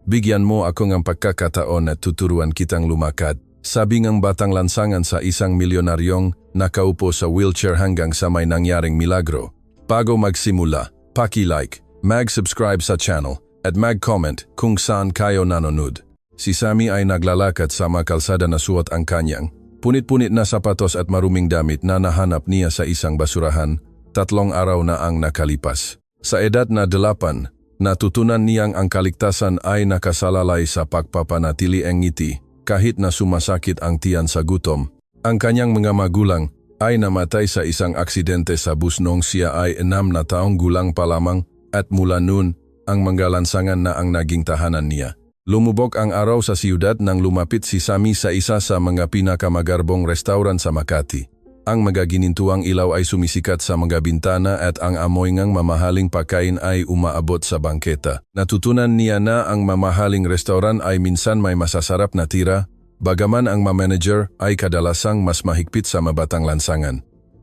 Bigyan mo ako ng pagkakataon at tuturuan kitang lumakad. Sabi ng batang lansangan sa isang milyonaryong nakaupo sa wheelchair hanggang sa may nangyaring milagro. Bago magsimula, paki-like, mag-subscribe sa channel, at mag-comment kung saan kayo nanonood. Si Sammy ay naglalakad sa makalsada na suot ang kanyang punit-punit na sapatos at maruming damit na nahanap niya sa isang basurahan 3 araw na ang nakalipas. Sa edad na 8, natutunan niyang ang kaligtasan ay nakasalalay sa pagpapanatili ang ngiti kahit na sumasakit ang tiyan sa gutom. Ang kanyang mga magulang ay namatay sa isang aksidente sa bus noong siya ay 6 na taong gulang pa lamang at mula noon ang mga lansangan na ang naging tahanan niya. Lumubog ang araw sa siyudad nang lumapit si Sammy sa isa sa mga pinakamagarbong restaurant sa Makati. Ang mga ginintuang ilaw ay sumisikat sa mga bintana at ang amoy ng mamahaling pagkain ay umaabot sa bangketa. Natutunan niya na ang mamahaling restaurant ay minsan may masasarap na tira, bagaman ang manager ay kadalasang mas mahigpit sa mabatang lansangan.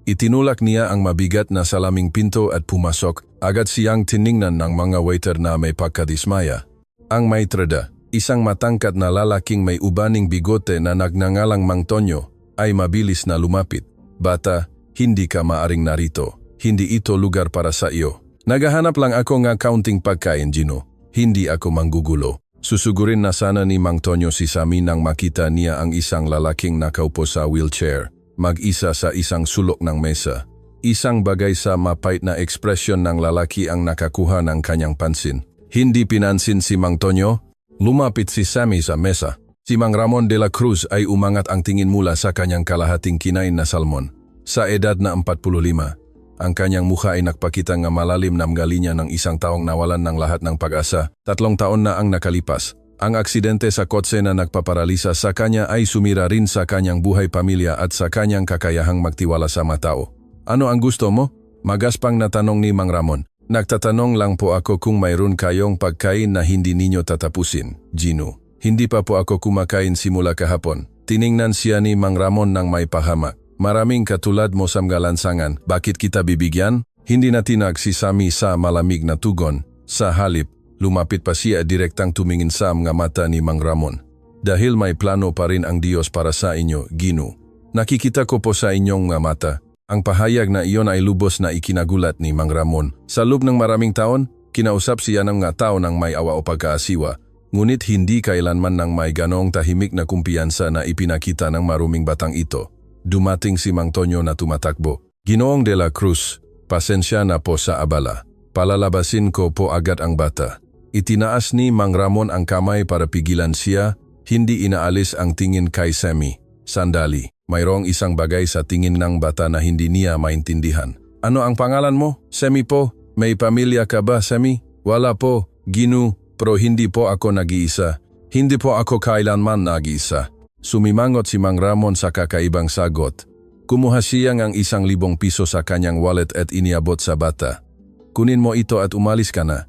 Itinulak niya ang mabigat na salaming pinto at pumasok. Agad siyang tiningnan ng mga waiter na may pagkadismaya. Ang maitrada, isang matangkad na lalaking may ubaning bigote na nagngangalang Mang Tonyo, ay mabilis na lumapit. Bata, hindi ka maaring narito. Hindi ito lugar para sa iyo. Naghahanap lang ako ng kaunting pagkain, Gino. Hindi ako manggugulo. Susugurin na sana ni Mang Tonyo si Sammy nang makita niya ang isang lalaking nakaupo sa wheelchair, mag-isa sa isang sulok ng mesa. Isang bagay sa mapait na ekspresyon ng lalaki ang nakakuha ng kanyang pansin. Hindi pinansin si Mang Tonyo. Lumapit si Sammy sa mesa. Si Mang Ramon de la Cruz ay umangat ang tingin mula sa kanyang kalahating kinain na salmon. Sa edad na 45, ang kanyang mukha ay nagpakita ng malalim na linya ng isang taong nawalan ng lahat ng pag-asa. 3 taon na ang nakalipas. Ang aksidente sa kotse na nagpaparalisa sa kanya ay sumira rin sa kanyang buhay pamilya at sa kanyang kakayahang magtiwala sa mga tao. Ano ang gusto mo? Magaspang na tanong ni Mang Ramon. Nagtatanong lang po ako kung mayroon kayong pagkain na hindi ninyo tatapusin, Gino. Hindi pa po ako kumakain simula kahapon. Tiningnan siya ni Mang Ramon ng may pahamak. Maraming katulad mo sa mga lansangan, bakit kita bibigyan? Hindi na tinag si Sammy sa malamig na tugon. Sa halip, lumapit pa siya direktang tumingin sa mga mata ni Mang Ramon. Dahil may plano pa rin ang Diyos para sa inyo, Gino. Nakikita ko po sa inyong mga mata. Ang pahayag na iyon ay lubos na ikinagulat ni Mang Ramon. Sa loob ng maraming taon, kinausap siya ng mga tao ng may awa o pagkaasiwa. Ngunit hindi kailanman ng may ganong tahimik na kumpiyansa na ipinakita ng maruming batang ito. Dumating si Mang Tonyo na tumatakbo. Ginoong de la Cruz, pasensya na po sa abala. Palalabasin ko po agad ang bata. Itinaas ni Mang Ramon ang kamay para pigilan siya, hindi inaalis ang tingin kay Sammy. Sandali. Mayroong isang bagay sa tingin ng bata na hindi niya maintindihan. Ano ang pangalan mo? Sammy po. May pamilya ka ba, Sammy? Wala po, Gino, pero hindi po ako nag-iisa. Hindi po ako kailanman nag-iisa. Sumimangot si Mang Ramon sa kakaibang sagot. Kumuha siya ng 1,000 piso sa kanyang wallet at iniabot sa bata. Kunin mo ito at umalis ka na.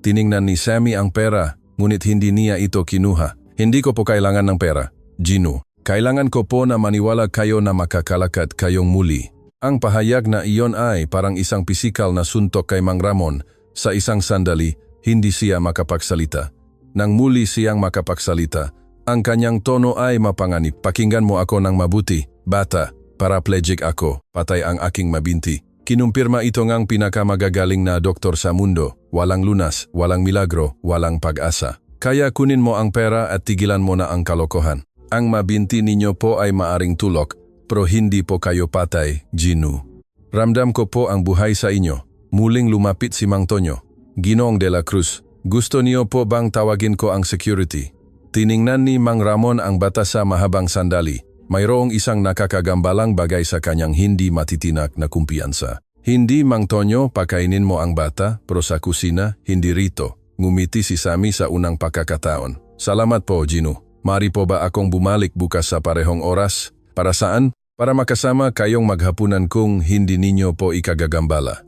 Tiningnan ni Sammy ang pera, ngunit hindi niya ito kinuha. Hindi ko po kailangan ng pera, Gino. Kailangan ko po na maniwala kayo na makakalakad kayong muli. Ang pahayag na iyon ay parang isang pisikal na suntok kay Mang Ramon. Sa isang sandali, hindi siya makapagsalita. Nang muli siyang makapagsalita, ang kanyang tono ay mapanganib. Pakinggan mo ako ng mabuti, bata. Paraplegic ako, patay ang aking mabinti. Kinumpirma ito ngang pinakamagagaling na doktor sa mundo. Walang lunas, walang milagro, walang pag-asa. Kaya kunin mo ang pera at tigilan mo na ang kalokohan. Ang mabinti ninyo po ay maaring tulok, pero hindi po kayo patay, Gino. Ramdam ko po ang buhay sa inyo. Muling lumapit si Mang Tonyo. Ginoong de la Cruz, gusto niyo po bang tawagin ko ang security? Tiningnan ni Mang Ramon ang bata sa mahabang sandali. Mayroong isang nakakagambalang bagay sa kanyang hindi matitinak na kumpiyansa. Hindi, Mang Tonyo, pakainin mo ang bata, pero sa kusina, hindi rito. Ngumiti si Sammy sa unang pagkakataon. Salamat po, Gino. Mari po ba akong bumalik bukas sa parehong oras? Para saan? Para makasama kayong maghapunan kung hindi ninyo po ikagagambala.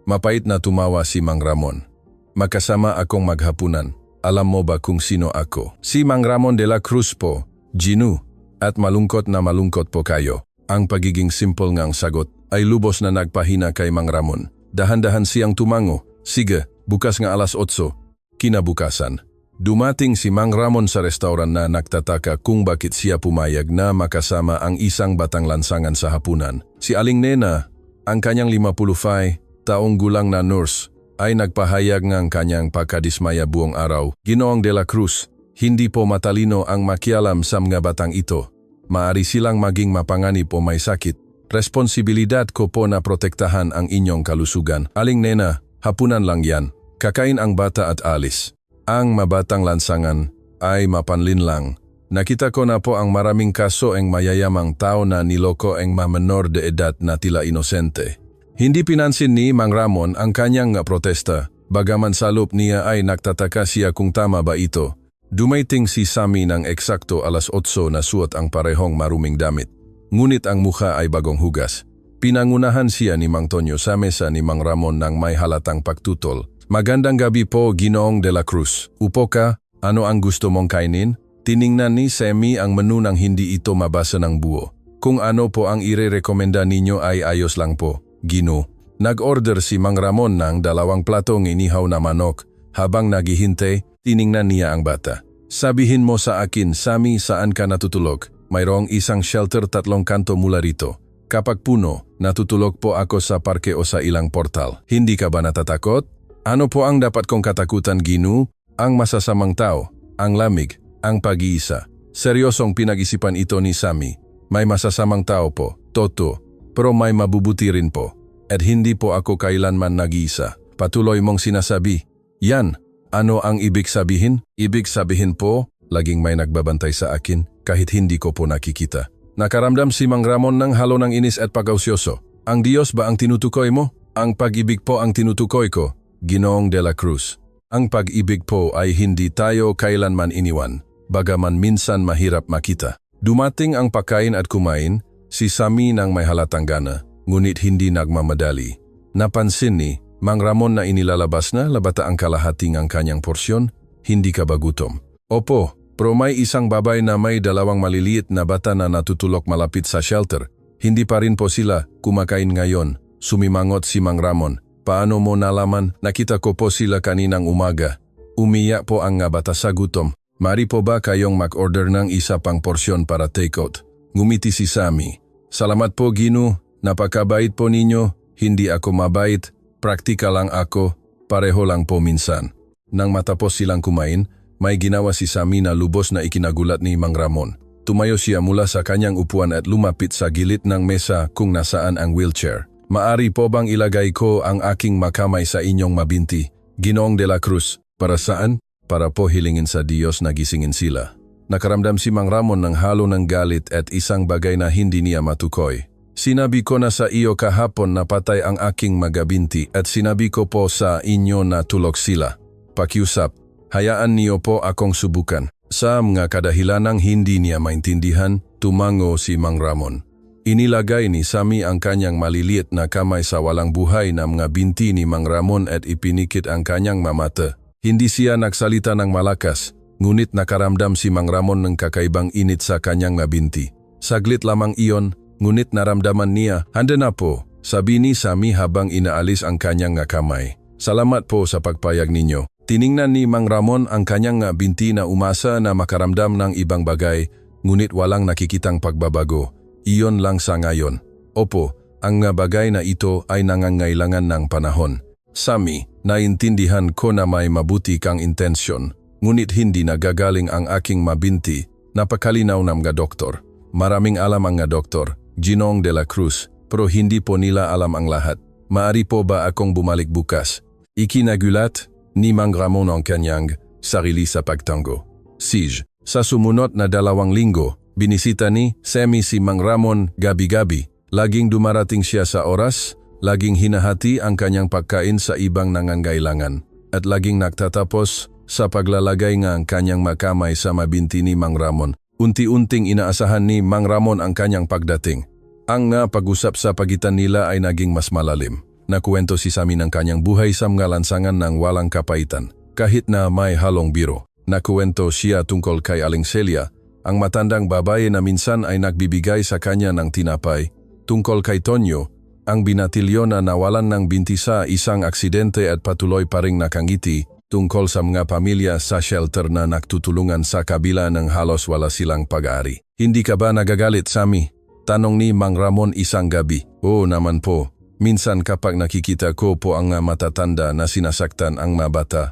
Mapait na tumawa si Mang Ramon. Makasama akong maghapunan. Alam mo ba kung sino ako? Si Mang Ramon de la Cruz po, Gino. At malungkot na malungkot po kayo. Ang pagiging simple ngang sagot ay lubos na nagpahina kay Mang Ramon. Dahan-dahan siyang tumango. Sige, bukas nga 8:00. Kinabukasan. Dumating si Mang Ramon sa restauran na nagtataka kung bakit siya pumayag na makasama ang isang batang lansangan sa hapunan. Si Aling Nena, ang kanyang 55 taong gulang na nurse, ay nagpahayag ng kanyang pagkadismaya buong araw. Ginoong de la Cruz, hindi po matalino ang makialam sa mga batang ito. Maari silang maging mapanganib o may sakit. Responsibilidad ko po na protektahan ang inyong kalusugan. Aling Nena, hapunan lang yan. Kakain ang bata at alis. Ang mabatang lansangan ay mapanlinlang. Nakita ko na po ang maraming kaso ang mayayamang tao na niloko ang menor de edad na tila inosente. Hindi pinansin ni Mang Ramon ang kanyang protesta, bagaman sa loob niya ay nagtataka siya kung tama ba ito. Dumating si Sammy ng eksakto alas 8 na suot ang parehong maruming damit. Ngunit ang mukha ay bagong hugas. Pinangunahan siya ni Mang Tonyo sa mesa ni Mang Ramon ng may halatang pagtutol. Magandang gabi po, Ginoong de la Cruz. Upo ka, ano ang gusto mong kainin? Tiningnan ni Sammy ang menu nang hindi ito mabasa ng buo. Kung ano po ang irerekomenda ninyo ay ayos lang po, Gino. Nag-order si Mang Ramon ng 2 platong inihaw na manok. Habang naghihintay, tiningnan niya ang bata. Sabihin mo sa akin, Sammy, saan ka natutulog? Mayroong isang shelter 3 kanto mula rito. Kapag puno, natutulog po ako sa parke o sa ilang portal. Hindi ka ba natatakot? Ano po ang dapat kong katakutan, Gino? Ang masasamang tao, ang lamig, ang pag-iisa. Seryosong pinag-isipan ito ni Sammy. May masasamang tao po, Toto, pero may mabubuti rin po. At hindi po ako kailanman nag-iisa. Patuloy mong sinasabi. Yan, ano ang ibig sabihin? Ibig sabihin po, laging may nagbabantay sa akin kahit hindi ko po nakikita. Nakaramdam si Mang Ramon ng halo ng inis at pag-ausyoso. Ang Diyos ba ang tinutukoy mo? Ang pag-ibig po ang tinutukoy ko. Ginoong de la Cruz, ang pag-ibig po ay hindi tayo kailanman iniwan, bagaman minsan mahirap makita. Dumating ang pagkain at kumain, si Sammy nang may halatang gana, ngunit hindi nagmamadali. Napansin ni Mang Ramon na inilalabas na labata ang kalahating ang kanyang porsyon, hindi ka ba gutom? Opo, pero may isang babay na may 2 maliliit na bata na natutulog malapit sa shelter. Hindi pa rin po sila kumakain ngayon, sumimangot si Mang Ramon. Paano mo nalaman? Nakita ko po sila kaninang umaga. Umiyak po ang nga bata sa gutom. Mari po ba kayong mag-order ng isa pang porsyon para take-out? Ngumiti si Sammy. Salamat po, Gino. Napakabait po ninyo. Hindi ako mabait. Praktika lang ako. Pareho lang po minsan. Nang matapos silang kumain, may ginawa si Sammy na lubos na ikinagulat ni Mang Ramon. Tumayo siya mula sa kanyang upuan at lumapit sa gilid ng mesa kung nasaan ang wheelchair. Maari po bang ilagay ko ang aking makamay sa inyong mabinti, Ginoong de la Cruz? Para saan? Para po hilingin sa Diyos na gisingin sila. Nakaramdam si Mang Ramon ng halo ng galit at isang bagay na hindi niya matukoy. Sinabi ko na sa iyo kahapon na patay ang aking magabinti at sinabi ko po sa inyo na tulog sila. Pakiusap, hayaan niyo po akong subukan. Sa mga kadahilanang hindi niya maintindihan, tumango si Mang Ramon. Inilagay ni Sammy ang kanyang maliliit na kamay sa walang buhay na mga binti ni Mang Ramon at ipinikit ang kanyang mamata. Hindi siya nagsalita ng malakas, ngunit nakaramdam si Mang Ramon ng kakaibang init sa kanyang mabinti. Saglit lamang iyon, ngunit naramdaman niya, handa na po, sabi ni Sammy habang inaalis ang kanyang kamay. Salamat po sa pagpayag ninyo. Tiningnan ni Mang Ramon ang kanyang binti na umasa na makaramdam ng ibang bagay, ngunit walang nakikitang pagbabago. Iyon lang sa ngayon. Opo, ang bagay na ito ay nangangailangan ng panahon. Sammy, naintindihan ko na may mabuti kang intensyon, ngunit hindi nagagaling ang aking mabinti. Napakalinaw ng mga doktor. Maraming alam ang mga doktor, Ginoong de la Cruz, pero hindi po nila alam ang lahat. Maari po ba akong bumalik bukas? Ikinagulat ni Mang Ramon ang kanyang sarili sa pagtango. Sige, sa sumunod na 2 linggo, binisita ni Sammy si Mang Ramon gabi-gabi. Laging dumarating siya sa oras, laging hinahati ang kanyang pagkain sa ibang nangangailangan, at laging nagtatapos sa paglalagay ng kanyang makamay sa mabinti ni Mang Ramon. Unti-unting inaasahan ni Mang Ramon ang kanyang pagdating. Ang pag-usap sa pagitan nila ay naging mas malalim. Nakuwento si Sammy ng kanyang buhay sa mga lansangan ng walang kapaitan, kahit na may halong biro. Nakuwento siya tungkol kay Aling Celia, ang matandang babae na minsan ay nagbibigay sa kanya ng tinapay. Tungkol kay Tonyo, ang binatilyo na nawalan ng binti sa isang aksidente at patuloy pa ring nakangiti. tungkol sa mga pamilya sa shelter na nagtutulungan sa kabila ng halos wala silang pag-aari. Hindi ka ba nagagalit, Sammy? Tanong ni Mang Ramon isang gabi. Oo naman po. Minsan kapag nakikita ko po ang matatanda na sinasaktan ang mga bata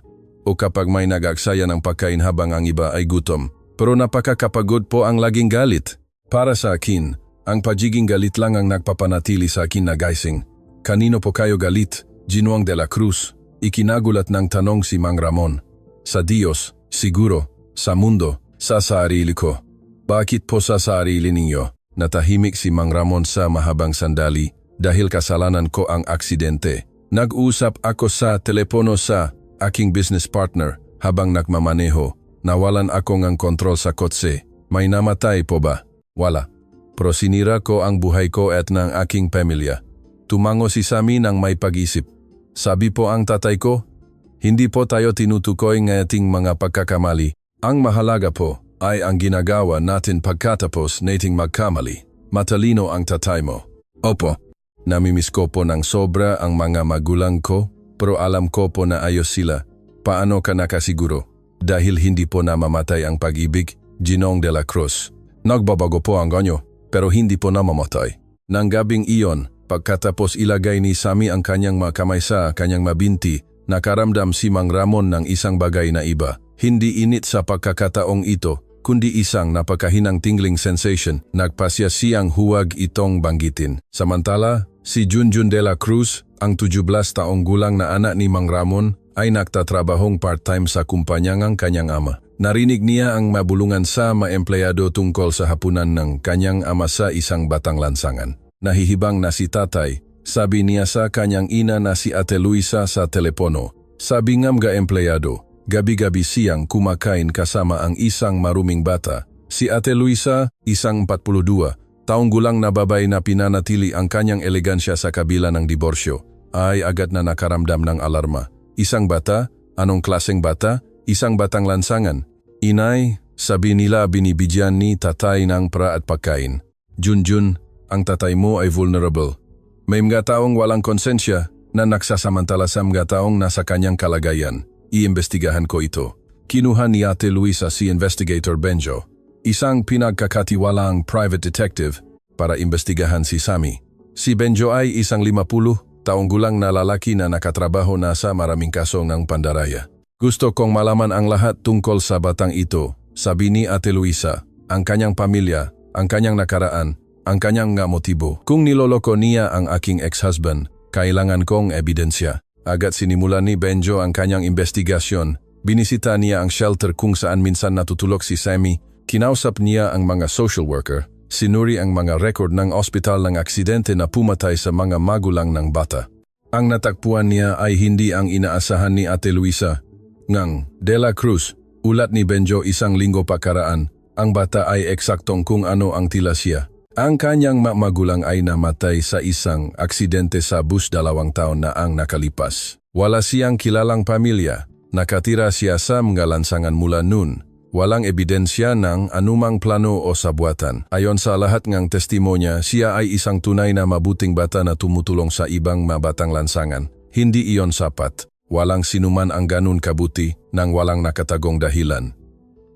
o kapag may nag-aksaya ng pagkain habang ang iba ay gutom. Pero napakakapagod po ang laging galit. Para sa akin, ang pagiging galit lang ang nagpapanatili sa akin na gising. Kanino po kayo galit? Ginoong de la Cruz. Ikinagulat ng tanong si Mang Ramon. Sa Diyos, siguro. Sa mundo, sa sarili ko. Bakit po sa sarili ninyo? Natahimik si Mang Ramon sa mahabang sandali dahil kasalanan ko ang aksidente. Nag-usap ako sa telepono sa aking business partner habang nagmamaneho. Nawalan ako ng kontrol sa kotse. May namatay po ba? Wala. Pero sinira ko ang buhay ko at ng aking pamilya. Tumango si Sammy nang may pag-isip. Sabi po ang tatay ko, hindi po tayo tinutukoy ng ating mga pagkakamali. Ang mahalaga po ay ang ginagawa natin pagkatapos nating magkamali. Matalino ang tatay mo. Opo, namimiss ko po ng sobra ang mga magulang ko, pero alam ko po na ayos sila. Paano ka nakasiguro? Dahil hindi po namamatay ang pag-ibig, Ginoong de la Cruz. Nagbabago po ang ganyo, pero hindi po namamatay. Nang gabing iyon, pagkatapos ilagay ni Sammy ang kanyang mga kamay sa kanyang mabinti, nakaramdam si Mang Ramon ng isang bagay na iba. Hindi init sa pagkakataong ito, kundi isang napakahinang tingling sensation. Nagpasya siyang huwag itong banggitin. Samantala, si Junjun de la Cruz, ang 17 taong gulang na anak ni Mang Ramon, ay nagtatrabahong part-time sa kumpanya ng kanyang ama. Narinig niya ang mabulungan sa maempleyado tungkol sa hapunan ng kanyang ama sa isang batang lansangan. Nahihibang na si tatay, sabi niya sa kanyang ina na si Ate Luisa sa telepono. Sabi ng mga empleyado, gabi-gabi siyang kumakain kasama ang isang maruming bata. Si Ate Luisa, isang 42 taong gulang na babae na pinanatili ang kanyang elegansya sa kabila ng diborsyo, ay agad na nakaramdam ng alarma. Isang bata? Anong klaseng bata? Isang batang lansangan. Inay, sabi nila binibigyan ni tatay ng pra at pagkain. Junjun, ang tatay mo ay vulnerable. May mga taong walang konsensya na nagsasamantala sa mga taong nasa kanyang kalagayan. Iimbestigahan ko ito. Kinuha ni Ate Luisa si Investigator Benjo, isang pinagkakatiwalaang private detective, para imbestigahan si Sammy. Si Benjo ay isang 50 taong gulang na lalaki na nakatrabaho na sa maraming kaso ng pandaraya. Gusto kong malaman ang lahat tungkol sa batang ito, sabi ni Ate Luisa, ang kanyang pamilya, ang kanyang nakaraan, ang kanyang nga motibo. Kung niloloko niya ang aking ex-husband, kailangan kong ebidensya. Agad sinimula ni Benjo ang kanyang investigasyon. Binisita niya ang shelter kung saan minsan natutulog si Sammy. Kinausap niya ang mga social worker. Sinuri ang mga record ng ospital ng aksidente na pumatay sa mga magulang ng bata. Ang natagpuan niya ay hindi ang inaasahan ni Ate Luisa. Ngang de la Cruz, ulat ni Benjo isang linggo pakaraan, ang bata ay eksaktong kung ano ang tila siya. Ang kanyang magulang ay namatay sa isang aksidente sa bus 2 taon na ang nakalipas. Wala siyang kilalang pamilya. Nakatira siya sa mga lansangan mula noon. Walang ebidensya ng anumang plano o sabuatan. Ayon sa lahat ng testimonya, siya ay isang tunay na mabuting bata na tumutulong sa ibang mabatang lansangan. Hindi iyon sapat. Walang sinuman ang ganun kabuti nang walang nakatagong dahilan.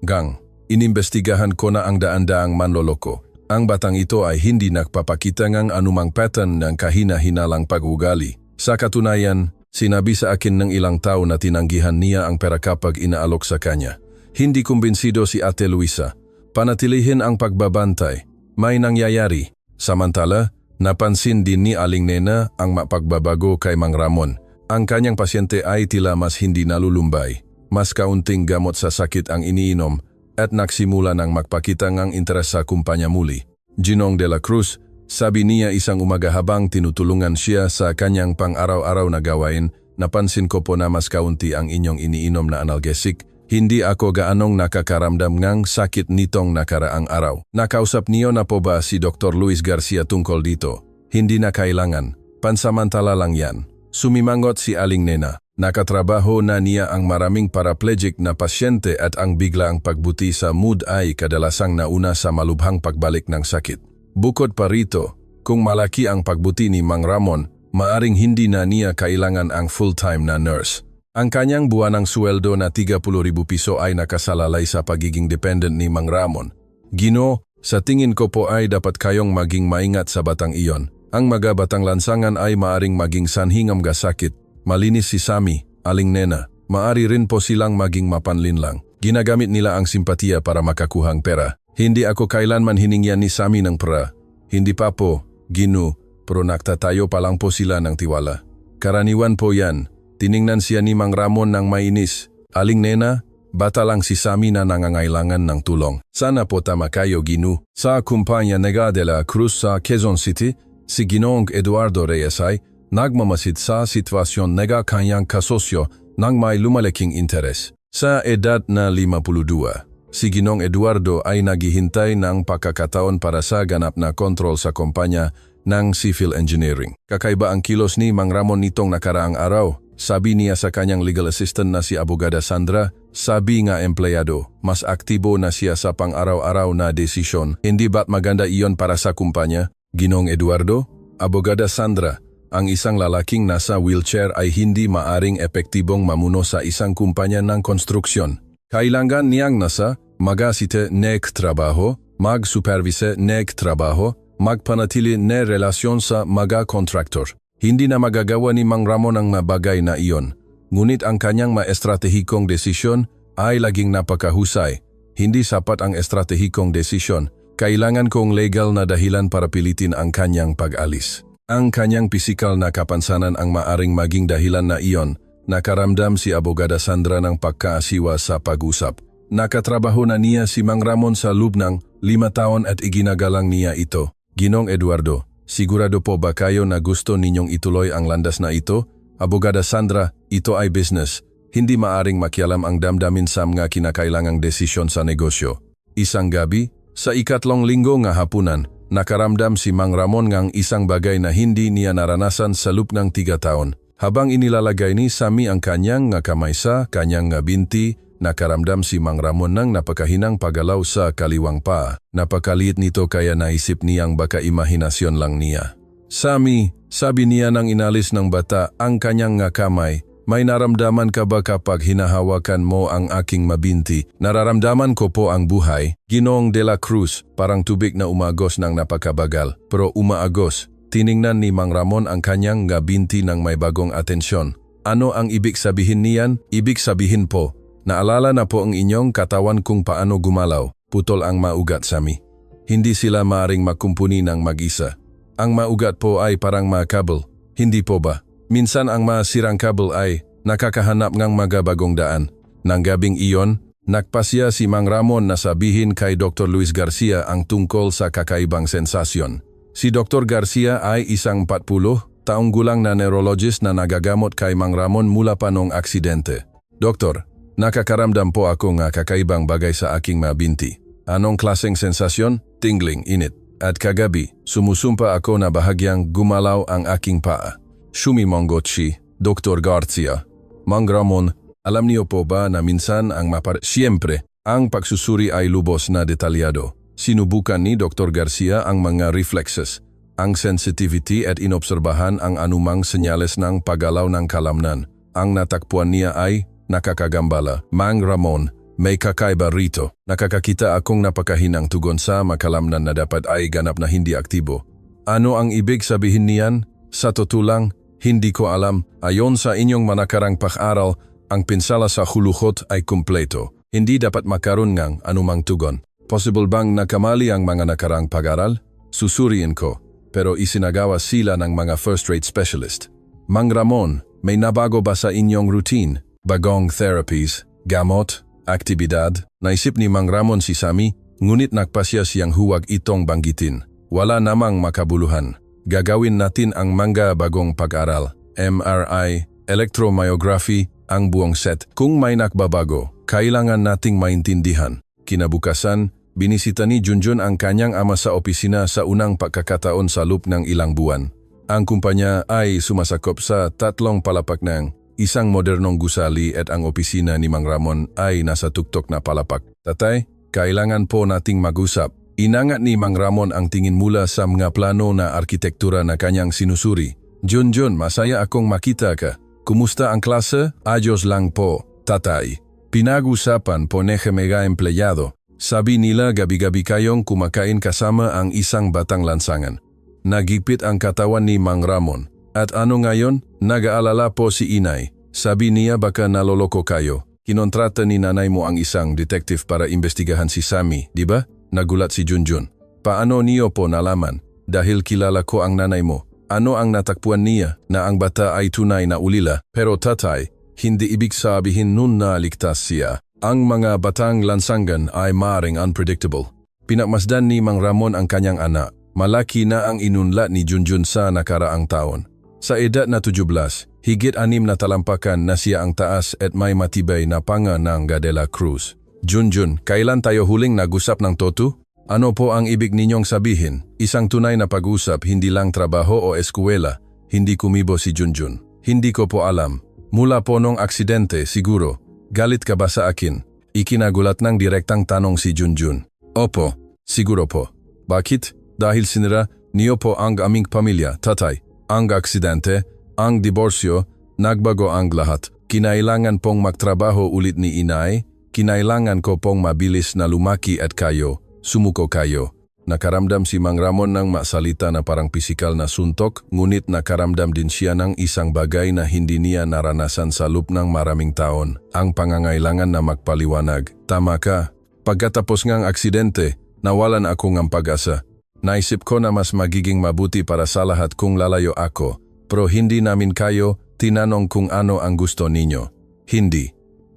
Gang, inimbestigahan ko na ang daan-daang manloloko. Ang batang ito ay hindi nagpapakita ng anumang pattern ng kahina-hinalang pag-ugali. Sa katunayan, sinabi sa akin ng ilang tao na tinanggihan niya ang pera kapag inaalok sa kanya. Hindi kumbinsido si Ate Luisa. Panatilihin ang pagbabantay. May nangyayari. Samantala, napansin din ni Aling Nena ang mapagbabago kay Mang Ramon. Ang kanyang pasyente ay tila mas hindi nalulumbay. Mas kaunting gamot sa sakit ang iniinom at nagsimula ng magpakita ng interes sa kumpanya muli. Ginoong de la Cruz, sabi niya isang umaga habang tinutulungan siya sa kanyang pang-araw-araw na gawain, napansin ko po na mas kaunti ang inyong iniinom na analgesic. Hindi ako gaanong nakakaramdam ng sakit nitong nakaraang araw. Nakausap niyo na po ba si Dr. Luis Garcia tungkol dito? Hindi na kailangan. Pansamantala lang yan. Sumimangot si Aling Nena. Nakatrabaho na niya ang maraming paraplegic na pasyente at ang biglaang pagbuti sa mood ay kadalasang nauna sa malubhang pagbalik ng sakit. Bukod pa rito, kung malaki ang pagbuti ni Mang Ramon, maaring hindi na niya kailangan ang full-time na nurse. Ang kanyang buwanang sweldo na 30,000 piso ay nakasalalay sa pagiging dependent ni Mang Ramon. Ginoo, sa tingin ko po ay dapat kayong maging maingat sa batang iyon. Ang mga batang lansangan ay maaring maging sanhingam ga sakit. Malinis si Sammy, Aling Nena. Maari rin po silang maging mapanlinlang. Ginagamit nila ang simpatiya para makakuhang pera. Hindi ako kailanman hiningyan ni Sammy ng pera. Hindi pa po, Ginoo, pero nagtatayo pa lang po sila ng tiwala. Karaniwan po yan. Tiningnan siya ni Mang Ramon ng mainis. Aling Nena, bata lang si Sammy na nangangailangan ng tulong. Sana po tama kayo, Ginoo. Sa kumpanya Nega de la Cruz sa Quezon City, si Ginoong Eduardo Reyes ay nagmamasid sa sitwasyon nega kanyang kasosyo ng may lumalaking interes. Sa edad na 52, si Ginoong Eduardo ay naghihintay ng pagkakataon para sa ganap na kontrol sa kumpanya ng civil engineering. Kakaiba ang kilos ni Mang Ramon nitong nakaraang araw. Sabi niya sa kanyang legal assistant na si Abogada Sandra, sabi nga empleyado, mas aktibo na siya sa pang-araw-araw na desisyon. Hindi ba't maganda iyon para sa kumpanya? Ginoong Eduardo, Abogada Sandra, ang isang lalaking nasa wheelchair ay hindi maaring epektibong mamuno sa isang kumpanya ng konstruksyon. Kailangan niyang nasa magasite nek trabaho, mag-supervise nek trabaho, magpanatili ne relasyon sa mga kontraktor. Hindi na magagawa ni Mang Ramon ang mabagay na iyon. Ngunit ang kanyang maestratehikong desisyon ay laging napakahusay. Hindi sapat ang estratehikong desisyon. Kailangan kong legal na dahilan para pilitin ang kanyang pag-alis. Ang kanyang pisikal na kapansanan ang maaring maging dahilan na iyon. Nakaramdam si Abogada Sandra ng pagkaasiwa sa pag-usap. Nakatrabaho na niya si Mang Ramon sa loob ng 5 taon at iginagalang niya ito. Ginoong Eduardo, sigurado po ba kayo na gusto ninyong ituloy ang landas na ito? Abogada Sandra, ito ay business. Hindi maaring makialam ang damdamin sa mga kinakailangang desisyon sa negosyo. Isang gabi, sa 3 linggo nga hapunan, nakaramdam si Mang Ramon ngang isang bagay na hindi niya naranasan sa loob ng 3 taon. Habang inilalagay ni Sammy ang kanyang nga kamay sa kanyang nga binti, nakaramdam si Mang Ramon ng napakahinang paggalaw sa kaliwang paa. Napakaliit nito kaya naisip niyang baka imahinasyon lang niya. Sammy, sabi niya nang inalis ng bata ang kanyang nga kamay, may naramdaman ka ba kapag hinahawakan mo ang aking mabinti? Nararamdaman ko po ang buhay. Ginoong de la Cruz, parang tubig na umagos ng napakabagal. Pero umaagos, tiningnan ni Mang Ramon ang kanyang nga binti ng may bagong atensyon. Ano ang ibig sabihin niyan? Ibig sabihin po, naalala na po ang inyong katawan kung paano gumalaw. Putol ang maugat, Sammy. Hindi sila maaring magkumpuni ng mag-isa. Ang maugat po ay parang mga kabel. Hindi po ba? Minsan ang masirang kabel ay nakakahanap ng mga bagong daan. Nang gabing iyon, nagpasya si Mang Ramon na sabihin kay Dr. Luis Garcia ang tungkol sa kakaibang sensasyon. Si Dr. Garcia ay isang 40 taong gulang na neurologist na nagagamot kay Mang Ramon mula pa noong aksidente. Doktor, nakakaramdam po ako ng kakaibang bagay sa aking mabinti. Anong klaseng sensasyon? Tingling, init. At kagabi, sumusumpa ako na bahagyang gumalaw ang aking paa. Shumimongotshi, Dr. Garcia. Mang Ramon, alam niyo po ba na minsan ang Siyempre, ang pagsusuri ay lubos na detalyado. Sinubukan ni Dr. Garcia ang mga reflexes, ang sensitivity at inobserbahan ang anumang senyales ng paggalaw ng kalamnan. Ang natakpuan niya ay nakakagambala. Mang Ramon, may kakaiba rito. Nakakakita akong napakahinang tugon sa makalamnan na dapat ay ganap na hindi aktibo. Ano ang ibig sabihin niyan? Sa totoo lang, hindi ko alam. Ayon sa inyong manakarang pag-aral, ang pinsala sa huluhot ay kumpleto. Hindi dapat makaroon ng anumang tugon. Possible bang nakamali ang mga nakarang pag-aral? Susuriin ko, pero isinagawa sila ng mga first-rate specialist. Mang Ramon, may nabago ba sa inyong routine? Bagong therapies, gamot, aktibidad? Naisip ni Mang Ramon si Sammy, ngunit nagpasya siyang huwag itong banggitin. Wala namang makabuluhan. Gagawin natin ang mga bagong pag-aral, MRI, electromyography, ang buong set. Kung may nakbabago, kailangan nating maintindihan. Kinabukasan, binisita ni Junjun ang kanyang ama sa opisina sa unang pagkakataon sa loob ng ilang buwan. Ang kumpanya ay sumasakop sa 3 palapak ng isang modernong gusali at ang opisina ni Mang Ramon ay nasa tuktok na palapak. Tatay, kailangan po nating mag-usap. Inangat ni Mang Ramon ang tingin mula sa mga plano na arkitektura na kanyang sinusuri. Junjun, masaya akong makita ka. Kumusta ang klase? Ayos lang po, tatay. Pinag-usapan po ng mega empleyado. Sabi nila gabi-gabi kayong kumakain kasama ang isang batang lansangan. Nagipit ang katawan ni Mang Ramon. At ano ngayon? Nag-aalala po si inay. Sabi niya baka naloloko kayo. Kinontrata ni nanay mo ang isang detective para imbestigahan si Sammy, di ba? Nagulat si Junjun. Paano niyo po nalaman? Dahil kilala ko ang nanay mo. Ano ang natakpuan niya na ang bata ay tunay na ulila? Pero tatay, hindi ibig sabihin nun na ligtas siya. Ang mga batang lansangan ay maring unpredictable. Pinakmasdan ni Mang Ramon ang kanyang anak. Malaki na ang inunlat ni Junjun sa nakaraang taon. Sa edad na 17, higit 6 na talampakan na siya ang taas at may matibay na panga ng Gadela Cruz. Junjun, kailan tayo huling nag-usap ng toto? Ano po ang ibig ninyong sabihin? Isang tunay na pag-usap, hindi lang trabaho o eskwela. Hindi kumibo si Junjun. Hindi ko po alam. Mula po nung aksidente, siguro. Galit ka ba sa akin? Ikinagulat ng direktang tanong si Junjun. Opo, siguro po. Bakit? Dahil sinira niyo po ang aming pamilya, tatay. Ang aksidente, ang diborsyo, nagbago ang lahat. Kinailangan pong magtrabaho ulit ni inay. Kinailangan ko pong mabilis na lumaki at kayo. Sumuko kayo. Nakaramdam si Mang Ramon ng masalita na parang pisikal na suntok, ngunit nakaramdam din siya ng isang bagay na hindi niya naranasan sa loob ng maraming taon. Ang pangangailangan na magpaliwanag. Tama ka. Pagkatapos ng aksidente, nawalan ako ng pag-asa. Naisip ko na mas magiging mabuti para sa lahat kung lalayo ako, pero hindi namin kayo tinanong kung ano ang gusto ninyo. Hindi.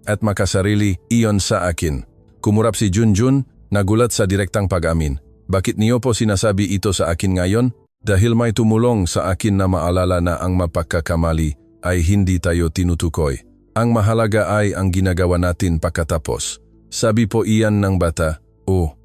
At makasarili, iyon sa akin. Kumurap si Junjun, nagulat sa direktang pag-amin. Bakit niyo po sinasabi ito sa akin ngayon? Dahil may tumulong sa akin na maalala na ang mapagkakamali ay hindi tayo tinutukoy. Ang mahalaga ay ang ginagawa natin pagkatapos. Sabi po iyan ng bata, 8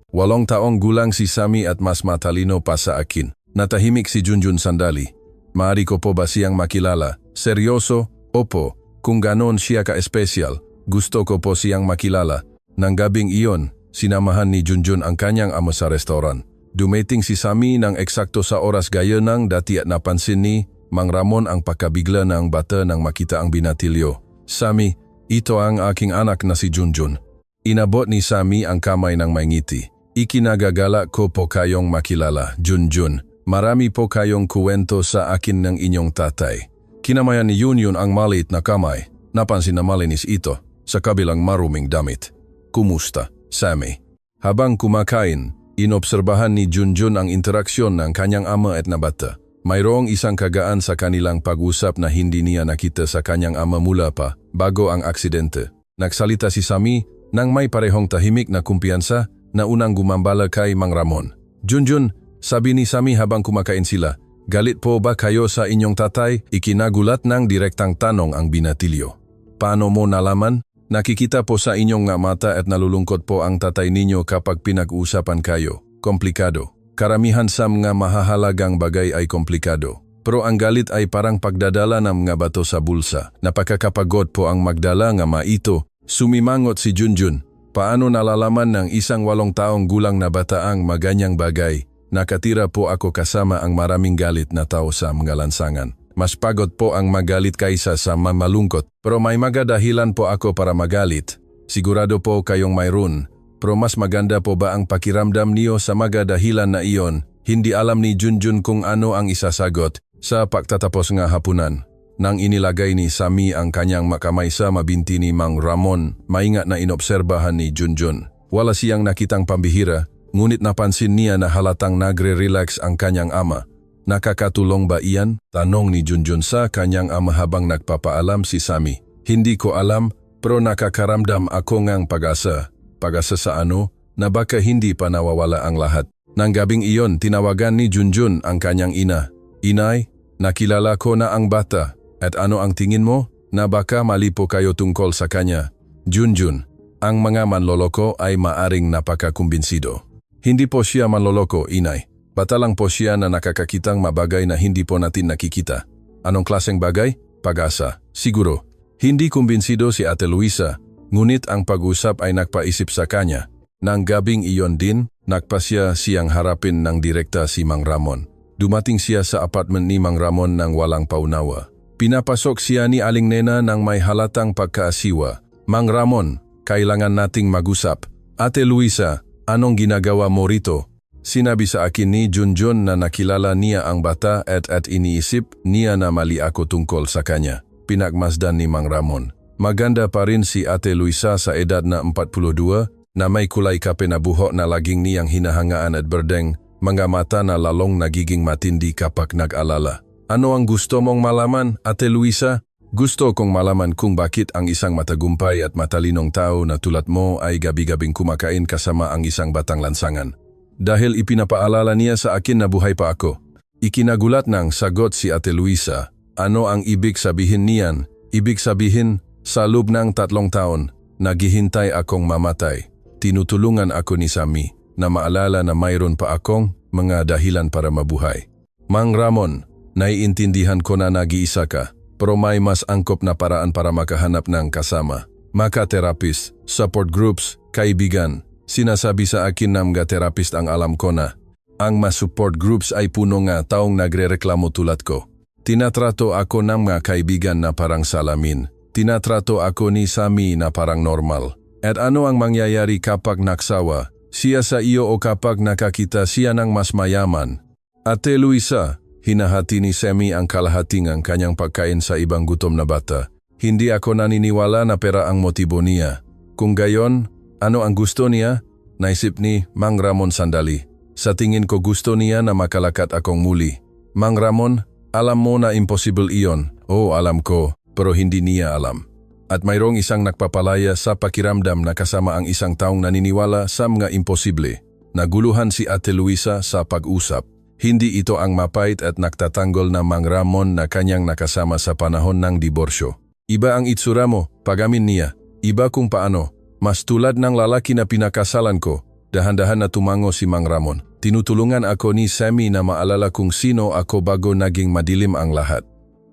taong gulang si Sammy at mas matalino pa sa akin. Natahimik si Junjun sandali. Maari ko po ba siyang makilala? Seryoso? Opo. Kung ganon siya ka-espesyal, gusto ko po siyang makilala. Nang gabing iyon, sinamahan ni Junjun ang kanyang ama sa restoran. Dumating si Sammy ng eksakto sa oras gaya ng dati at napansin ni Mang Ramon ang pagkabigla ng bata nang makita ang binatilyo. Sammy, ito ang aking anak na si Junjun. Inabot ni Sammy ang kamay ng may ngiti. Ikinagagala ko po kayong makilala, Junjun. Marami po kayong kuwento sa akin ng inyong tatay. Kinamayan ni Yun ang maliit na kamay. Napansin na malinis ito sa kabilang maruming damit. Kumusta, Sammy? Habang kumakain, inobserbahan ni Junjun ang interaksyon ng kanyang ama at na bata. Mayroong isang kagaan sa kanilang pag-usap na hindi niya nakita sa kanyang ama mula pa bago ang aksidente. Nagsalita si Sammy nang may parehong tahimik na kumpiyansa na unang gumambala kay Mang Ramon. Junjun, sabi ni Sammy habang kumakain sila, galit po ba kayo sa inyong tatay? Ikinagulat ng direktang tanong ang binatilyo. Paano mo nalaman? Nakikita po sa inyong nga mata at nalulungkot po ang tatay ninyo kapag pinag-uusapan kayo. Komplikado. Karamihan sa mga mahahalagang bagay ay komplikado. Pero ang galit ay parang pagdadala ng mga bato sa bulsa. Napakakapagod po ang magdala nga maito. Sumimangot si Junjun. Paano nalalaman ng isang 8 taong gulang na bata ang maganyang bagay? Nakatira po ako kasama ang maraming galit na tao sa mga lansangan. Mas pagod po ang magalit kaysa sa mamalungkot. Pero may mga dahilan po ako para magalit. Sigurado po kayong mayroon. Pero mas maganda po ba ang pakiramdam niyo sa mga dahilan na iyon? Hindi alam ni Junjun kung ano ang isasagot sa pagtatapos ng hapunan. Nang inilagay ni Sammy ang kanyang makamay sa mabinti ni Mang Ramon, maingat na inobserbahan ni Junjun. Wala siyang nakitang pambihira, ngunit napansin niya na halatang nagre-relax ang kanyang ama. Nakakatulong ba iyan? Tanong ni Junjun sa kanyang ama habang nagpapaalam si Sammy. Hindi ko alam, pero nakakaramdam ako ngang pag-asa. Pag-asa sa ano? Na baka hindi pa nawawala ang lahat. Nang gabing iyon, tinawagan ni Junjun ang kanyang ina. Inay, nakilala ko na ang bata. At ano ang tingin mo? Na baka mali po kayo tungkol sa kanya. Junjun, ang mga manloloko ay maaring napakakumbinsido. Hindi po siya manloloko, inay. Bata lang po siya na nakakakitang mabagay na hindi po natin nakikita. Anong klaseng bagay? Pag-asa. Siguro. Hindi kumbinsido si Ate Luisa, ngunit ang pag-usap ay nagpaisip sa kanya. Nang gabing iyon din, nagpasya siyang harapin ng direkta si Mang Ramon. Dumating siya sa apartment ni Mang Ramon nang walang paunawa. Pinapasok siya ni Aling Nena ng may halatang pagkaasiwa. Mang Ramon, kailangan nating mag-usap. Ate Luisa, anong ginagawa mo rito? Sinabi sa akin ni Junjun na nakilala niya ang bata at iniisip niya na mali ako tungkol sa kanya. Pinagmasdan ni Mang Ramon. Maganda pa rin si Ate Luisa sa edad na 42 na may kulay kape na buhok na laging niyang hinahangaan at berdeng, mga mata na lalong nagiging matindi kapag nag-alala. Ano ang gusto mong malaman, Ate Luisa? Gusto kong malaman kung bakit ang isang matagumpay at matalinong tao na tulad mo ay gabi-gabing kumakain kasama ang isang batang lansangan. Dahil ipinapaalala niya sa akin na buhay pa ako. Ikinagulat ng sagot si Ate Luisa. Ano ang ibig sabihin niyan? Ibig sabihin, sa loob ng 3 taon, naghihintay akong mamatay. Tinutulungan ako ni Sammy na maalala na mayroon pa akong mga dahilan para mabuhay. Mang Ramon, naiintindihan ko na nag-iisa ka, pero may mas angkop na paraan para makahanap ng kasama. Maka-therapist, support groups, kaibigan. Sinasabi sa akin ng mga therapist ang alam ko na. Ang mas support groups ay puno nga taong nagrereklamo tulad ko. Tinatrato ako ng mga kaibigan na parang salamin. Tinatrato ako ni Sammy na parang normal. At ano ang mangyayari kapag naksawa? Siya sa iyo o kapag nakakita siya ng mas mayaman? Ate Luisa, hinahati ni Sammy ang kalahati ng kanyang pagkain sa ibang gutom na bata. Hindi ako naniniwala na pera ang motibo niya. Kung gayon, ano ang gusto niya? Naisip ni Mang Ramon sandali. Sa tingin ko gusto niya na makalakat akong muli. Mang Ramon, alam mo na impossible iyon. Oo, alam ko, pero hindi niya alam. At mayroong isang nagpapalaya sa pakiramdam na kasama ang isang taong naniniwala sa mga imposible. Naguluhan si Ate Luisa sa pag-usap. Hindi ito ang mapait at nagtatanggol na Mang Ramon na kanyang nakasama sa panahon ng diborsyo. Iba ang itsura mo, pagamin niya. Iba kung paano. Mas tulad ng lalaki na pinakasalan ko. Dahan-dahan na tumango si Mang Ramon. Tinutulungan ako ni Sammy na maalala kung sino ako bago naging madilim ang lahat.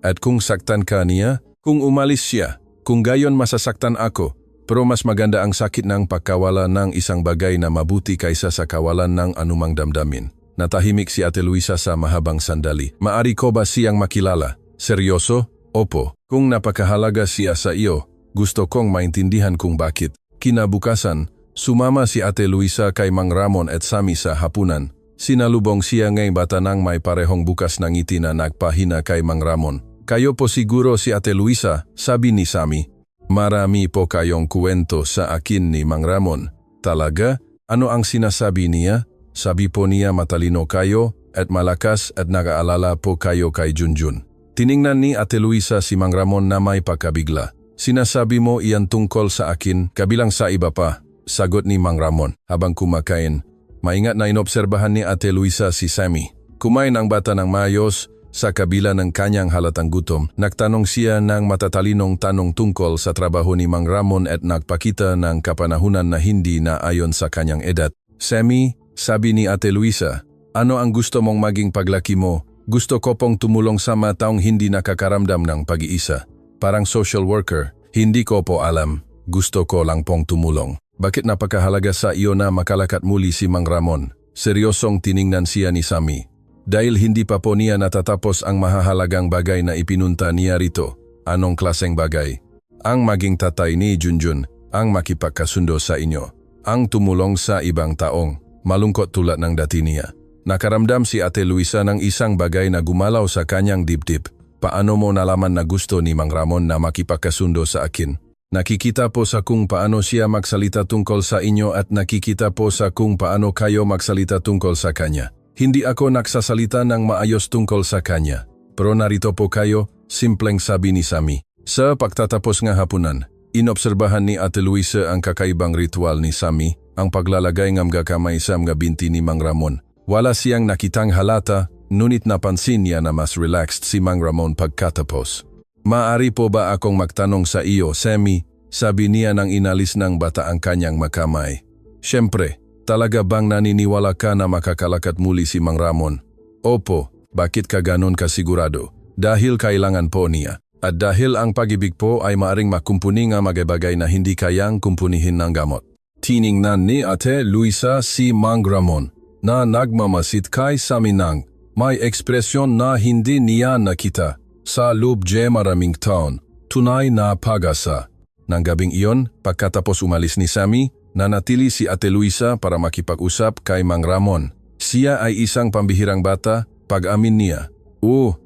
At kung saktan ka niya, kung umalis siya, kung gayon masasaktan ako, pero mas maganda ang sakit ng pagkawala ng isang bagay na mabuti kaysa sa kawalan ng anumang damdamin. Natahimik si Ate Luisa sa mahabang sandali. Maari ko ba siyang makilala? Seryoso? Opo. Kung napakahalaga siya sa iyo, gusto kong maintindihan kung bakit. Kinabukasan, sumama si Ate Luisa kay Mang Ramon at Sammy sa hapunan. Sinalubong siya ngayong bata nang may parehong bukas ng ngiti na nagpahina kay Mang Ramon. Kayo po siguro si Ate Luisa, sabi ni Sammy. Marami po kayong kwento sa akin ni Mang Ramon. Talaga? Ano ang sinasabi niya? Sabi po niya matalino kayo at malakas at nag-aalala po kayo kay Junjun. Tiningnan ni Ate Luisa si Mang Ramon na may pagkabigla. Sinasabi mo iyan tungkol sa akin, kabilang sa iba pa, sagot ni Mang Ramon habang kumakain. Maingat na inobserbahan ni Ate Luisa si Sammy. Kumain ang bata ng maayos, sa kabila ng kanyang halatang gutom. Nagtanong siya ng matatalinong tanong tungkol sa trabaho ni Mang Ramon at nagpakita ng kapanahunan na hindi na ayon sa kanyang edad. Sammy, sabi ni Ate Luisa, ano ang gusto mong maging paglaki mo? Gusto ko pong tumulong sa mga taong hindi nakakaramdam ng pag-iisa. Parang social worker, hindi ko po alam. Gusto ko lang pong tumulong. Bakit napakahalaga sa iyo na makalakat muli si Mang Ramon? Seryosong tiningnan siya ni Sammy. Dahil hindi pa po niya natatapos ang mahahalagang bagay na ipinunta niya rito. Anong klaseng bagay? Ang maging tatay ni Junjun, ang makipagkasundo sa inyo. Ang tumulong sa ibang taong, malungkot tulad ng dati niya. Nakaramdam si Ate Luisa ng isang bagay na gumalaw sa kanyang dibdib. Paano mo nalaman na gusto ni Mang Ramon na makipagkasundo sa akin? Nakikita po sa kung paano siya magsalita tungkol sa inyo at nakikita po sa kung paano kayo magsalita tungkol sa kanya. Hindi ako nagsasalita ng maayos tungkol sa kanya. Pero narito po kayo, simpleng sabi ni Sammy. Sa pagtatapos ng hapunan, inobserbahan ni Ate Luisa ang kakaibang ritual ni Sammy, ang paglalagay ng mga kamay sa mga binti ni Mang Ramon. Wala siyang nakitang halata, ngunit napansin niya na mas relaxed si Mang Ramon pagkatapos. Maaari po ba akong magtanong sa iyo, Sammy? Sabi niya nang inalis ng bata ang kanyang makamay. Siyempre, talaga bang naniniwala ka na makakalakat muli si Mang Ramon? Opo, bakit ka ganon kasigurado? Dahil kailangan po niya. At dahil ang pag-ibig po ay maaring makumpuni nga bagay na hindi kayang kumpunihin ng gamot. Tiningnan ni Ate Luisa si Mang Ramon na nagmamasid kay Sammy nang may ekspresyon na hindi niya nakita. Sa loob maraming taon, tunay na pag-asa. Nang gabing iyon, pagkatapos umalis ni Sammy, nanatili si Ate Luisa para makipag-usap kay Mang Ramon. Siya ay isang pambihirang bata, pag-amin niya.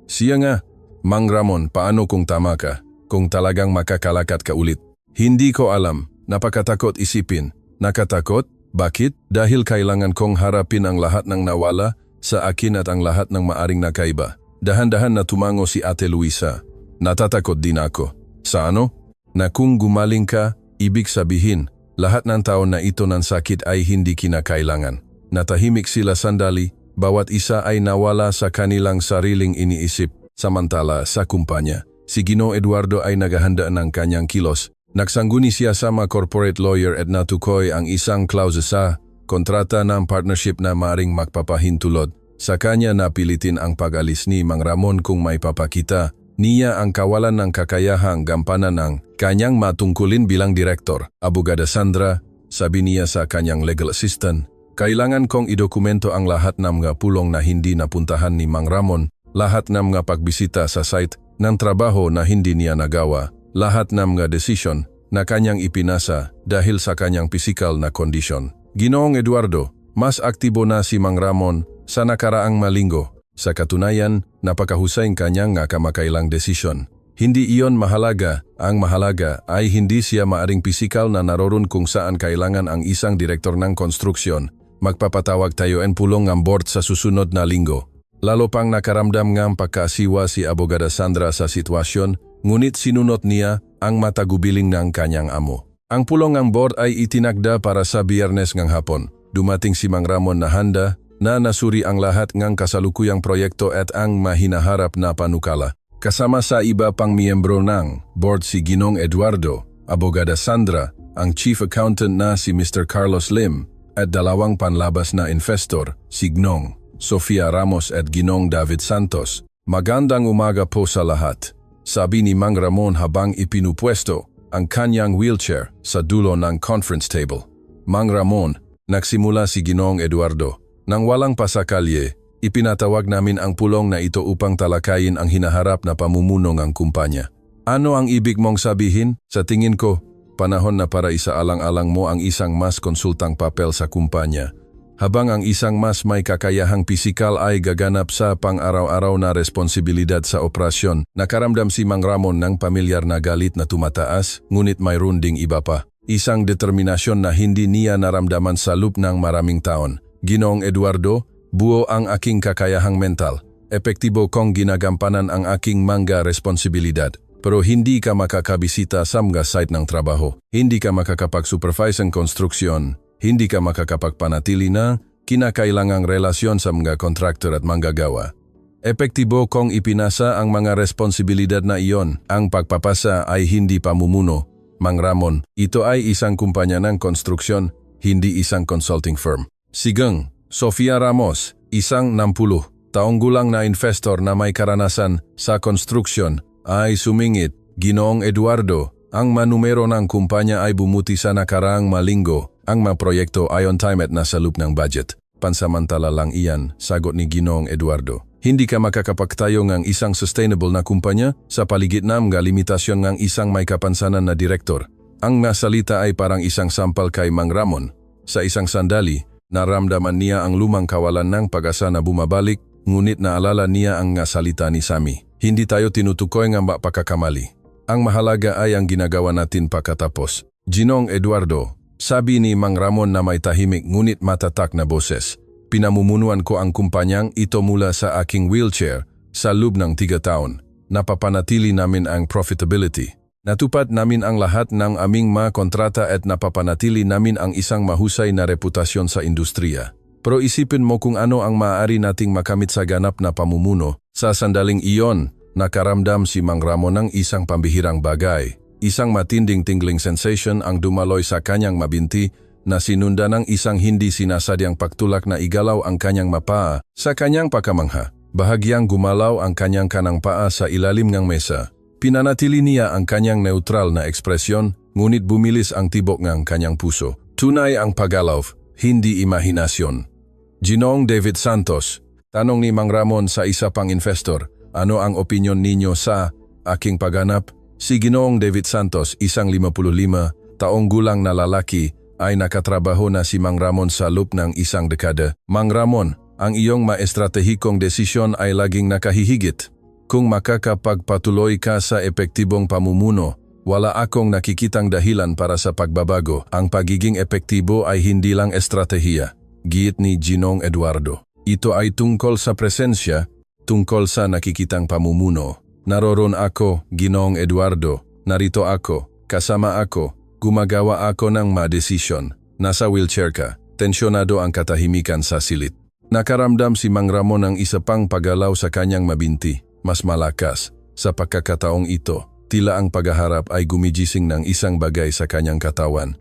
Siya nga. Mang Ramon, paano kung tama ka? Kung talagang makakalakat ka ulit? Hindi ko alam. Napakatakot isipin. Nakatakot? Bakit? Dahil kailangan kong harapin ang lahat ng nawala sa akin at ang lahat ng maaring nakaiba. Dahan-dahan na tumango si Ate Luisa. Natatakot din ako. Sa ano? Na kung gumaling ka, ibig sabihin, lahat ng tao na ito ng sakit ay hindi kinakailangan. Natahimik sila sandali, bawat isa ay nawala sa kanilang sariling iniisip. Samantala sa kumpanya, si Ginoong Eduardo ay naghahanda ng kanyang kilos. Nagsangguni siya sama corporate lawyer at natukoy ang isang klause sa kontrata ng partnership na maring magpapahintulot. Sa kanya napilitin ang pag-alis ni Mang Ramon kung may papakita niya ang kawalan ng kakayahang gampanan ng kanyang matungkulin bilang direktor. Abogada Sandra, sabi niya sa kanyang legal assistant, kailangan kong idokumento ang lahat ng mga pulong na hindi napuntahan ni Mang Ramon, lahat ng mga pagbisita sa site ng trabaho na hindi niya nagawa, lahat ng mga desisyon na kanyang ipinasa dahil sa kanyang pisikal na kondisyon. Ginoong Eduardo, mas aktibo na si Mang Ramon sa nakaraang malinggo. Sa katunayan, napakahusay kanyang nga kamakailang desisyon. Hindi iyon mahalaga. Ang mahalaga ay hindi siya maaring pisikal na naroon kung saan kailangan ang isang direktor ng konstruksyon. Magpapatawag tayo en pulong ng board sa susunod na linggo. Lalo pang nakaramdam ng pagkasiwa si Abogada Sandra sa sitwasyon, ngunit sinunod niya ang matagubiling ng kanyang amo. Ang pulong ng board ay itinakda para sa Biyernes ng hapon. Dumating si Mang Ramon na handa na nasuri ang lahat ng kasalukuyang proyekto at ang mahinaharap na panukala. Kasama sa iba pang miyembro ng board si Ginoong Eduardo, Abogada Sandra, ang chief accountant na si Mr. Carlos Lim, at dalawang panlabas na investor, si Gnong Sofia Ramos at Ginoong David Santos. Magandang umaga po sa lahat. Sabi ni Mang Ramon habang ipinupwesto ang kanyang wheelchair sa dulo ng conference table. Mang Ramon, nagsimula si Ginoong Eduardo. Nang walang pasakalye, ipinatawag namin ang pulong na ito upang talakayin ang hinaharap na pamumuno ng kumpanya. Ano ang ibig mong sabihin? Sa tingin ko, panahon na para isaalang-alang mo ang isang mas konsultang papel sa kumpanya. Habang ang isang mas may kakayahang pisikal ay gaganap sa pang-araw-araw na responsibilidad sa operasyon, nakaramdam si Mang Ramon ng pamilyar na galit na tumataas, ngunit mayroon ding iba pa. Isang determinasyon na hindi niya naramdaman sa loob ng maraming taon. Ginoong Eduardo, buo ang aking kakayahang mental. Epektibo kong ginagampanan ang aking mga responsibilidad. Pero hindi ka makakabisita sa mga site ng trabaho. Hindi ka makakapag-supervise ang konstruksyon. Hindi ka makakapagpanatili na kinakailangang relasyon sa mga kontraktor at manggagawa. Epektibo kong ipinasa ang mga responsibilidad na iyon. Ang pagpapasa ay hindi pamumuno. Mang Ramon, ito ay isang kumpanya ng konstruksyon, hindi isang consulting firm. Sigang, Sofia Ramos, isang 60 taong gulang na investor na may karanasan sa konstruksyon, ay sumingit. Ginoong Eduardo, ang manumero ng kumpanya ay bumuti sa nakaraang malinggo. Ang mga proyekto ay on time at nasa loop ng budget. Pansamantala lang iyan, sagot ni Ginoong Eduardo. Hindi ka makakapagtayo ng isang sustainable na kumpanya sa paligid ng mga limitasyon ng isang may kapansanan na direktor. Ang nasalita ay parang isang sampal kay Mang Ramon. Sa isang sandali, naramdaman niya ang lumang kawalan ng pag-asa na bumabalik, ngunit naalala niya ang nasalita ni Sammy. Hindi tayo tinutukoy ng pagkakamali. Ang mahalaga ay ang ginagawa natin pagkatapos. Ginoong Eduardo, sabi ni Mang Ramon na may tahimik ngunit matatak na boses. Pinamumunuan ko ang kumpanyang ito mula sa aking wheelchair sa loob ng 3 taon. Napapanatili namin ang profitability. Natupad namin ang lahat ng aming mga kontrata at napapanatili namin ang isang mahusay na reputasyon sa industriya. Pero isipin mo kung ano ang maaari nating makamit sa ganap na pamumuno. Sa sandaling iyon, nakaramdam si Mang Ramon ng isang pambihirang bagay. Isang matinding tingling sensation ang dumaloy sa kanyang mabinti na sinunda ng isang hindi sinasadyang pagtulak na igalaw ang kanyang mapaa sa kanyang pagkamangha. Bahagyang gumalaw ang kanyang kanang paa sa ilalim ng mesa. Pinanatili niya ang kanyang neutral na ekspresyon, ngunit bumilis ang tibok ng kanyang puso. Tunay ang paggalaw, hindi imahinasyon. Ginoong David Santos, tanong ni Mang Ramon sa isa pang investor, Ano ang opinyon ninyo sa aking paghanap? Si Ginoong David Santos, isang 55 taong gulang na lalaki, ay nakatrabaho na si Mang Ramon sa loob ng isang dekada. Mang Ramon, ang iyong maestratehikong desisyon ay laging nakahihigit. Kung makakapagpatuloy ka sa epektibong pamumuno, wala akong nakikitang dahilan para sa pagbabago. Ang pagiging epektibo ay hindi lang estratehiya, giit ni Ginoong Eduardo. Ito ay tungkol sa presensya, tungkol sa nakikitang pamumuno. Naroon ako, Ginoong Eduardo, narito ako, kasama ako, gumagawa ako ng madesisyon. Nasa wheelchair ka, tensyonado ang katahimikan sa silid. Nakaramdam si Mang Ramon ng isa pang paggalaw sa kanyang mabinti, mas malakas. Sa pagkakataong ito, tila ang paghaharap ay gumigising ng isang bagay sa kanyang katawan.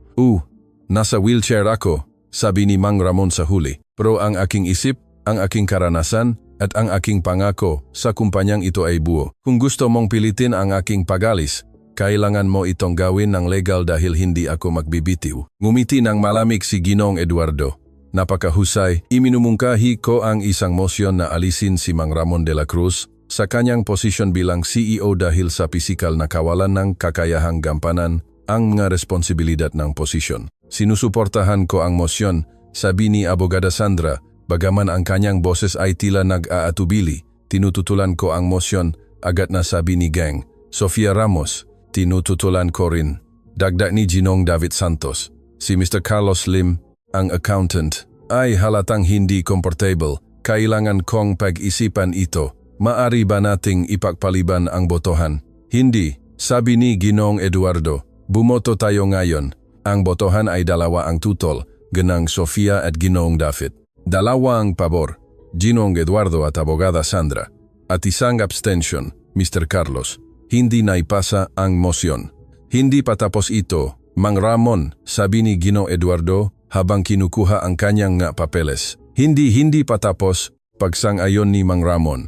Nasa wheelchair ako, sabi ni Mang Ramon sa huli. Pero ang aking isip, ang aking karanasan, at ang aking pangako sa kumpanyang ito ay buo. Kung gusto mong pilitin ang aking pagalis, kailangan mo itong gawin ng legal dahil hindi ako magbibitiw. Ngumiti ng malamig si Ginoong Eduardo. Napakahusay, iminumungkahi ko ang isang mosyon na alisin si Mang Ramon de la Cruz sa kanyang posisyon bilang CEO dahil sa pisikal na kawalan ng kakayahang gampanan ang mga responsibilidad ng posisyon. Sinusuportahan ko ang mosyon, sabi ni Abogada Sandra, bagaman ang kanyang boses ay tila nag-aatubili. Tinututulan ko ang mosyon, agad na sabi ni Gang. Sofia Ramos, tinututulan ko rin. Dagdag ni Ginoong David Santos. Si Mr. Carlos Lim, ang accountant, ay halatang hindi comfortable. Kailangan kong pag-isipan ito. Maari ba nating ipagpaliban ang botohan? Hindi, sabi ni Ginoong Eduardo. Bumoto tayo ngayon. Ang botohan ay dalawa ang tutol, Ginang Sofia at Ginoong David. Dalawa ang pabor, Ginoong Eduardo at Abogada Sandra. At isang abstention, Mr. Carlos. Hindi naipasa ang mosyon. Hindi pa tapos ito, Mang Ramon, sabi ni Ginoong Eduardo habang kinukuha ang kanyang nga papeles. Hindi pa tapos, pagsang-ayon ni Mang Ramon.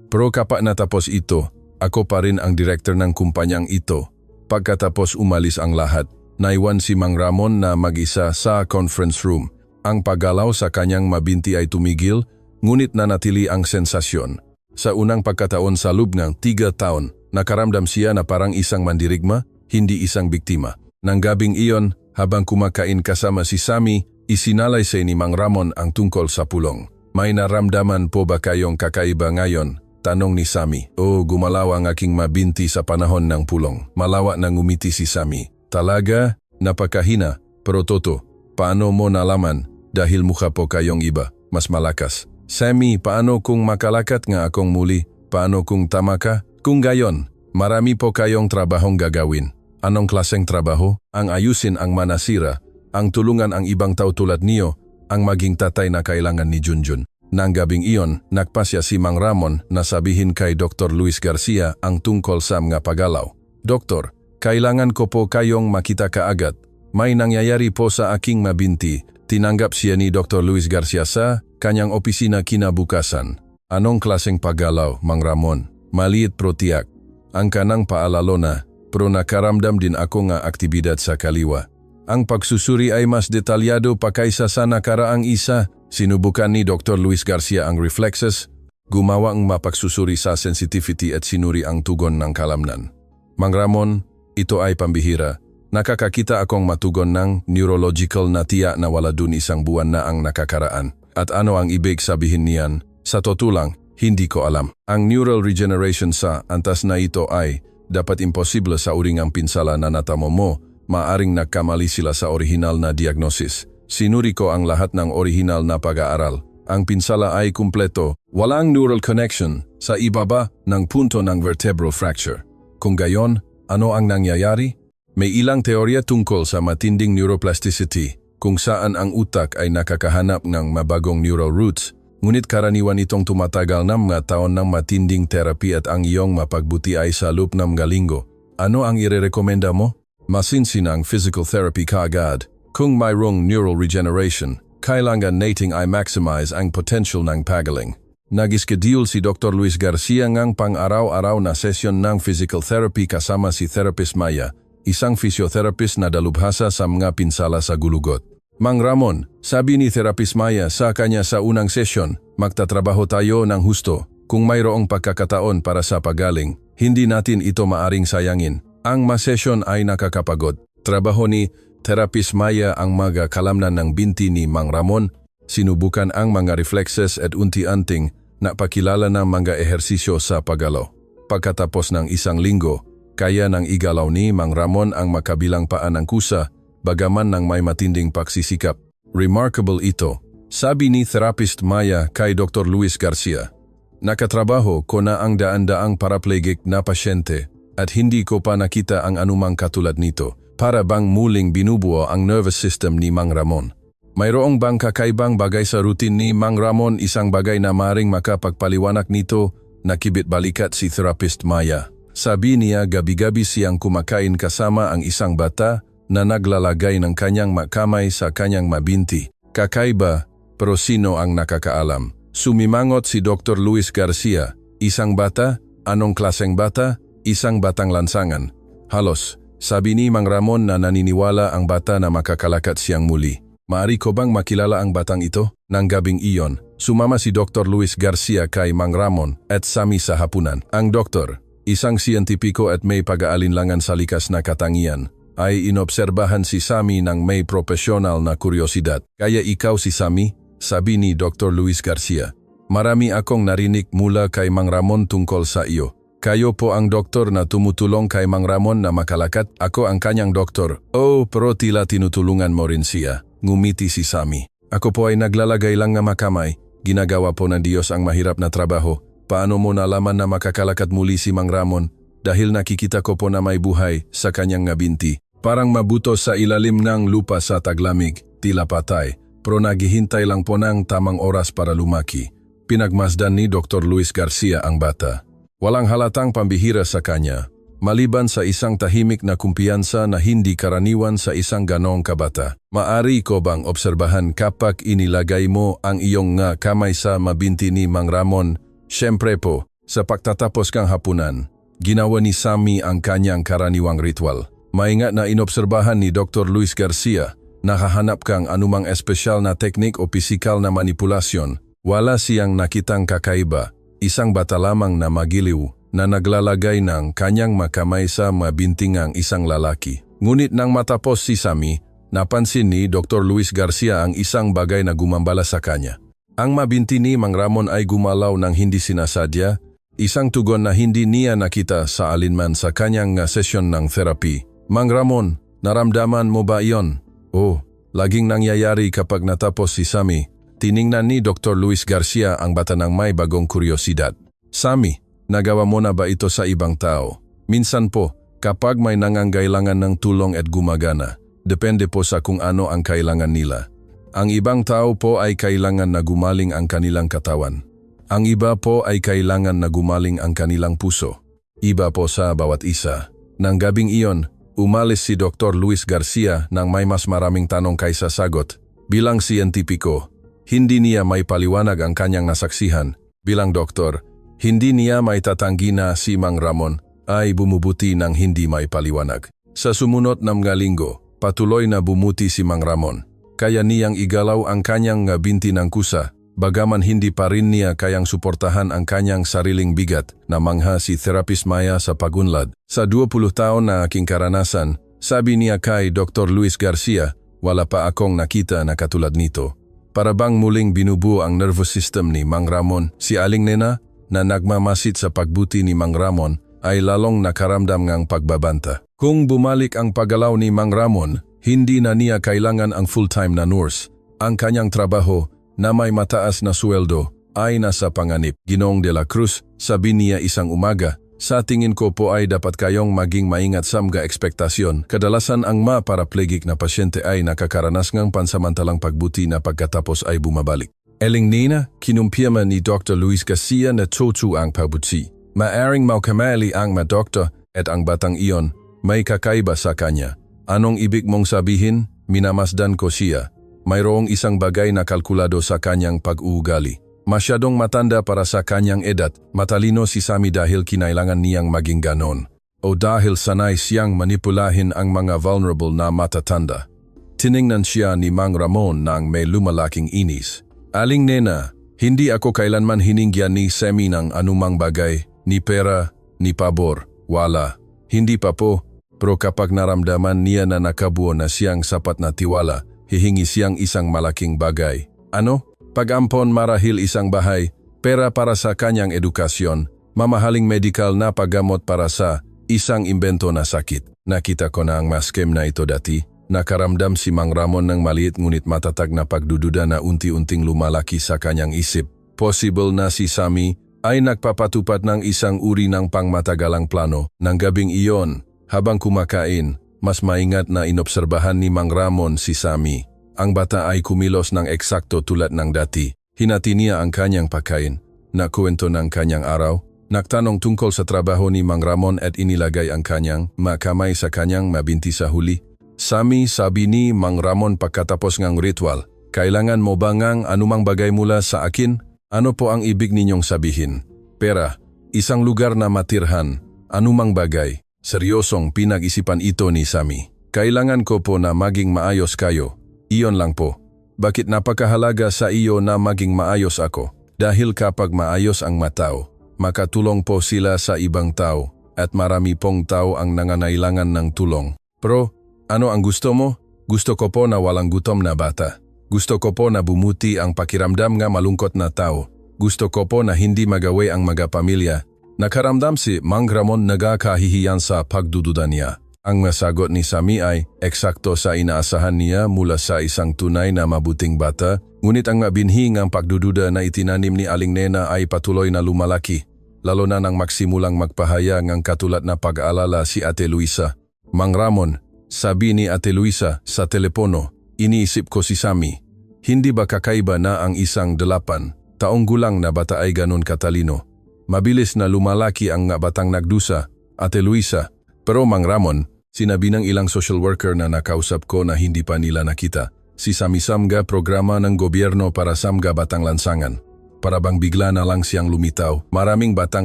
Pero kapag natapos ito, ako pa rin ang director ng kumpanyang ito. Pagkatapos umalis ang lahat, naiwan si Mang Ramon na mag-isa sa conference room. Ang paggalaw sa kanyang mabinti ay tumigil, ngunit nanatili ang sensasyon. Sa unang pagkataon sa loob ng 3 taon, nakaramdam siya na parang isang mandirigma, hindi isang biktima. Nang gabing iyon, habang kumakain kasama si Sammy, isinalay sa ni Mang Ramon ang tungkol sa pulong. May naramdaman po ba kayong kakaiba ngayon? Tanong ni Sammy. Gumalaw ang aking mabinti sa panahon ng pulong. Malawa na ngumiti si Sammy. Talaga? Napakahina. Pero Toto, paano mo nalaman? Dahil mukha po kayong iba, mas malakas. Sammy, paano kung makalakat nga akong muli? Paano kung tama ka? Kung gayon, marami po kayong trabahong gagawin. Anong klaseng trabaho? Ang ayusin ang manasira, ang tulungan ang ibang tao tulad niyo, ang maging tatay na kailangan ni Junjun. Nang gabing iyon, nagpasya si Mang Ramon na sabihin kay Dr. Luis Garcia ang tungkol sa mga pagalaw. Doktor, kailangan ko po kayong makita kaagad. May nangyayari po sa aking mabinti. Tinanggap siya ni Dr. Luis Garcia sa kanyang opisina kinabukasan. Anong klaseng paggalaw, Mang Ramon? Maliit pro tiyak. Ang kanang paalalo na, pero nakaramdam din ako nga aktibidad sa kaliwa. Ang pagsusuri ay mas detalyado pa kaysa sa nakaraang isa. Sinubukan ni Dr. Luis Garcia ang reflexes, gumawa ang mapagsusuri sa sensitivity at sinuri ang tugon ng kalamnan. Mang Ramon, ito ay pambihira. Nakakakita akong matugon ng neurological na tiya na wala dun isang buwan na ang nakakaraan. At ano ang ibig sabihin niyan? Sa totoo lang, hindi ko alam. Ang neural regeneration sa antas na ito ay dapat imposible sa uring ang pinsala na natamo mo, maaring nagkamali sila sa orihinal na diagnosis. Sinuri ko ang lahat ng orihinal na pag-aaral. Ang pinsala ay kumpleto, walang neural connection sa ibaba ng punto ng vertebral fracture. Kung gayon, ano ang nangyayari? May ilang teorya tungkol sa matinding neuroplasticity, kung saan ang utak ay nakakahanap ng mabagong neural roots, ngunit karaniwan itong tumatagal ng mga taon ng matinding therapy at ang iyong mapagbuti ay sa loob ng mga linggo. Ano ang irerekomenda mo? Masinsinang physical therapy kaagad. Kung mayroong neural regeneration, kailangan nating ay maximize ang potential ng pagaling. Nag-schedule si Dr. Luis Garcia ngang pang-araw-araw na sesyon ng physical therapy kasama si Therapist Maya, isang physiotherapist na dalubhasa sa mga pinsala sa gulugot. Mang Ramon, sabi ni Therapist Maya sa kanya sa unang sesyon, magtatrabaho tayo ng husto. Kung mayroong pagkakataon para sa pagaling, hindi natin ito maaring sayangin. Ang masesyon ay nakakapagod. Trabaho ni Therapist Maya ang mga kalamnan ng binti ni Mang Ramon. Sinubukan ang mga reflexes at unti-unting napakilala ng mga ehersisyo sa paggalaw. Pagkatapos ng isang linggo, kaya nang igalaw ni Mang Ramon ang makabilang paa ng kusa, bagaman ng may matinding pagsisikap. Remarkable ito, sabi ni Therapist Maya kay Dr. Luis Garcia. Nakatrabaho ko na ang daan-daang paraplegic na pasyente at hindi ko pa nakita ang anumang katulad nito. Para bang muling binubuo ang nervous system ni Mang Ramon. Mayroong bang kakaibang bagay sa routine ni Mang Ramon, isang bagay na maring makapagpaliwanag nito, nakibit balikat si Therapist Maya. Sabi niya gabi-gabi siyang kumakain kasama ang isang bata na naglalagay ng kanyang makamay sa kanyang mabinti. Kakaiba, pero sino ang nakakaalam? Sumimangot si Dr. Luis Garcia. Isang bata? Anong klaseng bata? Isang batang lansangan. Halos, sabi ni Mang Ramon na naniniwala ang bata na makakalakat siyang muli. Maari ko bang makilala ang batang ito? Nang gabing iyon, sumama si Dr. Luis Garcia kay Mang Ramon at Sammy sa hapunan. Ang doktor, isang siyentipiko at may pag-aalinlangan sa likas na katangian, ay inobserbahan si Sammy ng may profesional na kuryosidad. Kaya ikaw si Sammy? Sabi ni Dr. Luis Garcia. Marami akong narinig mula kay Mang Ramon tungkol sa iyo. Kayo po ang doktor na tumutulong kay Mang Ramon na makalakat. Ako ang kanyang doktor. Oh, pero tila tinutulungan mo rin siya. Ngumiti si Sammy. Ako po ay naglalagay lang ng makamay. Ginagawa po ng Diyos ang mahirap na trabaho. Paano mo nalaman na makakalakat muli si Mang Ramon? Dahil nakikita ko po na may buhay sa kanyang ngabinti. Parang mabuto sa ilalim ng lupa sa taglamig. Tila patay. Pero naghihintay lang po ng tamang oras para lumaki. Pinagmasdan ni Dr. Luis Garcia ang bata. Walang halatang pambihira sa kanya, maliban sa isang tahimik na kumpiyansa na hindi karaniwan sa isang ganong kabata. Maari ko bang obserbahan kapag inilagay mo ang iyong nga kamay sa mabinti ni Mang Ramon? Siyempre po, sa pagtatapos kang hapunan, ginawa ni Sammy ang kanyang karaniwang ritual. Maingat na inobserbahan ni Dr. Luis Garcia, nakahanap kang anumang espesyal na teknik o pisikal na manipulasyon. Wala siyang nakitang kakaiba. Isang bata lamang na magiliw na naglalagay ng kanyang makamay sa mabintingang isang lalaki. Ngunit nang matapos si Sammy, napansin ni Dr. Luis Garcia ang isang bagay na gumambala sa kanya. Ang mabinti ni Mang Ramon ay gumalaw ng hindi sinasadya, isang tugon na hindi niya nakita sa alinman sa kanyang sesyon ng therapy. Mang Ramon, naramdaman mo ba iyon? Oh, laging nangyayari kapag natapos si Sammy. Tiningnan ni Dr. Luis Garcia ang bata ng may bagong kuryosidad. Sammy, nagawa mo na ba ito sa ibang tao? Minsan po, kapag may nangangailangan ng tulong at gumagana, depende po sa kung ano ang kailangan nila. Ang ibang tao po ay kailangan na gumaling ang kanilang katawan. Ang iba po ay kailangan na gumaling ang kanilang puso. Iba po sa bawat isa. Nang gabing iyon, umalis si Dr. Luis Garcia nang may mas maraming tanong kaysa sagot. Bilang siyentipiko, hindi niya may paliwanag ang kanyang nasaksihan. Bilang doktor, hindi niya may tatanggi na si Mang Ramon ay bumubuti ng hindi may paliwanag. Sa sumunod na mga linggo, patuloy na bumuti si Mang Ramon. Kaya niyang igalaw ang kanyang binti ng kusa, bagaman hindi pa rin niya kayang suportahan ang kanyang sariling bigat na mangha si Therapist Maya sa pagunlad. Sa 20 taon na aking karanasan, sabi niya kay Dr. Luis Garcia, wala pa akong nakita na katulad nito. Para bang muling binubuo ang nervous system ni Mang Ramon. Si Aling Nena na nagmamasid sa pagbuti ni Mang Ramon ay lalong nakaramdam ng pagbabanta. Kung bumalik ang paggalaw ni Mang Ramon, hindi na niya kailangan ang full-time na nurse. Ang kanyang trabaho na may mataas na sweldo ay nasa panganib. Ginoong de la Cruz, sabi niya isang umaga, sa tingin ko po ay dapat kayong maging maingat sa mga ekspektasyon. Kadalasan ang paraplegic na pasyente ay nakakaranas ng pansamantalang pagbuti na pagkatapos ay bumabalik. Aling Nena, kinumpirma ni Dr. Luis Garcia na totoo ang pagbuti. Maaring maukamali ang doktor at ang batang iyon may kakaiba sa kanya. Anong ibig mong sabihin? Minamasdan ko siya. Mayroong isang bagay na kalkulado sa kanyang pag-uugali. Masyadong matanda para sa kanyang edad, matalino si Sammy dahil kinailangan niyang maging ganon. O dahil sanay siyang manipulahin ang mga vulnerable na matatanda. Tiningnan siya ni Mang Ramon nang may lumalaking inis. Aling Nena, Hindi ako kailanman hiningyan ni Semi ng anumang bagay, ni pera, ni pabor, wala. Hindi pa po, pero kapag naramdaman niya na nakabuo na siyang sapat na tiwala, hihingi siyang isang malaking bagay. Ano? Pag-ampon marahil isang bahay, pera para sa kanyang edukasyon, mamahaling medical na paggamot para sa isang imbento na sakit. Nakita ko na ang maskem na ito dati. Nakaramdam si Mang Ramon ng maliit ngunit matatag na pagdududa na unti-unting lumalaki sa kanyang isip. Possible na si Sammy ay nagpapatupad ng isang uri ng pangmatagalang plano. Nang gabing iyon, habang kumakain, mas maingat na inobserbahan ni Mang Ramon si Sammy. Ang bata ay kumilos ng eksakto tulad ng dati. Hinati niya ang kanyang pagkain, nakuwento ng kanyang araw, nagtanong tungkol sa trabaho ni Mang Ramon at inilagay ang kanyang makamay sa kanyang mabinti sa huli. Sammy, sabi ni Mang Ramon pagkatapos ng ritual, kailangan mo ba ngang anumang bagay mula sa akin? Ano po ang ibig ninyong sabihin? Pera, isang lugar na matirhan, anumang bagay. Seryosong pinag-isipan ito ni Sammy. Kailangan ko po na maging maayos kayo. Iyon lang po. Bakit napakahalaga sa iyo na maging maayos ako? Dahil kapag maayos ang matao, makatulong po sila sa ibang tao at marami pong tao ang nangangailangan ng tulong. Pero, ano ang gusto mo? Gusto ko po na walang gutom na bata. Gusto ko po na bumuti ang pakiramdam nga malungkot na tao. Gusto ko po na hindi magawi ang mga pamilya. Nakaramdam si Mang Ramon nagkakahihiyan sa pagdududa niya. Ang masagot ni Sammy ay eksakto sa inaasahan niya mula sa isang tunay na mabuting bata, ngunit ang mabinhi ang pagdududa na itinanim ni Aling Nena ay patuloy na lumalaki, lalo na nang magsimulang magpahayag ng katulad na pag-aalala si Ate Luisa. Mang Ramon, sabi ni Ate Luisa sa telepono, iniisip ko si Sammy. Hindi ba kakaiba na ang isang 8 taong gulang na bata ay ganun katalino? Mabilis na lumalaki ang nga batang nagdusa, Ate Luisa. Pero Mang Ramon, sinabi ng ilang social worker na nakausap ko na hindi pa nila nakita. Si Sammy Samga programa ng gobyerno para Samga Batang Lansangan. Para bang bigla na lang siyang lumitaw, maraming batang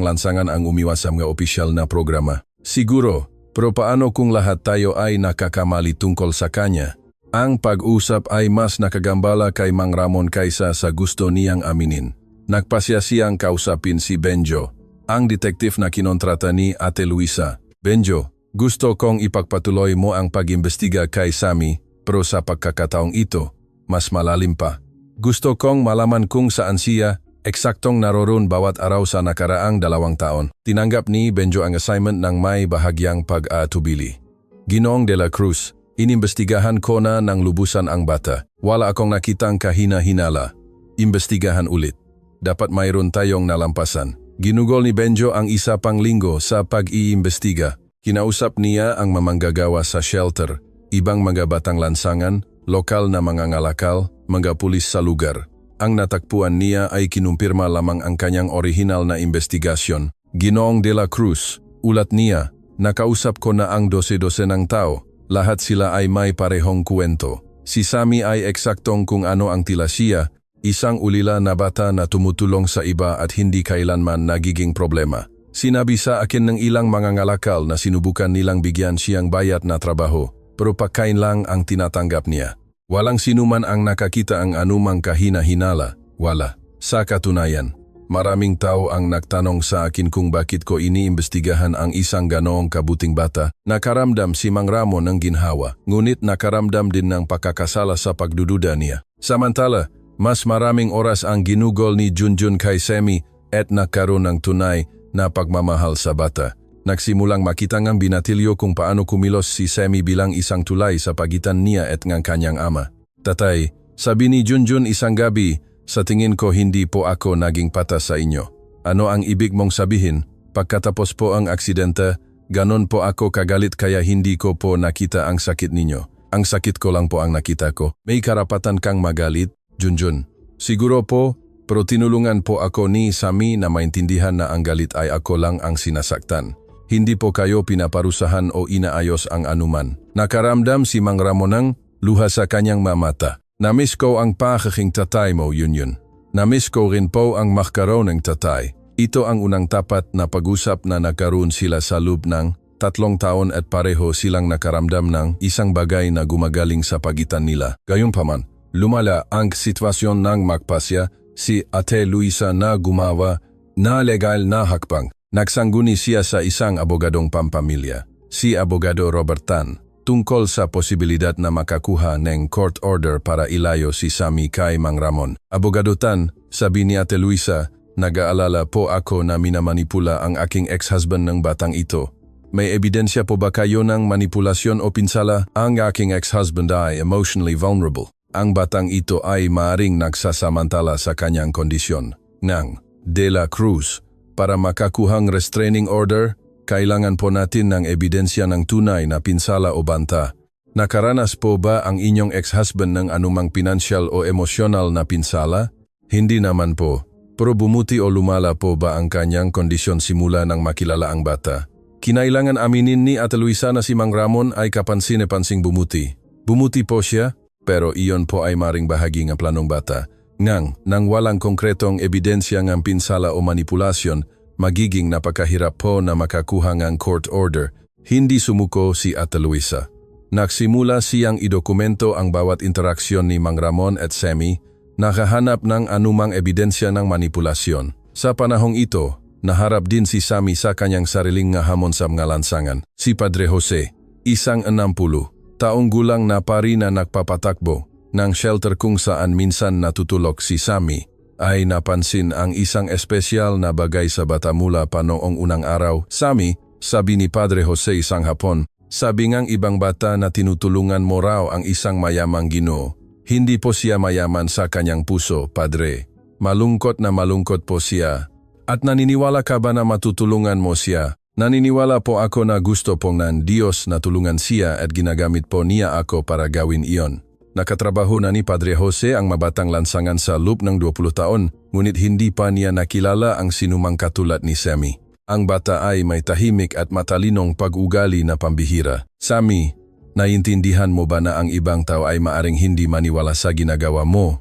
lansangan ang umiwas sa mga opisyal na programa. Siguro, pero paano kung lahat tayo ay nakakamali tungkol sa kanya? Ang pag-usap ay mas nakagambala kay Mang Ramon kaysa sa gusto niyang aminin. Nagpasya siyang kausapin si Benjo, ang detektif na kinontrata ni Ate Luisa. Benjo, gusto kong ipagpatuloy mo ang pag-imbestiga kay Sammy, pero sa pagkakataong ito, mas malalim pa. Gusto kong malaman kung saan siya eksaktong naroon bawat araw sa nakaraang 2 taon. Tinanggap ni Benjo ang assignment ng may bahagyang pag-aatubili. Ginoong de la Cruz, inimbestigahan ko na ng lubusan ang bata. Wala akong nakitang kahina-hinala. Imbestigahan ulit. Dapat mayroon tayong nalampasan. Ginugol ni Benjo ang isa pang linggo sa pag-iimbestiga. Kinausap niya ang mamanggagawa sa shelter, ibang mga batang lansangan, lokal na mga ngalakal, mga pulis sa lugar. Ang natagpuan niya ay kinumpirma lamang ang kanyang orihinal na investigasyon. Ginoong de la Cruz, ulat niya, nakausap ko na ang 12 ng tao. Lahat sila ay may parehong kwento. Si Sammy ay eksaktong kung ano ang tila siya, isang ulila na bata na tumutulong sa iba at hindi kailanman nagiging problema. Sinabi sa akin ng ilang mga ngalakal na sinubukan nilang bigyan siyang bayad na trabaho, pero pagkain lang ang tinatanggap niya. Walang sinuman ang nakakita ang anumang kahina-hinala. Wala. Sa katunayan, maraming tao ang nagtanong sa akin kung bakit ko iniimbestigahan ang isang ganoong kabuting bata. Nakaramdam si Mang Ramon ng ginhawa, ngunit nakaramdam din ng pagkakasala sa pagdududa niya. Samantala, mas maraming oras ang ginugol ni Junjun kay Semi at nagkaroon ng tunay na pagmamahal sa bata. Nagsimulang makita ngang binatilyo kung paano kumilos si Semi bilang isang tulay sa pagitan niya at ng kanyang ama. Tatay, sabi ni Junjun isang gabi, sa tingin ko hindi po ako naging patas sa inyo. Ano ang ibig mong sabihin? Pagkatapos po ang aksidente, ganon po ako kagalit kaya hindi ko po nakita ang sakit ninyo. Ang sakit ko lang po ang nakita ko. May karapatan kang magalit, Junjun. Siguro po, pero tinulungan po ako ni Sammy na maintindihan na ang galit ay ako lang ang sinasaktan. Hindi po kayo pinaparusahan o inaayos ang anuman. Nakaramdam si Mang Ramon ng luha sa kanyang mamata. Namiss ko ang pakaking tatay mo, Yun. Namiss ko rin po ang makaroon ng tatay. Ito ang unang tapat na pag-usap na nagkaroon sila sa loob ng 3 taon at pareho silang nakaramdam ng isang bagay na gumagaling sa pagitan nila. Gayunpaman, lumala ang sitwasyon ng magpasya si Ate Luisa na gumawa na legal na hakbang. Nagsangguni siya sa isang abogadong pampamilya, si Abogado Robert Tan, tungkol sa posibilidad na makakuha ng court order para ilayo si Sammy kay Mang Ramon. Abogado Tan, sabi ni Ate Luisa, nag-aalala po ako na minamanipula ang aking ex-husband ng batang ito. May ebidensya po ba kayo ng manipulasyon o pinsala? Ang aking ex-husband ay emotionally vulnerable. Ang batang ito ay maaring nagsasamantala sa kanyang kondisyon. Ng De La Cruz, para makakuhang restraining order, kailangan po natin ng ebidensya ng tunay na pinsala o banta. Nakaranas po ba ang inyong ex-husband ng anumang pinansyal o emosyonal na pinsala? Hindi naman po. Pero bumuti o lumala po ba ang kanyang kondisyon simula nang makilala ang bata? Kinailangan aminin ni Ate Luisa na si Mang Ramon ay kapansin-pansing bumuti. Bumuti po siya, pero iyon po ay maring bahagi ng planong bata. Nang walang konkretong ebidensya ng pinsala o manipulasyon, magiging napakahirap po na makakuha ng court order. Hindi sumuko si Ate Luisa. Nagsimula siyang idokumento ang bawat interaksyon ni Mang Ramon at Sammy, nakahanap ng anumang ebidensya ng manipulasyon. Sa panahong ito, naharap din si Sammy sa kanyang sariling hamon sa mga lansangan. Si Padre Jose, isang 60 taong gulang na pari na nagpapatakbo ng shelter kung saan minsan natutulog si Sammy, ay napansin ang isang espesyal na bagay sa bata mula pa noong unang araw. Sammy, sabi ni Padre Jose isang hapon, sabi ngang ibang bata na tinutulungan mo raw ang isang mayamang Ginoo. Hindi po siya mayaman sa kanyang puso, Padre. Malungkot na malungkot po siya. At naniniwala ka ba na matutulungan mo siya? Naniniwala po ako na gusto po ng Diyos na tulungan siya at ginagamit po niya ako para gawin iyon. Nakatrabaho na ni Padre Jose ang mabatang lansangan sa loob ng 20 taon, ngunit hindi pa niya nakilala ang sinumang katulad ni Sammy. Ang bata ay may tahimik at matalinong pag-ugali na pambihira. Sammy, naiintindihan mo ba na ang ibang tao ay maaring hindi maniwala sa ginagawa mo?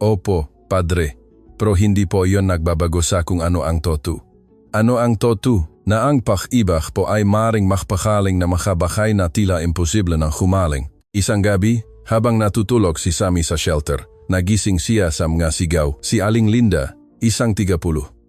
Opo, Padre. Pero hindi po iyon nagbabago sa kung ano ang totoo. Ano ang totoo? Na ang pag-ibig po ay maaring makpakaling na makabakay na tila imposible ng humaling. Isang gabi, habang natutulog si Sammy sa shelter, nagising siya sa mga sigaw. Si Aling Linda, isang 30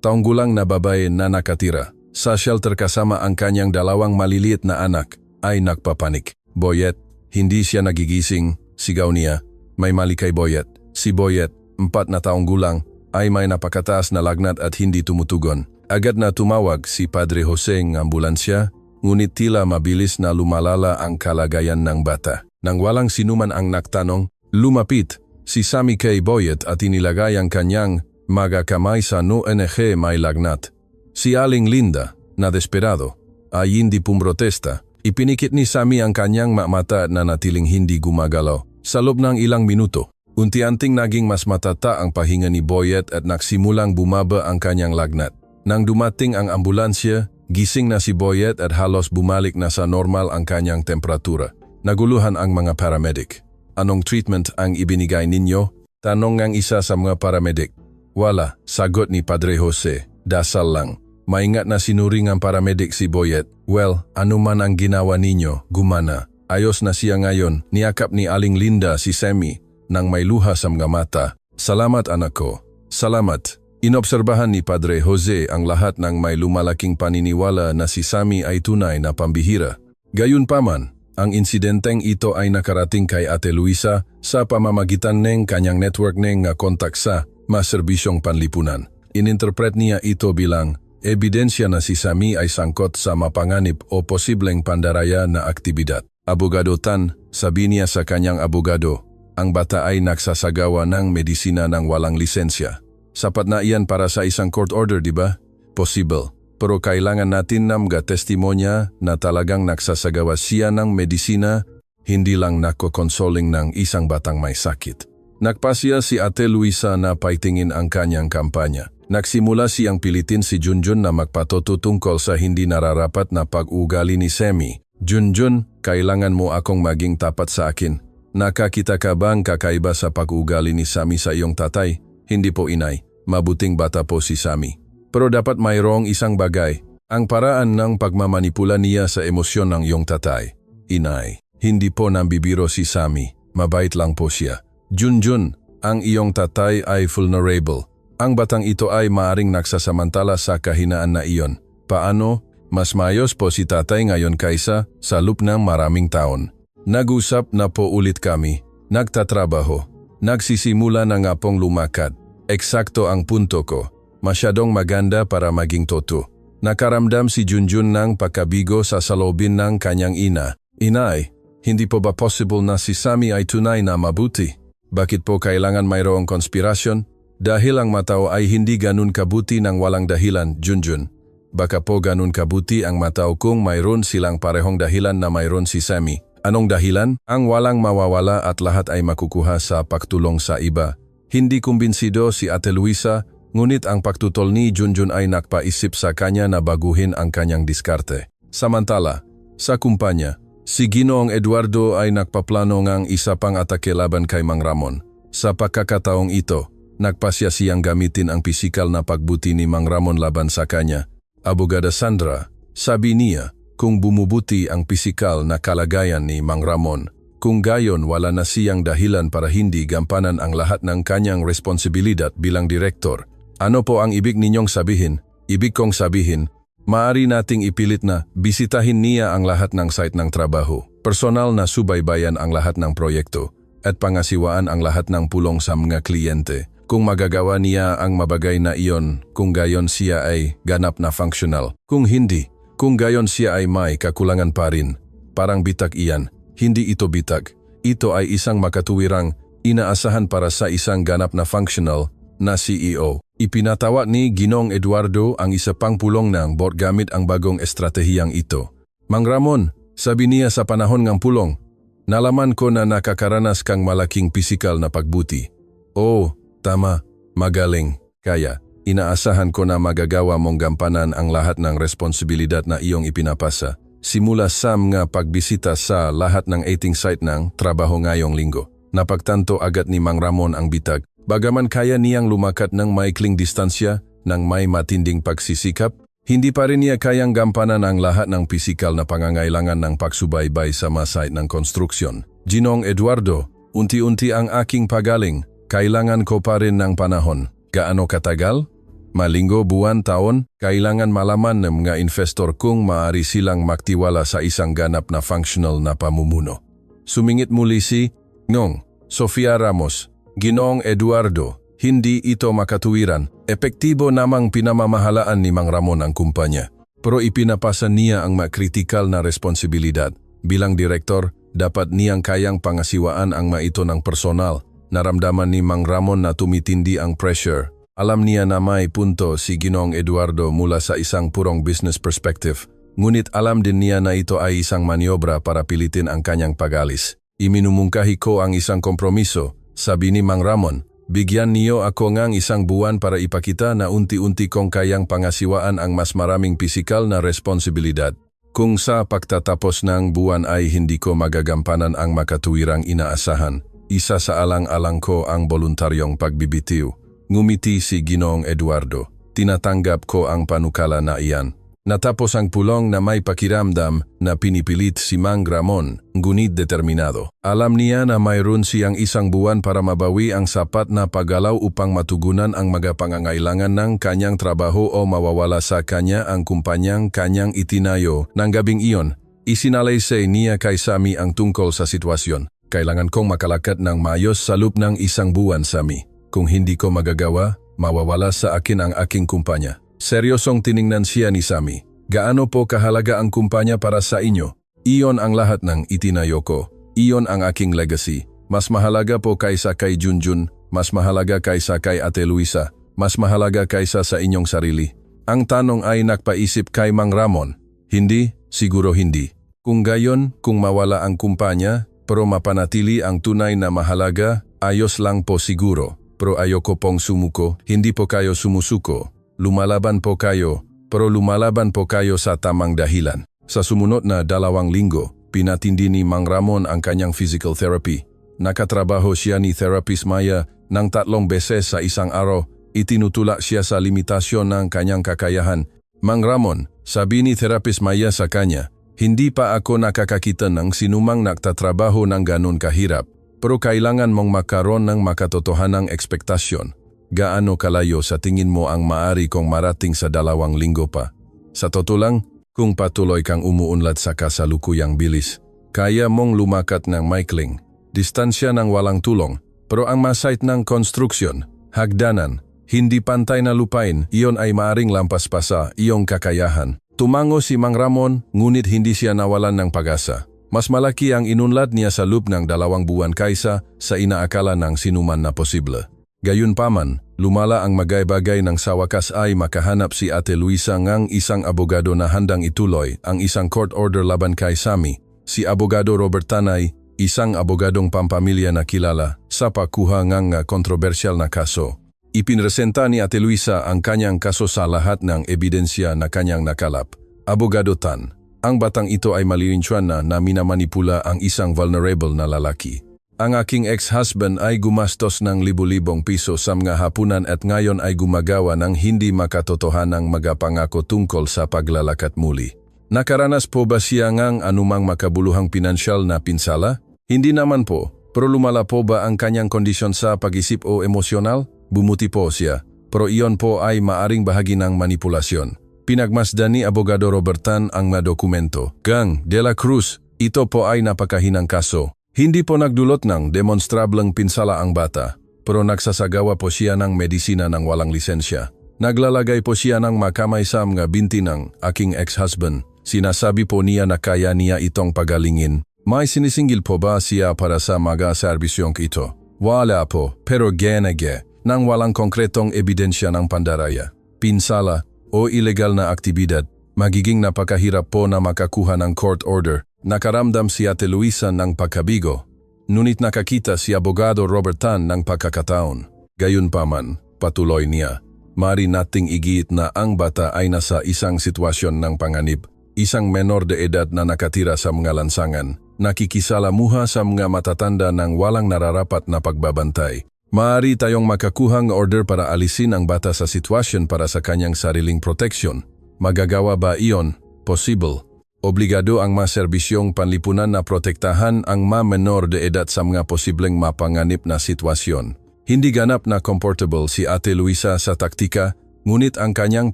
taong gulang na babae na nakatira sa shelter kasama ang kanyang 2 maliliit na anak, ay nagpapanik. Boyet, hindi siya nagigising, sigaw niya. May mali kay Boyet. Si Boyet, 4 na taong gulang, ay may napakataas na lagnat at hindi tumutugon. Agad na tumawag si Padre Jose ng ambulansya, ngunit tila mabilis na lumalala ang kalagayan ng bata. Nang walang sinuman ang nagtanong, lumapit si Sammy kay Boyet at inilagay ang kanyang mga kamay sa ONG may lagnat. Si Aling Linda, na desperado, ay hindi pumrotesta. Ipinikit ni Sammy ang kanyang mata na natiling hindi gumagalaw. Sa loob ng ilang minuto, unti-unting naging mas matata ang pahinga ni Boyet at nagsimulang bumaba ang kanyang lagnat. Nang dumating ang ambulansya, gising na si Boyet at halos bumalik na sa normal ang kanyang temperatura. Naguluhan ang mga paramedic. Anong treatment ang ibinigay ninyo? Tanong ng isa sa mga paramedic. Wala, sagot ni Padre Jose. Dasal lang. Maingat na sinuri ng paramedic si Boyet. Well, ano man ang ginawa ninyo, gumana. Ayos na siya ngayon. Niyakap ni Aling Linda si Sammy nang may luha sa mga mata. Salamat anak ko. Salamat. Inobserbahan ni Padre Jose ang lahat ng may lumalaking paniniwala na si Sammy ay tunay na pambihira. Gayunpaman, ang insidenteng ito ay nakarating kay Ate Luisa sa pamamagitan ng kanyang network ng kontak sa mga serbisyong panlipunan. Ininterpret niya ito bilang ebidensya na si Sammy ay sangkot sa mapanganib o posibleng pandaraya na aktibidad. Abogado Tan, sabi niya sa kanyang abogado, ang bata ay nagsasagawa ng medisina ng walang lisensya. Sapat na iyan para sa isang court order, di ba? Possible. Pero kailangan natin ng mga testimonya na talagang nagsasagawa siya ng medisina, hindi lang nako-consoling ng isang batang may sakit. Nagpasya si Ate Luisa na paitingin ang kanyang kampanya. Nagsimula siyang pilitin si Junjun na magpatoto tungkol sa hindi nararapat na pag-ugali ni Sammy. Junjun, kailangan mo akong maging tapat sa akin. Nakakita ka bang kakaiba sa pag-ugali ni Sammy sa iyong tatay? Hindi po inay, mabuting bata po si Sammy. Pero dapat mayroong isang bagay, ang paraan ng pagmamanipula niya sa emosyon ng iyong tatay. Inay, hindi po nambibiro si Sammy, mabait lang po siya. Junjun, ang iyong tatay ay vulnerable. Ang batang ito ay maaring nagsasamantala sa kahinaan na iyon. Paano? Mas mayos po si tatay ngayon kaysa sa loob ng maraming taon. Nag-usap na po ulit kami. Nagtatrabaho. Nagsisimula na nga pong lumakad. Eksakto ang punto ko. Masyadong maganda para maging toto. Nakaramdam si Junjun ng pagkabigo sa salobin ng kanyang ina. Inay, hindi po ba possible na si Sammy ay tunay na mabuti? Bakit po kailangan mayroong konspirasyon? Dahil ang matao ay hindi ganun kabuti ng walang dahilan, Junjun. Baka po ganun kabuti ang matao kung mayroon silang parehong dahilan na mayroon si Sammy. Anong dahilan? Ang walang mawawala at lahat ay makukuha sa pagtulong sa iba. Hindi kumbinsido si Ate Luisa, ngunit ang pagtutol ni Junjun ay nakpaisip sa kanya na baguhin ang kanyang diskarte. Samantala, sa kumpanya, si Ginoong Eduardo ay nakpaplano ngang isa pang atake laban kay Mang Ramon. Sa pagkakataong ito, nagpasya siyang gamitin ang pisikal na pagbuti ni Mang Ramon laban sa kanya. Abogada Sandra, sabi niya, kung bumubuti ang pisikal na kalagayan ni Mang Ramon, kung gayon wala na siyang dahilan para hindi gampanan ang lahat ng kanyang responsibilidad bilang direktor. Ano po ang ibig ninyong sabihin? Ibig kong sabihin, maaari nating ipilit na bisitahin niya ang lahat ng site ng trabaho, personal na subaybayan ang lahat ng proyekto, at pangasiwaan ang lahat ng pulong sa mga kliyente. Kung magagawa niya ang mabagay na iyon, kung gayon siya ay ganap na functional. Kung hindi, kung gayon siya ay may kakulangan pa rin. Parang bitag iyan, hindi ito bitag. Ito ay isang makatuwirang inaasahan para sa isang ganap na functional na CEO. Ipinatawa ni Ginoong Eduardo ang isa pang pulong ng board gamit ang bagong estratehiyang ito. Mang Ramon, sabi niya sa panahon ng pulong, nalaman ko na nakakaranas kang malaking pisikal na pagbuti. Oh, tama, magaling, kaya inaasahan ko na magagawa mong gampanan ang lahat ng responsibilidad na iyong ipinapasa. Simula sa mga pagbisita sa lahat ng 18 site ng trabaho ngayong linggo. Napagtanto agad ni Mang Ramon ang bitag. Bagaman kaya niyang lumakat ng maikling distansya ng may matinding pagsisikap, hindi pa rin niya kayang gampanan ang lahat ng pisikal na pangangailangan ng pagsubaybay sa mga site ng konstruksyon. Ginoong Eduardo, unti-unti ang aking pagaling. Kailangan ko pa rin ng panahon. Gaano katagal? Malinggo, buwan, taon, kailangan malaman ng mga investor kung maaari silang magtiwala sa isang ganap na functional na pamumuno. Sumingit muli si Ngong Sofia Ramos, Ginoong Eduardo, hindi ito makatuwiran. Epektibo namang pinamamahalaan ni Mang Ramon ang kumpanya. Pero ipinapasa niya ang makritikal na responsibilidad. Bilang direktor, dapat niyang kayang pangasiwaan ang maito ng personal. Naramdaman ni Mang Ramon na tumitindi ang pressure. Alam niya na may punto si Ginoong Eduardo mula sa isang purong business perspective. Ngunit alam din niya na ito ay isang maniobra para pilitin ang kanyang pag-alis. Iminumungkahi ko ang isang kompromiso, sabi ni Mang Ramon. Bigyan niyo ako ngang isang buwan para ipakita na unti-unti kong kayang pangasiwaan ang mas maraming pisikal na responsibilidad. Kung sa pagtatapos ng buwan ay hindi ko magagampanan ang makatuwirang inaasahan, isa sa alang-alang ko ang voluntaryong pagbibitiw. Ngumiti si Ginoong Eduardo. Tinatanggap ko ang panukala na iyan. Natapos ang pulong na may pakiramdam na pinipilit si Mang Ramon, ngunit determinado. Alam niya na mayroon siyang isang buwan para mabawi ang sapat na paggalaw upang matugunan ang mga pangangailangan ng kanyang trabaho o mawawala sa kanya ang kumpanyang kanyang itinayo. Nang gabing iyon, isinalaysay niya kay Sammy ang tungkol sa sitwasyon. Kailangan kong makalakad ng maayos sa loob ng isang buwan, Sammy. Kung hindi ko magagawa, mawawala sa akin ang aking kumpanya. Seryosong tiningnan siya ni Sammy. Gaano po kahalaga ang kumpanya para sa inyo? Iyon ang lahat ng itinayo ko. Iyon ang aking legacy. Mas mahalaga po kaysa kay Junjun, mas mahalaga kaysa kay Ate Luisa, mas mahalaga kaysa sa inyong sarili. Ang tanong ay nagpaisip kay Mang Ramon. Hindi, siguro hindi. Kung gayon, kung mawala ang kumpanya, pero mapanatili ang tunay na mahalaga, ayos lang po siguro. Pero ayoko pong sumuko, hindi po kayo sumusuko. Lumalaban po kayo, pero lumalaban po kayo sa tamang dahilan. Sa sumunod na 2 linggo, pinatindi ni Mang Ramon ang kanyang physical therapy. Nakatrabaho siya ni Therapist Maya ng 3 beses sa isang araw. Itinutulak siya sa limitasyon ng kanyang kakayahan. Mang Ramon, sabi ni Therapist Maya sa kanya, hindi pa ako nakakakita ng sinumang nagtatrabaho ng ganun kahirap. Pero kailangan mong makaroon ng makatotohanang ekspektasyon. Gaano kalayo sa tingin mo ang maari kong marating sa 2 linggo pa? Sa totoo lang, kung patuloy kang umuunlad sa kasalukuyang bilis, kaya mong lumakat ng maikling distansya ng walang tulong. Pero ang masait ng konstruksyon, hagdanan, hindi pantay na lupain, iyon ay maaring lampas pa sa iyong kakayahan. Tumango si Mang Ramon, ngunit hindi siya nawalan ng pag-asa. Mas malaki ang inunlad niya sa loob ng 2 buwan kaysa sa inaakala ng sinuman na posible. Gayunpaman, lumala ang bagay-bagay nang sa wakas ay makahanap si Ate Luisa ngang isang abogado na handang ituloy ang isang court order laban kay Sammy. Si Abogado Robert Tanay, isang abogadong pampamilya na kilala sa pagkuha ngang kontrobersyal na kaso. Ipinresenta ni Ate Luisa ang kanyang kaso sa lahat ng ebidensya na kanyang nakalap. Abogado Tan, ang batang ito ay malilinsyuan na minamanipula ang isang vulnerable na lalaki. Ang aking ex-husband ay gumastos ng libu-libong piso sa mga hapunan at ngayon ay gumagawa ng hindi makatotohanang magapangako tungkol sa paglalakat muli. Nakaranas po ba siya ngang anumang makabuluhang pinansyal na pinsala? Hindi naman po, pero lumala po ba ang kanyang kondisyon sa pag-isip o emosyonal? Bumuti po siya, pero iyon po ay maaring bahagi ng manipulasyon. Pinagmasdan ni Abogado Robertan ang mga dokumento. Gang de la Cruz, ito po ay napakahinang kaso. Hindi po nagdulot ng demonstrableng pinsala ang bata, pero nagsasagawa po siya ng medisina ng walang lisensya. Naglalagay po siya ng makamay sa mga binti ng aking ex-husband. Sinasabi po niya na kaya niya itong pagalingin. May sinisingil po ba siya para sa mga serbisyong ito? Wala po, pero genege, nang walang konkretong ebidensya ng pandaraya, pinsala o ilegal na aktibidad, magiging napakahirap po na makakuha ng court order. Nakaramdam si Ate Luisa ng pagkabigo, ngunit nakakita si Abogado Robert Tan ng pagkakataon. Gayunpaman, patuloy niya, mari nating igiit na ang bata ay nasa isang sitwasyon ng panganib, isang menor de edad na nakatira sa mga lansangan, nakikisalamuha sa mga matatanda ng walang nararapat na pagbabantay. Maaari tayong makakuhang order para alisin ang bata sa sitwasyon para sa kanyang sariling proteksyon. Magagawa ba iyon? Possible. Obligado ang mga serbisyong panlipunan na protektahan ang mga menor de edad sa mga posibleng mapanganib na sitwasyon. Hindi ganap na comfortable si Ate Luisa sa taktika, ngunit ang kanyang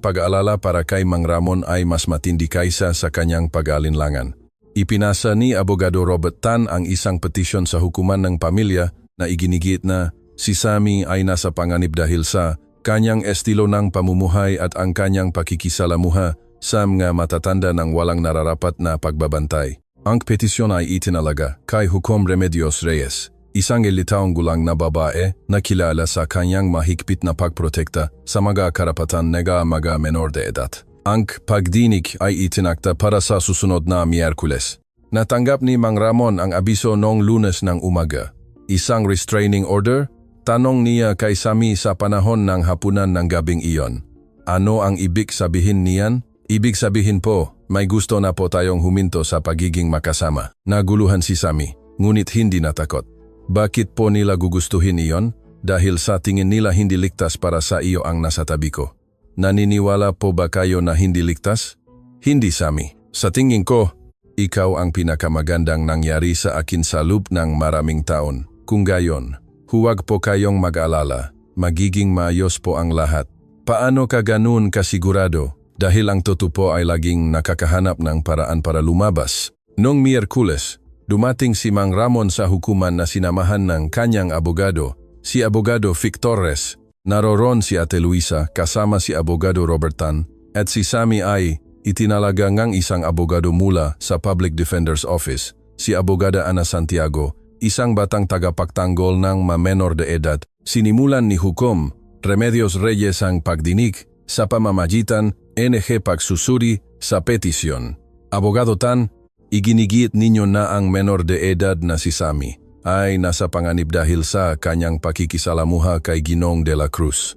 pag-aalala para kay Mang Ramon ay mas matindi kaysa sa kanyang pag-alinlangan. Ipinasa ni Abogado Robert Tan ang isang petisyon sa hukuman ng pamilya na iginigit na si Sammy ay nasa panganib dahil sa kanyang estilo ng pamumuhay at ang kanyang pakikisalamuha sa mga matatanda ng walang nararapat na pagbabantay. Ang petisyon ay itinalaga kay Hukom Remedios Reyes, isang 11 taong gulang na babae na kilala sa kanyang mahigpit na pagprotekta sa mga karapatan ng mga menor de edad. Ang pagdinig ay itinakda para sa susunod na Miyerkules. Natanggap ni Mang Ramon ang abiso noong Lunes ng umaga. Isang restraining order? Tanong niya kay Sammy sa panahon ng hapunan ng gabing iyon. Ano ang ibig sabihin niyan? Ibig sabihin po, may gusto na po tayong huminto sa pagiging makasama. Naguluhan si Sammy, ngunit hindi natakot. Bakit po nila gugustuhin iyon? Dahil sa tingin nila hindi ligtas para sa iyo ang nasa tabi ko. Naniniwala po ba kayo na hindi ligtas? Hindi, Sammy. Sa tingin ko, ikaw ang pinakamagandang nangyari sa akin sa loob ng maraming taon. Kung gayon, huwag po kayong mag-alala. Magiging maayos po ang lahat. Paano ka ganun kasigurado? Dahil ang totoo ay laging nakakahanap ng paraan para lumabas. Noong Miyerkules, dumating si Mang Ramon sa hukuman na sinamahan ng kanyang abogado, si Abogado Vic Torres. Naroon si Ate Luisa kasama si Abogado Robert Tan at si Sammy ay itinalaga ngang isang abogado mula sa Public Defender's Office, si Abogada Ana Santiago, isang batang tagapagtanggol ng mga menor de edad. Sinimulan ni Hukom Remedios Reyes ang pagdinig sa pamamagitan NG pagsusuri sa petisyon. Abogado Tan, iginigit ninyo na ang menor de edad na si Sammy ay nasa panganib dahil sa kanyang pakikisalamuha kay Ginong de la Cruz.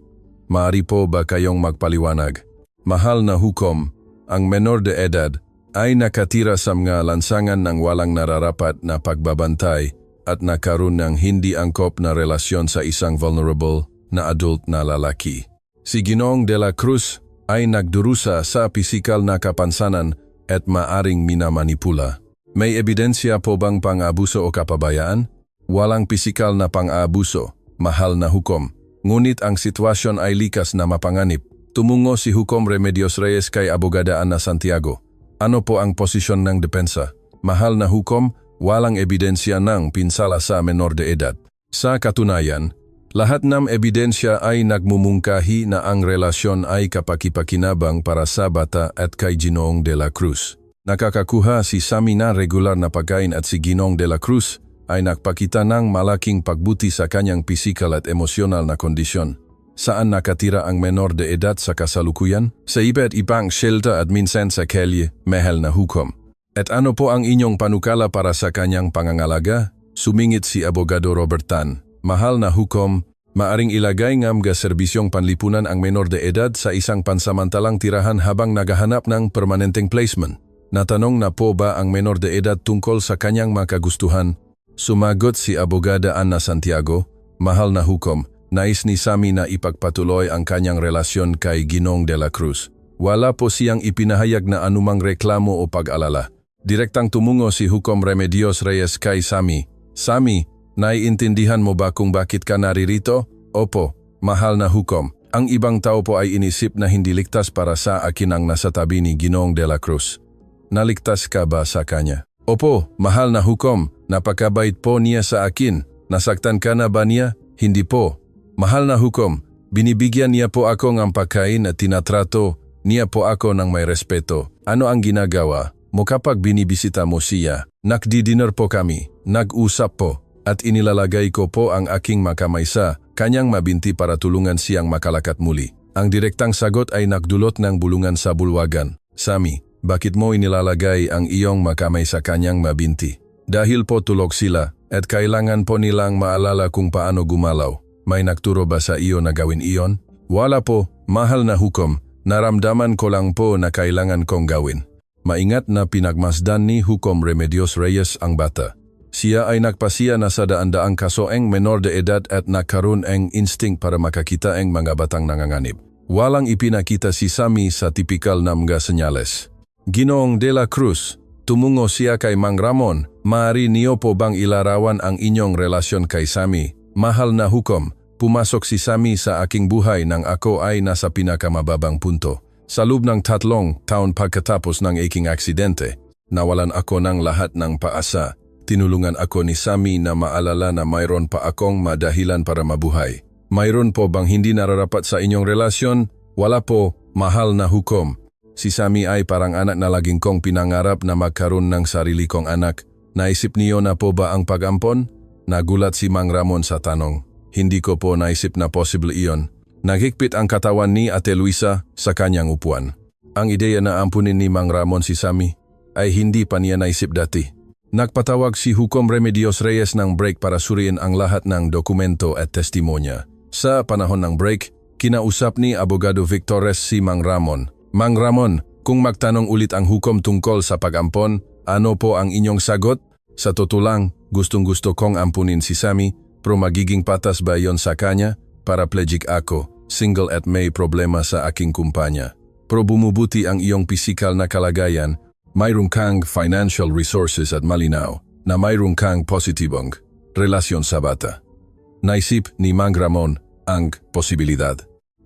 Maaari po ba kayong magpaliwanag? Mahal na Hukom, ang menor de edad ay nakatira sa mga lansangan ng walang nararapat na pagbabantay at nakaroon ng hindi angkop na relasyon sa isang vulnerable na adult na lalaki. Si Ginong de la Cruz ay nagdurusa sa pisikal na kapansanan at maaring minamanipula. May ebidensya po bang pang-abuso o kapabayaan? Walang pisikal na pang-abuso, mahal na Hukom. Ngunit ang sitwasyon ay likas na mapanganib. Tumungo si Hukom Remedios Reyes kay Abogada Ana Santiago. Ano po ang posisyon ng depensa? Mahal na hukom, walang ebidensya ng pinsala sa menor de edad. Sa katunayan, lahat ng ebidensya ay nagmumungkahi na ang relasyon ay kapakipakinabang para sa bata at kay Ginoong de la Cruz. Nakakakuha si Sammy na regular na pagkain at si Ginoong de la Cruz ay nagpakita ng malaking pagbuti sa kanyang pisikal at emosyonal na kondisyon. Saan nakatira ang menor de edad sa kasalukuyan? Sa iba't ibang shelter at minsan sa kalye, mahal na hukom. At ano po ang inyong panukala para sa kanyang pangangalaga? Sumingit si Abogado Robert Tan. Mahal na hukom, maaring ilagay ng mga serbisyong panlipunan ang menor de edad sa isang pansamantalang tirahan habang naghahanap ng permanenteng placement. Natanong na po ba ang menor de edad tungkol sa kanyang makagustuhan? Sumagot si Abogada Ana Santiago, mahal na hukom, nais ni Sammy na ipagpatuloy ang kanyang relasyon kay Ginoong de la Cruz. Wala po siyang ipinahayag na anumang reklamo o pag-alala. Direktang tumungo si Hukom Remedios Reyes kay Sammy. Sammy, naiintindihan mo ba kung bakit ka naririto? Opo, mahal na hukom. Ang ibang tao po ay inisip na hindi ligtas para sa akin ang nasa tabi ni Ginoong de la Cruz. Naligtas ka ba sa kanya? Opo, mahal na hukom. Napakabait po niya sa akin. Nasaktan ka na ba niya? Hindi po. Mahal na hukom, binibigyan niya po ako ng pagkain at tinatrato niya po ako ng may respeto. Ano ang ginagawa mo kapag binibisita mo siya? Nagdi-dinner po kami, nag-usap po, at inilalagay ko po ang aking makamay sa kanyang mabinti para tulungan siyang makalakat muli. Ang direktang sagot ay nagdulot ng bulungan sa bulwagan. Sammy, bakit mo inilalagay ang iyong makamay sa kanyang mabinti? Dahil po tulog sila at kailangan po nilang maalala kung paano gumalaw. May nagturo ba sa iyo na gawin iyon? Wala po, mahal na hukom. Naramdaman ko lang po na kailangan kong gawin. Maingat na pinagmasdan ni Hukom Remedios Reyes ang bata. Siya ay nagpasiya na sa daan-daang kaso ang menor de edad at nagkaroon ang instinct para makakita ang mga batang nanganganib. Walang ipinakita si Sammy sa tipikal na mga senyales. Ginoong de la Cruz, tumungo siya kay Mang Ramon. Maaari niyo po bang ilarawan ang inyong relasyon kay Sammy? Mahal na hukom, pumasok si Sammy sa aking buhay nang ako ay nasa pinakamababang punto. Sa loob ng 3 taon pagkatapos ng aking aksidente, nawalan ako ng lahat ng paasa. Tinulungan ako ni Sammy na maalala na mayroon pa akong madahilan para mabuhay. Mayroon po bang hindi nararapat sa inyong relasyon? Wala po, mahal na hukom. Si Sammy ay parang anak na laging kong pinangarap na magkaroon ng sarili kong anak. Naisip niyo na po ba ang pag-ampon? Nagulat si Mang Ramon sa tanong. Hindi ko po naisip na possible iyon. Naghigpit ang katawan ni Ate Luisa sa kanyang upuan. Ang ideya na ampunin ni Mang Ramon si Sammy ay hindi pa niya naisip dati. Nagpatawag si Hukom Remedios Reyes ng break para suriin ang lahat ng dokumento at testimonya. Sa panahon ng break, kinausap ni Abogado Victores si Mang Ramon. Mang Ramon, kung magtanong ulit ang hukom tungkol sa pag-ampon, ano po ang inyong sagot? Sa totoo lang, gustong-gusto kong ampunin si Sammy, pero magiging patas ba yon sa kanya? Paraplegic ako, single at may problema sa aking kumpanya. Pero bumubuti ang iyong pisikal na kalagayan, mayroon kang financial resources at malinaw na mayroon kang positibong relasyon sa bata. Naisip ni Mang Ramon ang posibilidad.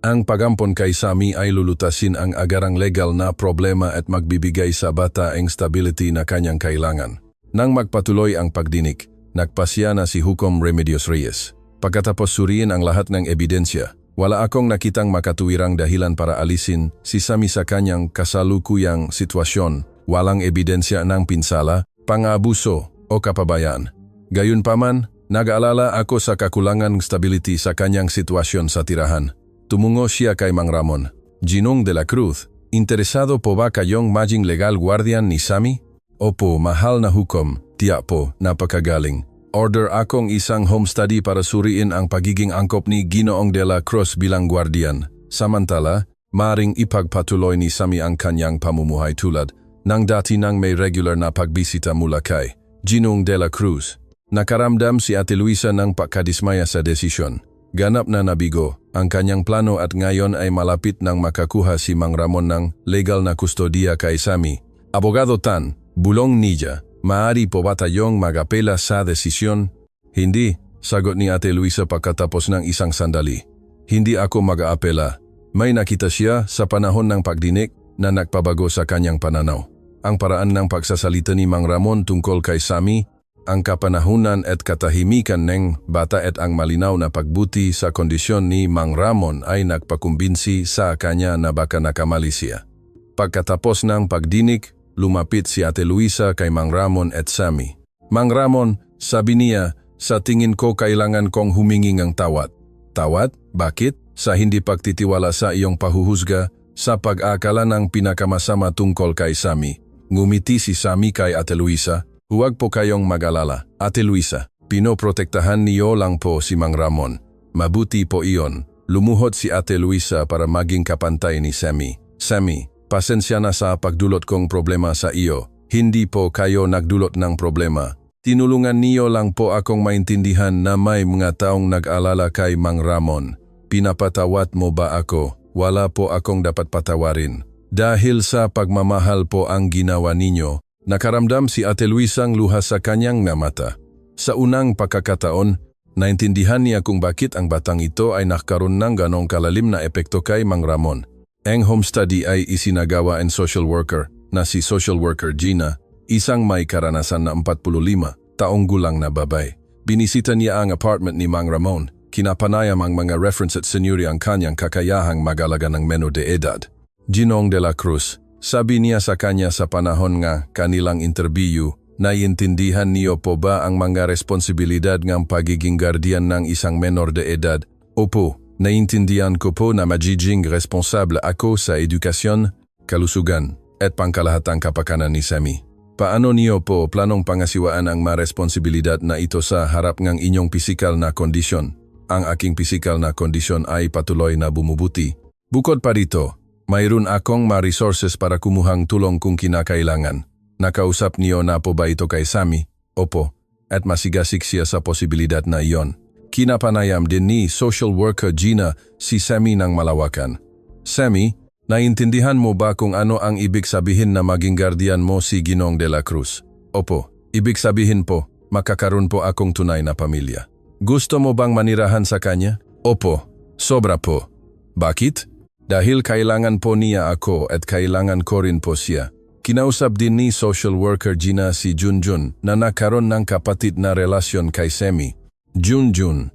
Ang pag-ampon kay Sammy ay lulutasin ang agarang legal na problema at magbibigay sa bata ang stability na kanyang kailangan. Nang magpatuloy ang pagdinig, nagpasya na si Hukom Remedios Reyes. Pagkatapos suriin ang lahat ng ebidensya, wala akong nakitang makatuwirang dahilan para alisin si Sammy sa kanyang kasalukuyang sitwasyon. Walang ebidensya ng pinsala, pang-abuso o kapabayaan. Gayunpaman, nag-aalala ako sa kakulangan stability sa kanyang sitwasyon sa tirahan. Tumungo siya kay Mang Ramon. Ginoong de la Cruz, interesado po ba kayong maging legal guardian ni Sammy? Opo, mahal na hukom, tiyak po, napakagaling. Order akong isang home study para suriin ang pagiging angkop ni Ginoong de la Cruz bilang guardian. Samantala, maring ipagpatuloy ni Sammy ang kanyang pamumuhay tulad ng dati nang may regular na pagbisita mula kay Ginoong de la Cruz. Nakaramdam si Ate Luisa ng pagkadismaya sa desisyon. Ganap na nabigo ang kanyang plano at ngayon ay malapit nang makakuha si Mang Ramon ng legal na kustodiya kay Sammy. Abogado Tan, bulong niya, maaari po ba tayong mag-apela sa desisyon? Hindi, sagot ni Ate Luisa pagkatapos ng isang sandali. Hindi ako mag-aapela. May nakita siya sa panahon ng pagdinig na nagpabago sa kanyang pananaw. Ang paraan ng pagsasalita ni Mang Ramon tungkol kay Sammy, ang kapanahunan at katahimikan ng bata at ang malinaw na pagbuti sa kondisyon ni Mang Ramon ay nagpakumbinsi sa kanya na baka nakamali siya. Pagkatapos ng pagdinig, lumapit si Ate Luisa kay Mang Ramon at Sammy. Mang Ramon, sabi niya, sa tingin ko kailangan kong humingi ng tawad. Tawad? Bakit? Sa hindi pagtitiwala sa iyong pahuhusga, sa pag-aakala ng pinakamasama tungkol kay Sammy. Ngumiti si Sammy kay Ate Luisa. Huwag po kayong mag-alala, Ate Luisa. Pinoprotektahan niyo lang po si Mang Ramon. Mabuti po iyon. Lumuhod si Ate Luisa para maging kapantay ni Sammy. Sammy, pasensya na sa pagdulot kong problema sa iyo. Hindi po kayo nagdulot ng problema. Tinulungan niyo lang po akong maintindihan na may mga taong nag-alala kay Mang Ramon. Pinapatawad mo ba ako? Wala po akong dapat patawarin. Dahil sa pagmamahal po ang ginawa ninyo, nakaramdam si Ate Luisang luha sa kanyang mata. Sa unang pagkakataon, naintindihan niya kung bakit ang batang ito ay nakaroon ng ganong kalalim na epekto kay Mang Ramon. Ang home study ay isinagawa ng social worker na si social worker Gina, isang may karanasan na 45 taong gulang na babae. Binisita niya ang apartment ni Mang Ramon. Kinapanayam ang mga reference at sinuri ang kanyang kakayahang mag-alaga ng menor de edad. Ginong de la Cruz, sabi niya sa kanya sa panahon nga kanilang interview, naiintindihan niyo po ba ang mga responsibilidad ng pagiging guardian ng isang menor de edad? Opo, naiintindihan ko po na magiging responsable ako sa edukasyon, kalusugan, at pangkalahatang kapakanan ni Sammy. Paano niyo po planong pangasiwaan ang maresponsibilidad na ito sa harap ng inyong pisikal na kondisyon? Ang aking pisikal na kondisyon ay patuloy na bumubuti. Bukod pa rito, mayroon akong ma-resources para kumuhang tulong kung kinakailangan. Nakausap niyo na po ba ito kay Sammy? Opo, at masigasig siya sa posibilidad na iyon. Kinapanayam din ni social worker Gina si Sammy ng malawakan. Sammy, naiintindihan mo ba kung ano ang ibig sabihin na maging guardian mo si Ginong de la Cruz? Opo, ibig sabihin po, makakaroon po akong tunay na pamilya. Gusto mo bang manirahan sa kanya? Opo, sobra po. Bakit? Dahil kailangan po niya ako at kailangan ko rin po siya. Kinausap din ni social worker Gina si Junjun na nakaroon ng kapatid na relasyon kay Sammy. Junjun,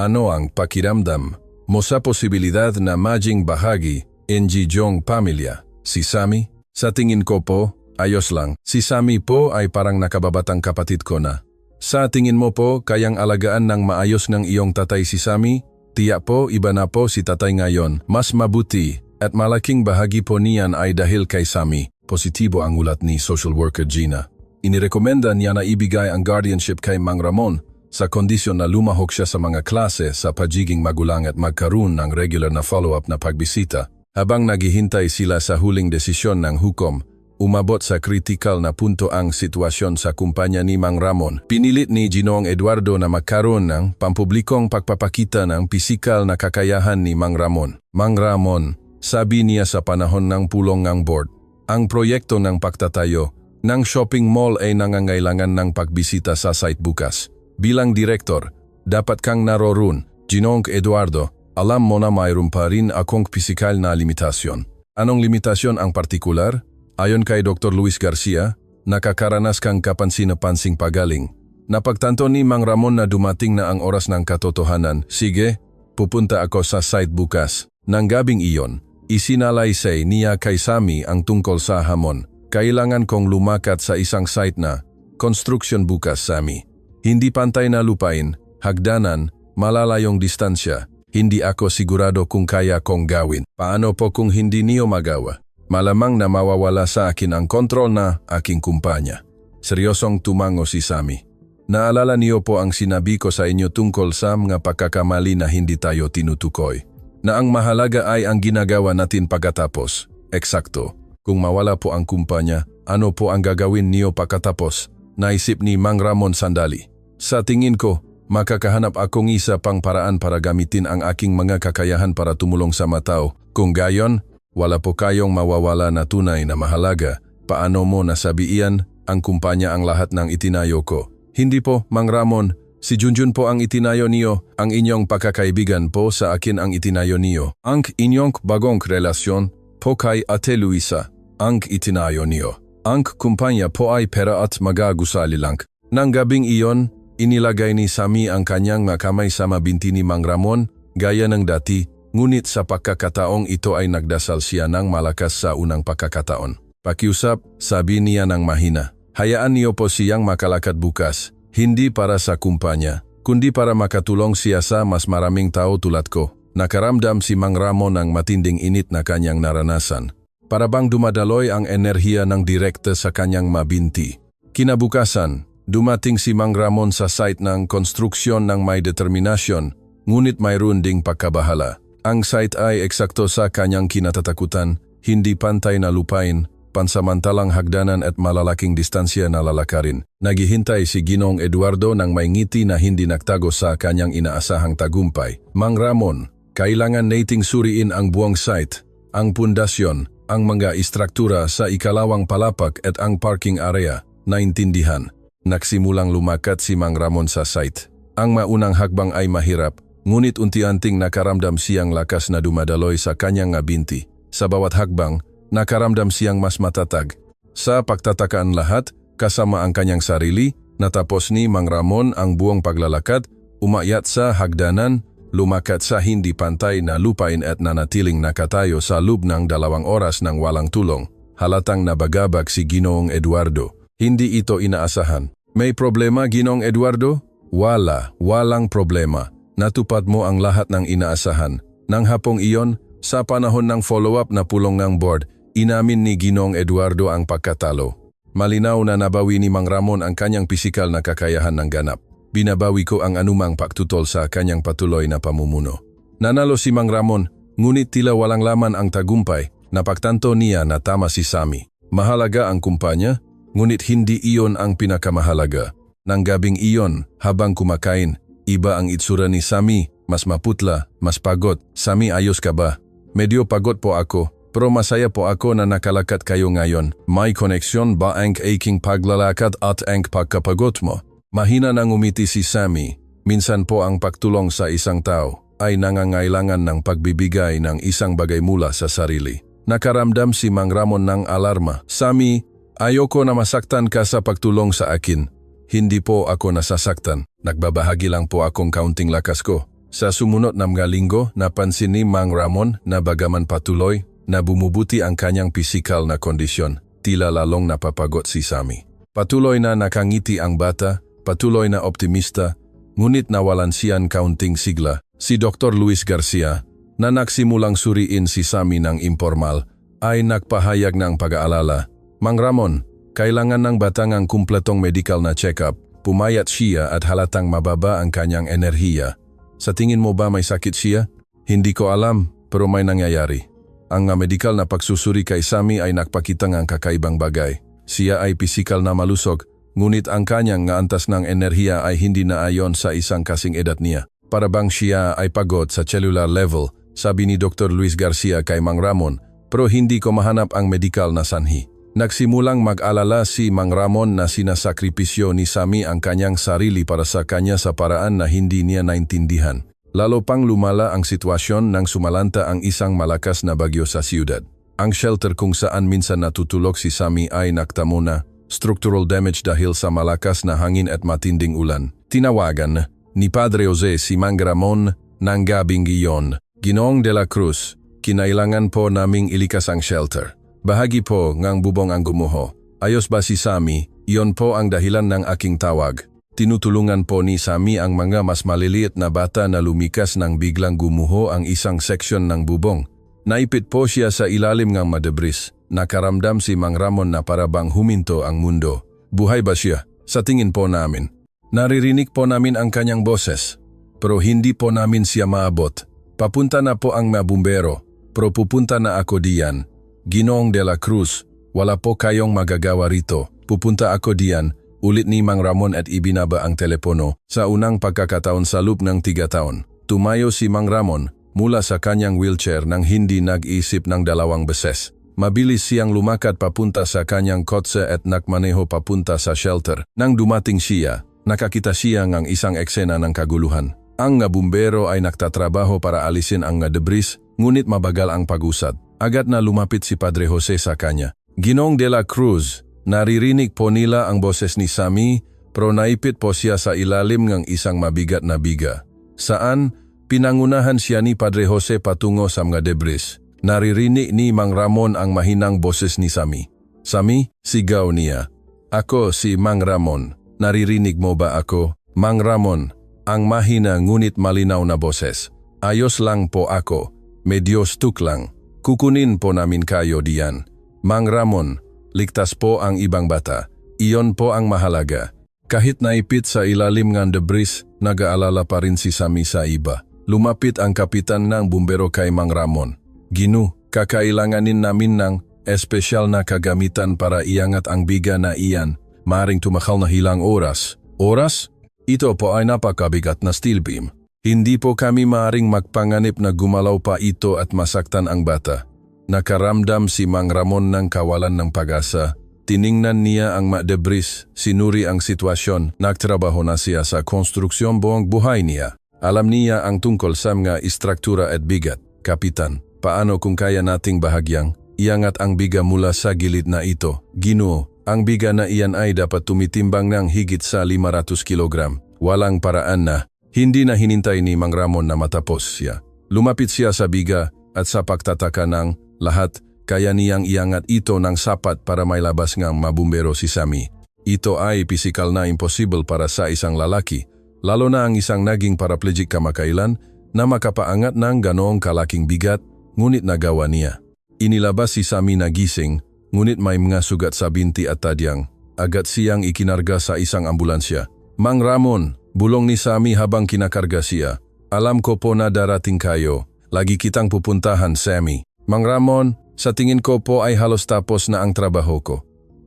ano ang pakiramdam mo sa posibilidad na maging bahagi ng iyong pamilya? Si Sammy? Sa tingin ko po, ayos lang. Si Sammy po ay parang nakababatang kapatid ko na. Sa tingin mo po, kayang alagaan ng maayos ng iyong tatay si Sammy? Tiyak po, iba na po si tatay ngayon. Mas mabuti at malaking bahagi po niyan ay dahil kay Sammy. Positibo ang ulat ni social worker Gina. Inirekomenda niya na ibigay ang guardianship kay Mang Ramon sa kondisyon na lumahok siya sa mga klase sa pagiging magulang at magkaroon ng regular na follow-up na pagbisita. Habang naghihintay sila sa huling desisyon ng hukom, umabot sa kritikal na punto ang sitwasyon sa kumpanya ni Mang Ramon. Pinilit ni Ginoong Eduardo na magkaroon ng pampublikong pagpapakita ng pisikal na kakayahan ni Mang Ramon. Mang Ramon, sabi niya sa panahon ng pulong ng board, ang proyekto ng pagtatayo ng shopping mall ay nangangailangan ng pagbisita sa site bukas. Bilang direktor, dapat kang naroon. Ginoong Eduardo, alam mo na mayroon pa rin akong pisikal na limitasyon. Anong limitasyon ang partikular? Ayon kay Dr. Luis Garcia, nakakaranas kang kapansin-pansing pagaling. Napagtanto ni Mang Ramon na dumating na ang oras ng katotohanan. Sige, pupunta ako sa site bukas. Nang gabing iyon, isinalaysay niya kay Sammy ang tungkol sa hamon. Kailangan kong lumakat sa isang site na construction bukas, Sammy. Hindi pantay na lupain, hagdanan, malalayong distansya. Hindi ako sigurado kung kaya kong gawin. Paano po kung hindi niyo magawa? Malamang na mawawala sa akin ang kontrol na aking kumpanya. Seryosong tumango si Sammy. Naalala niyo po ang sinabi ko sa inyo tungkol sa mga pagkakamali na hindi tayo tinutukoy. Na ang mahalaga ay ang ginagawa natin pagkatapos. Eksakto. Kung mawala po ang kumpanya, ano po ang gagawin niyo pagkatapos? Naisip ni Mang Ramon sandali. Sa tingin ko, makakahanap akong isa pang paraan para gamitin ang aking mga kakayahan para tumulong sa matao. Kung gayon, wala po kayong mawawala na tunay na mahalaga. Paano mo nasabihan ang kumpanya ang lahat ng itinayo ko? Hindi po, Mang Ramon, Si Junjun po ang itinayo niyo, ang inyong pagkakaibigan po sa akin ang itinayo niyo. Ang inyong bagong relasyon po kay Ate Luisa, ang itinayo niyo. Ang kumpanya po ay pera at magagusali lang. Nang gabing iyon, inilagay ni Sammy ang kanyang makamay sa mabinti ni Mang Ramon, gaya ng dati, ngunit sa pagkakataong ito ay nagdasal siya ng malakas sa unang pagkakataon. Pakiusap, sabi niya ng mahina. Hayaan niyo po siyang makalakad bukas. Hindi para sa kumpanya, kundi para makatulong siya sa mas maraming tao tulad ko. Nakaramdam si Mang Ramon ng matinding init na kanyang naranasan. Para bang dumadaloy ang enerhiya ng direkta sa kanyang mabinti. Kinabukasan, dumating si Mang Ramon sa site ng konstruksyon ng may determinasyon, ngunit mayroon ding pagkabahala. Ang site ay eksakto sa kanyang kinatatakutan, hindi pantay na lupain, pansamantalang hagdanan at malalaking distansya na lalakarin. Naghihintay si Ginoong Eduardo ng may ngiti na hindi nagtago sa kanyang inaasahang tagumpay. Mang Ramon, kailangan nating suriin ang buong site, ang pundasyon, ang mga istruktura sa ikalawang palapak at ang parking area. Naintindihan. Nagsimulang lumakat si Mang Ramon sa site. Ang maunang hakbang ay mahirap, ngunit unti-unting nakaramdam siyang lakas na dumadaloy sa kanyang binti. Sa bawat hakbang, nakaramdam siyang mas matatag. Sa pagtatakaan lahat, kasama ang kanyang sarili, natapos ni Mang Ramon ang buong paglalakad, umakyat sa hagdanan, lumakat sa hindi pantay na lupain at nanatiling nakatayo sa loob ng 2 oras ng walang tulong. Halatang nabagabag si Ginoong Eduardo. Hindi ito inaasahan. May problema, Ginoong Eduardo? Walang problema. Natupad mo ang lahat ng inaasahan. Nang hapong iyon, sa panahon ng follow-up na pulong ng board, inamin ni Ginoong Eduardo ang pagkatalo. Malinaw na nabawi ni Mang Ramon ang kanyang pisikal na kakayahan ng ganap. Binabawi ko ang anumang pagtutol sa kanyang patuloy na pamumuno. Nanalo si Mang Ramon, ngunit tila walang laman ang tagumpay. Napagtanto niya na tama si Sammy. Mahalaga ang kumpanya, ngunit hindi iyon ang pinakamahalaga. Nang gabing iyon, habang kumakain, iba ang itsura ni Sammy, mas maputla, mas pagod. Sammy, ayos ka ba? Medyo pagod po ako. Pero masaya po ako na nakalakat kayo ngayon. May koneksyon ba ang aking paglalakad at ang pagkapagod mo? Mahina nang umiti si Sammy. Minsan po ang pagtulong sa isang tao ay nangangailangan ng pagbibigay ng isang bagay mula sa sarili. Nakaramdam si Mang Ramon ng alarma. Sammy, ayoko na masaktan ka sa pagtulong sa akin. Hindi po ako nasasaktan. Nagbabahagi lang po akong kaunting lakas ko. Sa sumunod na mga linggo, napansin ni Mang Ramon na bagaman patuloy, na bumubuti ang kanyang pisikal na kondisyon, tila lalong napapagot si Sammy. Patuloy na nakangiti ang bata, patuloy na optimista, ngunit nawalan siyan kaunting sigla. Si Dr. Luis Garcia, na nagsimulang suriin si Sammy ng impormal, ay nagpahayag ng pag-aalala. Mang Ramon, kailangan ng batang ang kumpletong medical na check-up. Pumayat siya at halatang mababa ang kanyang enerhiya. Sa tingin mo ba may sakit siya? Hindi ko alam, pero may nangyayari. Ang medikal na pagsusuri kay Sammy ay nagpakita ng kakaibang bagay. Siya ay pisikal na malusog, ngunit ang kanyang antas ng enerhiya ay hindi naayon sa isang kasing edad niya. Para bang siya ay pagod sa cellular level, sabi ni Dr. Luis Garcia kay Mang Ramon, pero hindi ko mahanap ang medikal na sanhi. Nagsimulang mag-alala si Mang Ramon na sinasakripisyo ni Sammy ang kanyang sarili para sa kanya sa paraan na hindi niya naintindihan. Lalo pang lumala ang sitwasyon nang sumalanta ang isang malakas na bagyo sa siyudad. Ang shelter kung saan minsan natutulog si Sammy ay naktamo na structural damage dahil sa malakas na hangin at matinding ulan. Tinawagan ni Padre Jose si Mang Ramon ng gabing iyon. Ginoong de la Cruz, kinailangan po naming ilikas ang shelter. Bahagi po ngang bubong ang gumuho. Ayos ba si Sammy? Iyon po ang dahilan ng aking tawag. Tinutulungan po ni Sammy ang mga mas maliliit na bata na lumikas nang biglang gumuho ang isang seksyon ng bubong. Naipit po siya sa ilalim ng madebris. Nakaramdam si Mang Ramon na parabang huminto ang mundo. Buhay ba siya? Sa tingin po namin. Naririnig po namin ang kanyang boses. Pero hindi po namin siya maabot. Papunta na po ang mga bumbero. Pero pupunta na ako diyan. Ginoong de la Cruz, wala po kayong magagawa rito. Pupunta ako diyan. Ulit ni Mang Ramon at ibinaba ang telepono sa unang pagkakataon sa loob ng 3 taon. Tumayo si Mang Ramon mula sa kanyang wheelchair nang hindi nag-isip ng 2 beses. Mabilis siyang lumakad papunta sa kanyang kotse at nakmaneho papunta sa shelter. Nang dumating siya, nakakita siya ng isang eksena ng kaguluhan. Ang nga bumbero ay nagtatrabaho para alisin ang nga debris, ngunit mabagal ang pag-usad. Agad na lumapit si Padre Jose sa kanya. Ginong de la Cruz, naririnig po nila ang boses ni Sammy, pero naipit po siya sa ilalim ng isang mabigat na biga. Saan? Pinangunahan siya ni Padre Jose patungo sa mga debris. Naririnig ni Mang Ramon ang mahinang boses ni Sammy. Sammy, sigaw niya. Ako si Mang Ramon. Naririnig mo ba ako? Mang Ramon, ang mahina ngunit malinaw na boses. Ayos lang po ako. Medyo stuck lang. Kukunin po namin kayo diyan. Mang Ramon, ligtas po ang ibang bata. Iyon po ang mahalaga. Kahit naipit sa ilalim ng debris, nag-aalala pa rin si Sammy sa iba. Lumapit ang kapitan ng bumbero kay Mang Ramon. Ginu, kakailanganin namin ng espesyal na kagamitan para iangat ang biga na iyan. Maring tumakal na hilang oras. Oras? Ito po ay napakabigat na steel beam. Hindi po kami maring magpanganib na gumalaw pa ito at masaktan ang bata. Nakaramdam si Mang Ramon ng kawalan ng pag-asa. Tiningnan niya ang debris, sinuri ang sitwasyon, nagtrabaho na siya sa konstruksyon buong buhay niya. Alam niya ang tungkol sa mga istruktura at bigat. Kapitan, paano kung kaya nating bahagyang iangat ang biga mula sa gilid na ito? Ginoo, ang biga na iyan ay dapat tumitimbang ng higit sa 500 kilogram. Walang paraan na. Hindi na hinintay ni Mang Ramon na matapos siya. Lumapit siya sa biga at sa pagtataka ng lahat, kaya niyang iangat ito ng sapat para mailabas ng mabumbero si Sammy. Ito ay pisikal na impossible para sa isang lalaki, lalo na ang isang naging paraplegic kamakailan na makapaangat ng ganoong kalaking bigat, ngunit nagawa niya. Inilabas si Sammy na gising, ngunit may mga sugat sa binti at tadyang. Agad siyang ikinarga sa isang ambulansya. Mang Ramon, bulong ni Sammy habang kinakarga siya. Alam ko po na darating kayo. Lagi kitang pupuntahan, Sammy. Mang Ramon, sa tingin ko po ay halos tapos na ang trabaho ko.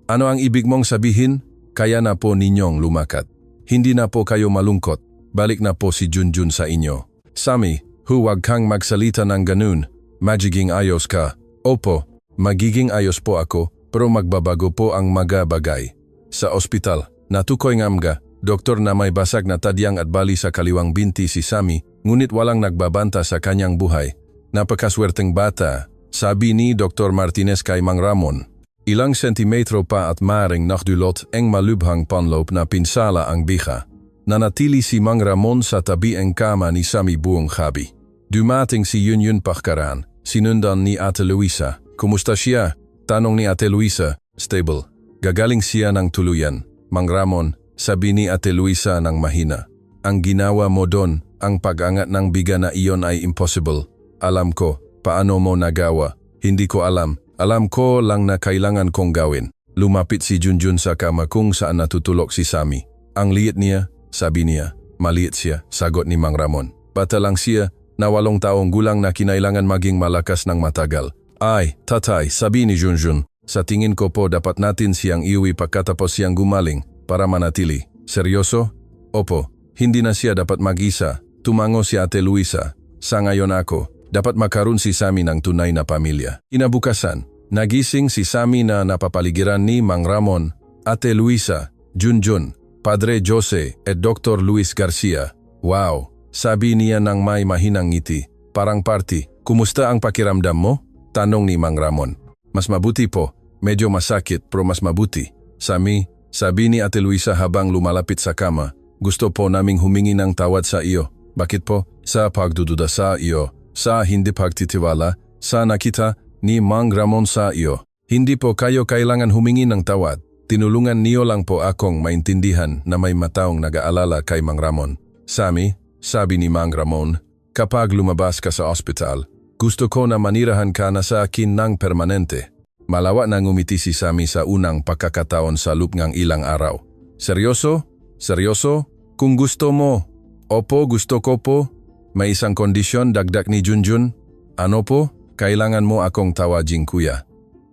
Ano ang ibig mong sabihin? Kaya na po ninyong lumakat. Hindi na po kayo malungkot. Balik na po si Junjun sa inyo. Sammy, huwag kang magsalita ng ganun. Magiging ayos ka. Opo, magiging ayos po ako, pero magbabago po ang mga bagay. Sa ospital, natukoy nga mga doktor na may basag na tadyang at bali sa kaliwang binti si Sammy, ngunit walang nagbabanta sa kanyang buhay. Napakaswerteng bata, sabi ni Dr. Martinez kay Mang Ramon. Ilang sentimetro pa at maring nakdulot ang malubhang panloob na pinsala ang biga. Nanatili si Mang Ramon sa tabi ang kama ni Sammy buong gabi. Dumating si Yun Pakkaran, sinundan ni Ate Luisa. Kumusta siya? Tanong ni Ate Luisa. Stable. Gagaling siya ng tuluyan. Mang Ramon, sabi ni Ate Luisa ng mahina. Ang ginawa mo doon, ang pag-angat ng biga na iyon ay impossible. Alam ko, paano mo nagawa? Hindi ko alam. Alam ko lang na kailangan kong gawin. Lumapit si Junjun sa kama kung saan natutulog si Sammy. Ang liit niya, sabi niya. Maliit siya, sagot ni Mang Ramon. Bata lang siya, na 8 taong gulang na kinailangan maging malakas ng matagal. Ay, tatay, sabi ni Junjun. Sa tingin ko po dapat natin siyang iuwi pagkatapos siyang gumaling para manatili. Seryoso? Opo, hindi na siya dapat mag-isa. Tumango si Ate Luisa. Sa ngayon ako. Dapat makaroon si Sammy ng tunay na pamilya. Inabukasan, nagising si Sammy na napapaligiran ni Mang Ramon, Ate Luisa, Junjun, Padre Jose at Dr. Luis Garcia. Wow, sabi niya ng may mahinang ngiti. Parang party. Kumusta ang pakiramdam mo? Tanong ni Mang Ramon. Mas mabuti po. Medyo masakit pero mas mabuti. Sammy, sabi ni Ate Luisa habang lumalapit sa kama. Gusto po naming humingi ng tawad sa iyo. Bakit po? Sa pagdududa sa iyo. Sa hindi pagtitiwala, sa nakita ni Mang Ramon sa iyo. Hindi po kayo kailangan humingi ng tawad. Tinulungan niyo lang po akong maintindihan na may mataong nag-aalala kay Mang Ramon. Sammy, sabi ni Mang Ramon, kapag lumabas ka sa ospital, gusto ko na manirahan ka na sa akin ng permanente. Malawa na ngumiti si Sammy sa unang pagkakataon sa loob ng ilang araw. Seryoso? Seryoso? Kung gusto mo. Opo, gusto ko po. May isang kondisyon, dagdag ni Junjun. Ano po? Kailangan mo akong tawagin kuya.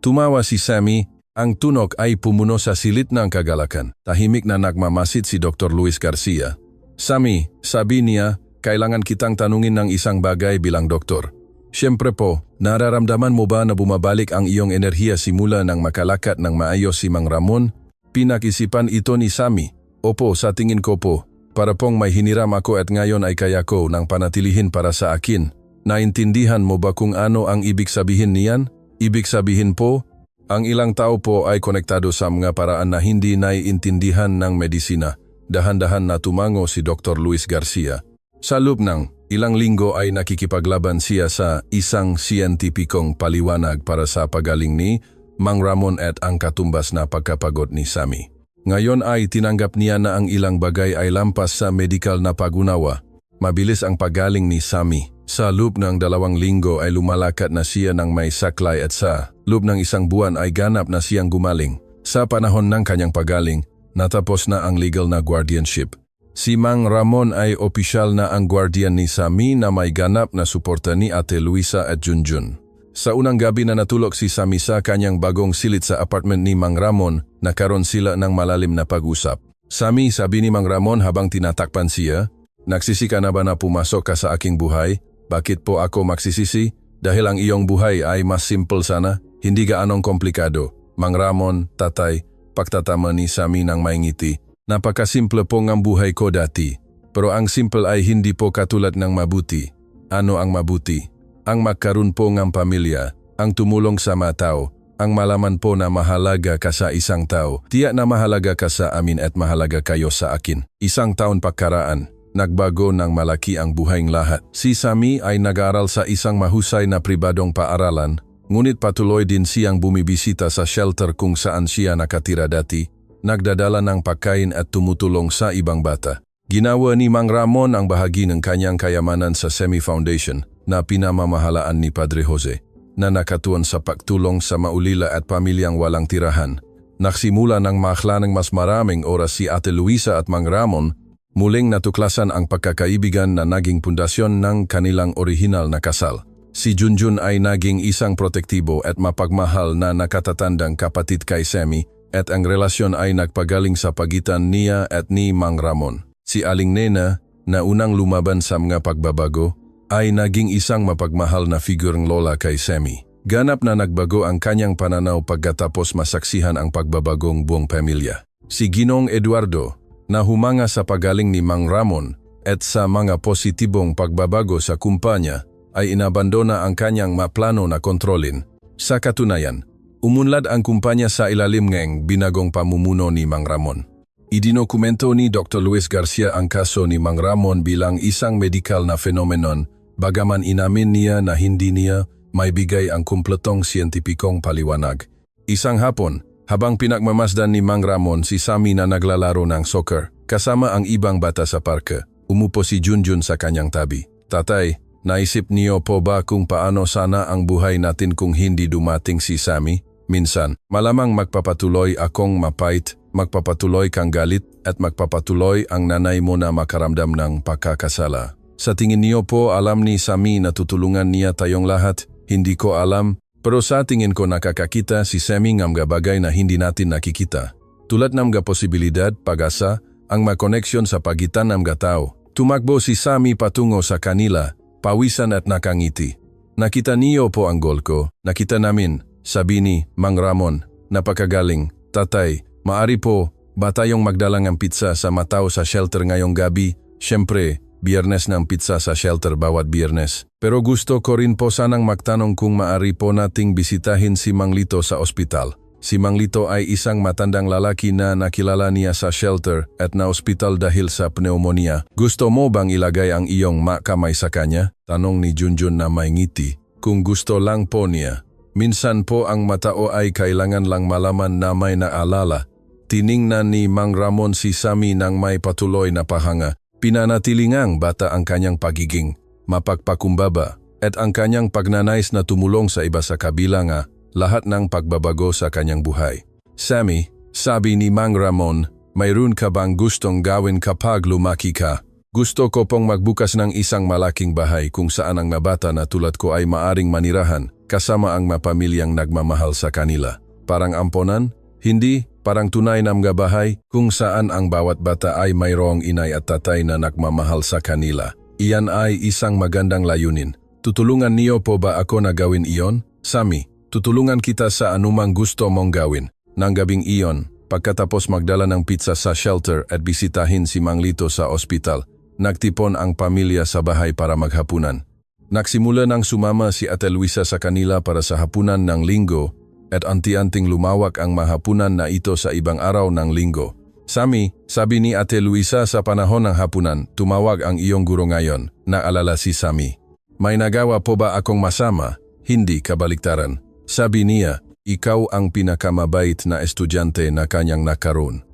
Tumawa si Sammy, ang tunog ay pumuno sa silit ng kagalakan. Tahimik na nagmamasid si Dr. Luis Garcia. Sammy, sabi niya, kailangan kitang tanungin ng isang bagay bilang doktor. Siyempre po, nararamdaman mo ba na bumabalik ang iyong enerhiya simula nang makalakat ng maayos si Mang Ramon? Pinag-isipan ito ni Sammy. Opo, sa tingin ko po. Para pong may hiniram ako at ngayon ay kaya ko nang panatilihin para sa akin. Naintindihan mo ba kung ano ang ibig sabihin niyan? Ibig sabihin po, ang ilang tao po ay konektado sa mga paraan na hindi naiintindihan ng medisina. Dahan-dahan na tumango si Dr. Luis Garcia. Sa loob ng ilang linggo ay nakikipaglaban siya sa isang siyentipikong paliwanag para sa pagaling ni Mang Ramon at ang katumbas na pagkapagod ni Sammy. Ngayon ay tinanggap niya na ang ilang bagay ay lampas sa medikal na pag-unawa. Mabilis ang pagaling ni Sammy. Sa loob ng 2 linggo ay lumalakad na siya ng may saklay at sa loob ng 1 buwan ay ganap na siyang gumaling. Sa panahon ng kanyang pagaling, natapos na ang legal na guardianship. Si Mang Ramon ay opisyal na ang guardian ni Sammy na may ganap na suporta ni Ate Luisa at Junjun. Sa unang gabi na natulog si Sammy sa kanyang bagong silid sa apartment ni Mang Ramon, nagkaroon sila ng malalim na pag-usap. Sammy, sabi ni Mang Ramon habang tinatakpan siya, nagsisi ka na ba na pumasok ka sa aking buhay? Bakit po ako magsisisi? Dahil ang iyong buhay ay mas simple sana, hindi gaanong komplikado. Mang Ramon, tatay, pagtatama ni Sammy ng may ngiti. Napakasimple po ang buhay ko dati. Pero ang simple ay hindi po katulad ng mabuti. Ano ang mabuti? Ang magkaroon po ng pamilya, ang tumulong sa mga tao, ang malaman po na mahalaga ka sa isang tao, tiyak na mahalaga ka sa amin at mahalaga kayo sa akin. 1 taon pagkaraan, nagbago ng malaki ang buhayng lahat. Si Sammy ay nag-aral sa isang mahusay na pribadong paaralan, ngunit patuloy din siyang bumibisita sa shelter kung saan siya nakatira dati, nagdadala ng pagkain at tumutulong sa ibang bata. Ginawa ni Mang Ramon ang bahagi ng kanyang kayamanan sa Semi Foundation na pinamamahalaan ni Padre Jose, na nakatuon sa pagtulong sa maulila at pamilyang walang tirahan. Nagsimula ng makla ng mas maraming oras si Ate Luisa at Mang Ramon, muling natuklasan ang pagkakaibigan na naging pundasyon ng kanilang orihinal na kasal. Si Junjun ay naging isang protektibo at mapagmahal na nakatatandang kapatid kay Sammy at ang relasyon ay nagpagaling sa pagitan niya at ni Mang Ramon. Si Aling Nena, na unang lumaban sa mga pagbabago, ay naging isang mapagmahal na figureng lola kay Sammy. Ganap na nagbago ang kanyang pananaw pagkatapos masaksihan ang pagbabagong buong pamilya. Si Ginong Eduardo, na humanga sa pagaling ni Mang Ramon at sa mga positibong pagbabago sa kumpanya, ay inabandona ang kanyang maplano na kontrolin. Sa katunayan, umunlad ang kumpanya sa ilalim ng binagong pamumuno ni Mang Ramon. Idinokumento ni Dr. Luis Garcia ang kaso ni Mang Ramon bilang isang medikal na fenomenon, bagaman inamin niya na hindi niya maibigay ang kumpletong siyentipikong paliwanag. Isang hapon, habang pinagmamasdan ni Mang Ramon si Sammy na naglalaro ng soccer, kasama ang ibang bata sa parke, umupo si Junjun sa kanyang tabi. Tatay, naisip niyo po ba kung paano sana ang buhay natin kung hindi dumating si Sammy? Minsan, malamang magpapatuloy akong mapait, magpapatuloy kang galit at magpapatuloy ang nanay mo na makaramdam ng pagkakasala. Sa tingin niyo po alam ni Sammy na tutulungan niya tayong lahat? Hindi ko alam, pero sa tingin ko nakakakita si Sammy ng mga bagay na hindi natin nakikita. Tulad ng mga posibilidad, pag-asa, ang makoneksyon sa pagitan ng mga tao. Tumakbo si Sammy patungo sa kanila, pawisan at nakangiti. Nakita niyo po ang goal ko, nakita namin, sabi ni Mang Ramon, napakagaling. Tatay, maari po, ba tayong magdala ng pizza sa matao sa shelter ngayong gabi? Siyempre, Biyernes ng pizza sa shelter bawat Biyernes. Pero gusto ko rin po sanang magtanong kung maari po nating bisitahin si Mang Lito sa ospital. Si Mang Lito ay isang matandang lalaki na nakilala niya sa shelter at na ospital dahil sa pneumonia. Gusto mo bang ilagay ang iyong kamay sa kanya? Tanong ni Junjun na may ngiti. Kung gusto lang po niya. Minsan po ang matao ay kailangan lang malaman na may naalala. Tiningnan ni Mang Ramon si Sammy nang may patuloy na pahanga. Pinanatilingang bata ang kanyang pagiging mapagpakumbaba at ang kanyang pagnanais na tumulong sa iba sa kabila nga lahat ng pagbabago sa kanyang buhay. Sammy, sabi ni Mang Ramon, mayroon ka bang gustong gawin kapag lumaki ka? Gusto ko pong magbukas ng isang malaking bahay kung saan ang mabata na tulad ko ay maaring manirahan kasama ang mapamilyang nagmamahal sa kanila. Parang amponan? Hindi, parang tunay na mga bahay kung saan ang bawat bata ay mayroong inay at tatay na nagmamahal sa kanila. Iyan ay isang magandang layunin. Tutulungan niyo po ba ako na gawin iyon? Sammy, tutulungan kita sa anumang gusto mong gawin. Nang gabing iyon, Pagkatapos magdala ng pizza sa shelter at bisitahin si Mang Lito sa ospital, nagtipon ang pamilya sa bahay para maghapunan. Nagsimula nang sumama si Ate Luisa sa kanila para sa hapunan ng linggo at anti-anting lumawak ang mahapunan na ito sa ibang araw ng linggo. Sami, sabi ni Ate Luisa sa panahon ng hapunan, tumawag ang iyong guro ngayon, naalala si Sami. May nagawa po ba akong masama? Hindi, kabaliktaran. Sabi niya, ikaw ang pinakamabait na estudyante na kanyang nakaroon.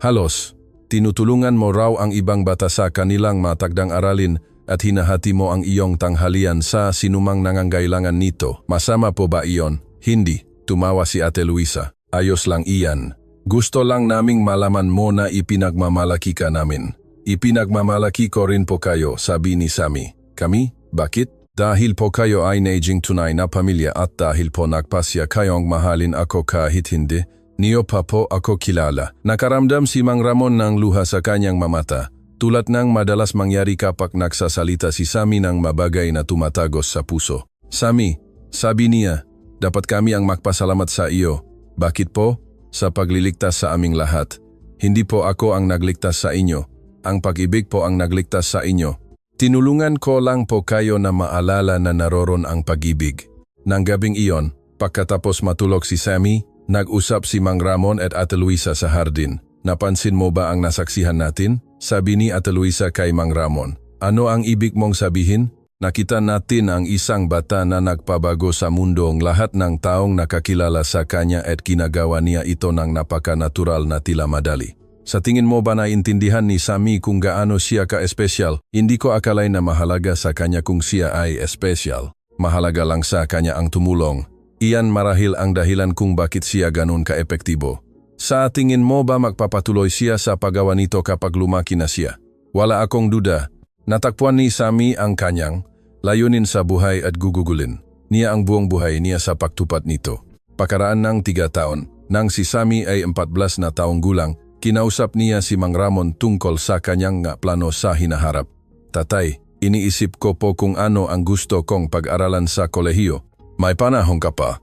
Halos, tinutulungan mo raw ang ibang bata sa kanilang matagdang aralin at hinahati mo ang iyong tanghalian sa sinumang nangangailangan nito. Masama po ba iyon? Hindi, tumawa si Ate Luisa. Ayos lang iyan. Gusto lang naming malaman mo na ipinagmamalaki ka namin. Ipinagmamalaki ko rin po kayo, sabi ni Sami. Kami? Bakit? Dahil po kayo ay naging tunay na pamilya at dahil po nagpasya kayong mahalin ako kahit hindi, niyo pa po ako kilala. Nakaramdam si Mang Ramon ng luha sa kanyang mamata, tulad ng madalas mangyari kapag nagsasalita si Sami ng mabagay na tumatagos sa puso. Sami, sabi niya, dapat kami ang magpasalamat sa iyo. Bakit po? Sa pagliligtas sa aming lahat. Hindi po ako ang nagligtas sa inyo. Ang pag-ibig po ang nagligtas sa inyo. Tinulungan ko lang po kayo na maalala na naroon ang pag-ibig. Nang gabing iyon, pagkatapos matulog si Sami, nag-usap si Mang Ramon at Ate Luisa sa hardin. Napansin mo ba ang nasaksihan natin? Sabi ni Ate Luisa kay Mang Ramon. Ano ang ibig mong sabihin? Nakita natin ang isang bata na nagpabago sa mundong lahat ng taong nakakilala sa kanya at ginagawa niya ito ng napaka-natural na tila madali. Sa tingin mo ba naintindihan ni Sami kung gaano siya ka-espesyal? Hindi ko akalay na mahalaga sa kanya kung siya ay espesyal. Mahalaga lang sa kanya ang tumulong. Iyan marahil ang dahilan kung bakit siya ganun ka-epektibo. Sa tingin mo ba magpapatuloy siya sa paggawa nito kapag lumaki na siya? Wala akong duda. Natakpuan ni Sami ang kanyang layunin sa buhay at gugugulin niya ang buong buhay niya sa pagtupad nito. Pakaraan ng 3 taon, nang si Sami ay 14 na taong gulang, kinausap niya si Mang Ramon tungkol sa kanyang plano sa hinaharap. Tatay, iniisip ko po kung ano ang gusto kong pag-aralan sa kolehiyo. May panahon ka pa.